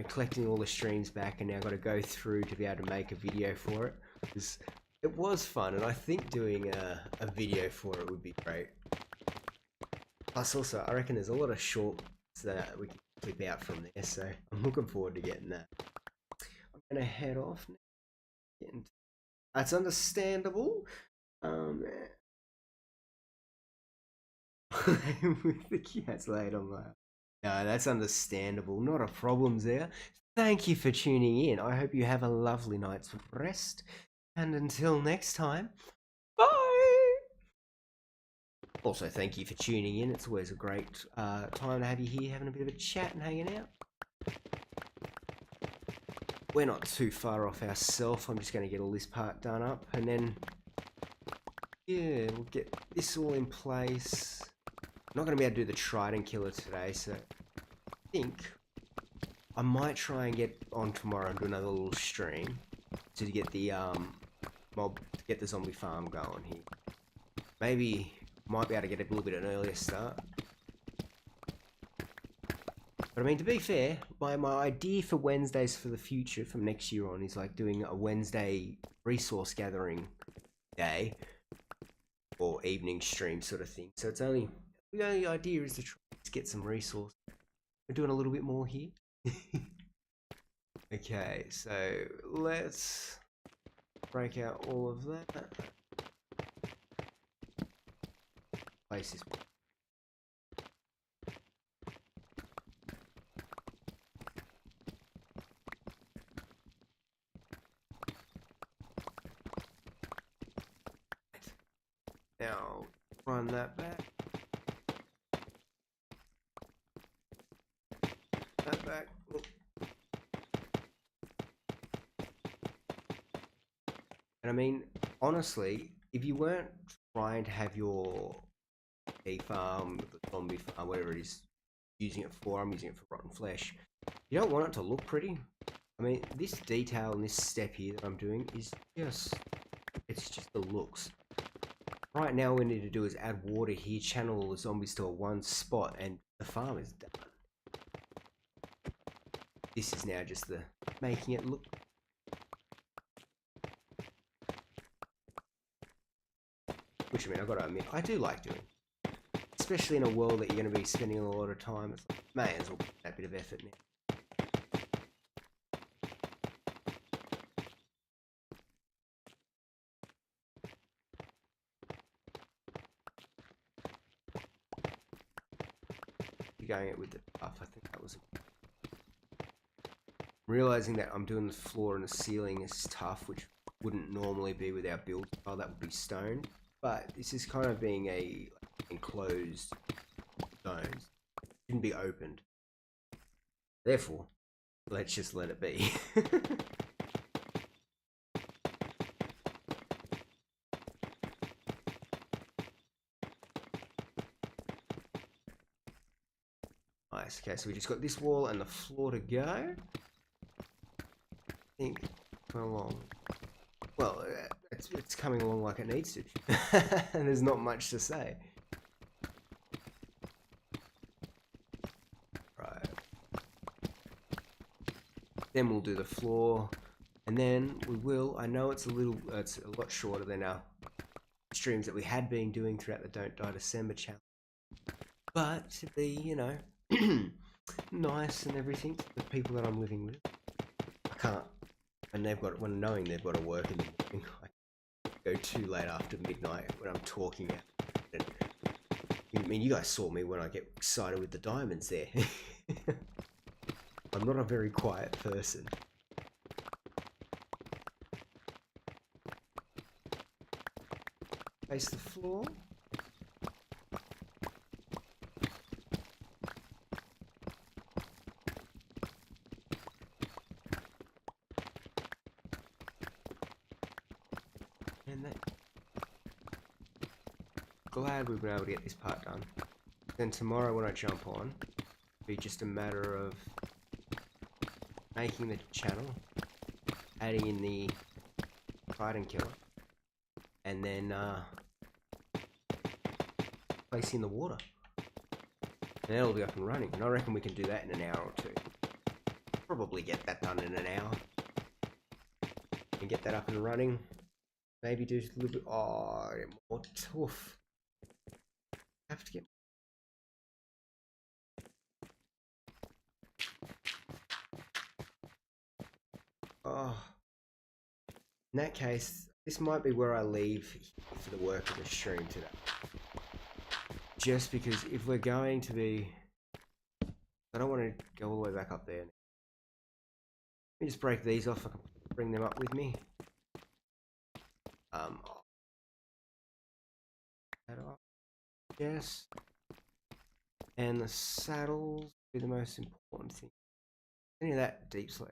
collecting all the streams back, and now got to go through to be able to make a video for it. Because it was fun, and I think doing a video for it would be great. Plus, also, I reckon there's a lot of shorts that we can clip out from there, so I'm looking forward to getting that. I'm gonna head off now. That's understandable. With the cats laid on my... No, that's understandable. Not a problem there. Thank you for tuning in. I hope you have a lovely night's rest. And until next time, bye! Also, thank you for tuning in. It's always a great time to have you here, having a bit of a chat and hanging out. We're not too far off ourselves. I'm just going to get all this part done up, and then, yeah, we'll get this all in place. I'm not going to be able to do the Trident Killer today, so I think I might try and get on tomorrow and do another little stream to get the get the zombie farm going here. Maybe might be able to get a little bit of an earlier start. But I mean, to be fair, my idea for Wednesdays for the future, from next year on, is like doing a Wednesday resource gathering day or evening stream sort of thing. So it's only, the only idea is to try to get some resources. We're doing a little bit more here. Okay, so let's break out all of that. Place this. Now run that back. That back. And I mean, honestly, if you weren't trying to have your bee farm, the zombie farm, whatever it is, using it for, I'm using it for rotten flesh, you don't want it to look pretty. I mean, this detail and this step here that I'm doing is just, it's just the looks. Right now, what we need to do is add water here, channel all the zombies to a one spot, and the farm is done. This is now just the making it look. Which, I mean, I've got to admit, I do like doing. Especially in a world that you're going to be spending a lot of time. It's like, may as well put that bit of effort now. Going it with the Tuff, I think that was. Realizing that I'm doing the floor and the ceiling is tough, which wouldn't normally be with our build style, that would be stone. But this is kind of being a enclosed zones. Shouldn't be opened. Therefore, let's just let it be. Nice. Okay, so we just got this wall and the floor to go. I think coming along. Well, it's coming along like it needs to. And there's not much to say. Right. Then we'll do the floor. And then we will, I know it's a lot shorter than our streams that we had been doing throughout the Don't Die December challenge. But to be, you know, nice and everything to the people that I'm living with. I can't, and when knowing they've got to work in the morning, I go too late after midnight when I'm talking out. I mean, you guys saw me when I get excited with the diamonds there. I'm not a very quiet person. Face the floor. And that. Glad we've been able to get this part done. Then tomorrow when I jump on, it'll be just a matter of making the channel, adding in the Trident Killer, and then placing the water. And that'll be up and running. And I reckon we can do that in an hour or two. Probably get that done in an hour. And get that up and running. Maybe do a little bit more Tuff. Have to get. Oh. In that case, this might be where I leave for the work of the stream today. Just because if we're going to be, I don't want to go all the way back up there. Let me just break these off. I can bring them up with me. That off. Yes. And the saddles be the most important thing. Any of that deep slate.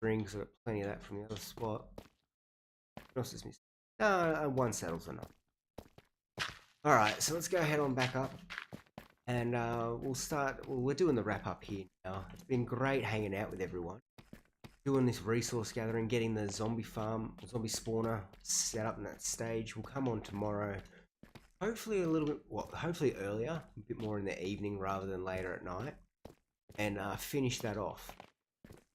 Rings, got plenty of that from the other spot. What else is missing? No, one saddle's enough. Alright, so let's go ahead on back up. And we'll start, well, we're doing the wrap up here now. It's been great hanging out with everyone. Doing this resource gathering, getting the zombie farm, zombie spawner set up in that stage. We'll come on tomorrow. Hopefully a little bit, well, hopefully earlier, a bit more in the evening rather than later at night. And finish that off.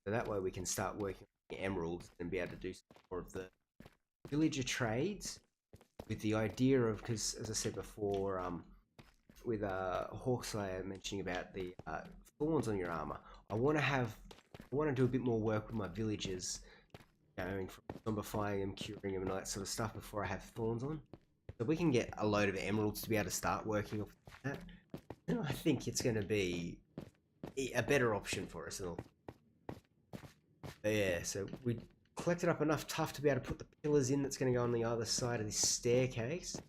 So that way we can start working on the emeralds and be able to do some more of the villager trades. With the idea of, because as I said before, with Hawkslayer mentioning about the thorns on your armor, I want to do a bit more work with my villagers, going from zombifying them, curing them, and all that sort of stuff before I have thorns on. So we can get a load of emeralds to be able to start working off that. And I think it's going to be a better option for us. But yeah, so we collected up enough tuff to be able to put the pillars in that's going to go on the other side of this staircase.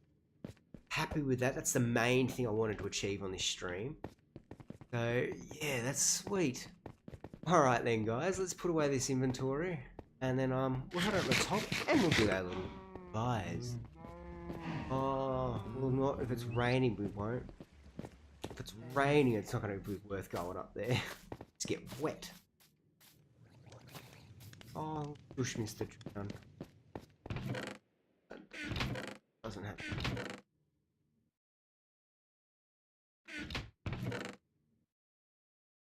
Happy with that. That's the main thing I wanted to achieve on this stream. So yeah, that's sweet. Alright then guys, let's put away this inventory. And then we'll head up the top and we'll do our little buys. Oh, well not if it's raining we won't. If it's raining it's not going to be worth going up there. Let's get wet. Oh, push Mr. Drown. Doesn't happen.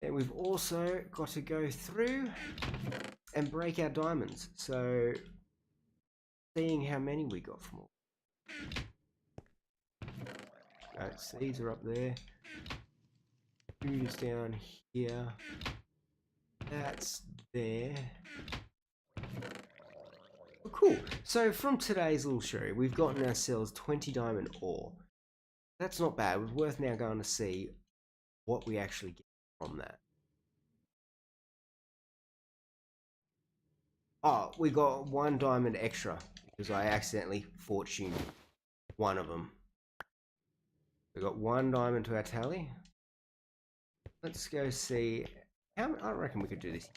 And we've also got to go through and break our diamonds. So, seeing how many we got from all. Seeds are up there. Food is down here. That's there. Oh, cool. So from today's little show, we've gotten ourselves 20 diamond ore. That's not bad. It's worth now going to see what we actually get from that. Oh, we got 1 diamond extra because I accidentally fortuned one of them. We got 1 diamond to our tally. Let's go see. I reckon we could do this.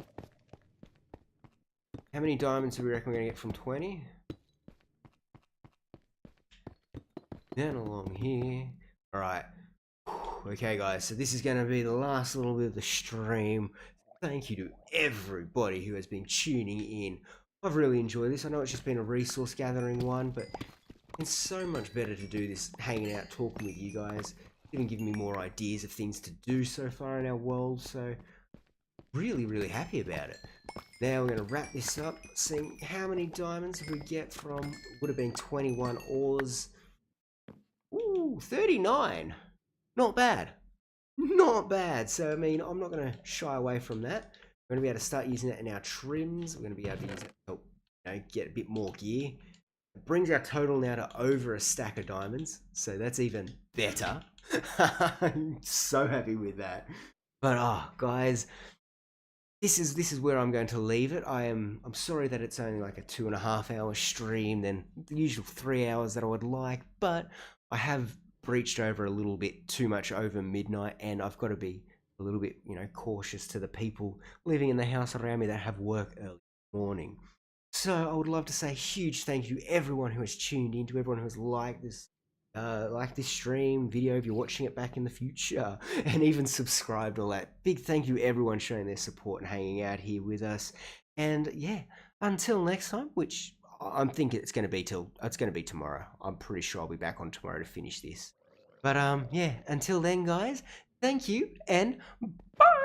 How many diamonds do we reckon we're going to get from 20? Then along here. Alright. Okay guys, so this is going to be the last little bit of the stream. Thank you to everybody who has been tuning in. I've really enjoyed this. I know it's just been a resource gathering one, but it's so much better to do this hanging out, talking with you guys. Even giving me more ideas of things to do so far in our world, so really happy about it. Now we're going to wrap this up, seeing how many diamonds we get from, would have been 21 ores. Ooh, 39. Not bad. Not bad. So, I mean, I'm not going to shy away from that. We're going to be able to start using that in our trims. We're going to be able to use it to help, you know, get a bit more gear. It brings our total now to over a stack of diamonds. So that's even better. I'm so happy with that. But, oh, guys, this is where I'm going to leave it. I'm sorry that it's only like a 2.5 hour stream than the usual 3 hours that I would like, but I have breached over a little bit too much over midnight, and I've got to be a little bit, you know, cautious to the people living in the house around me that have work early in the morning. So I would love to say a huge thank you to everyone who has tuned in, to everyone who has liked this stream video if you're watching it back in the future, and even subscribed, all that. Big thank you everyone showing their support and hanging out here with us. And yeah, until next time, which I'm thinking it's going to be tomorrow. I'm pretty sure I'll be back on tomorrow to finish this. But yeah, until then guys, thank you and bye.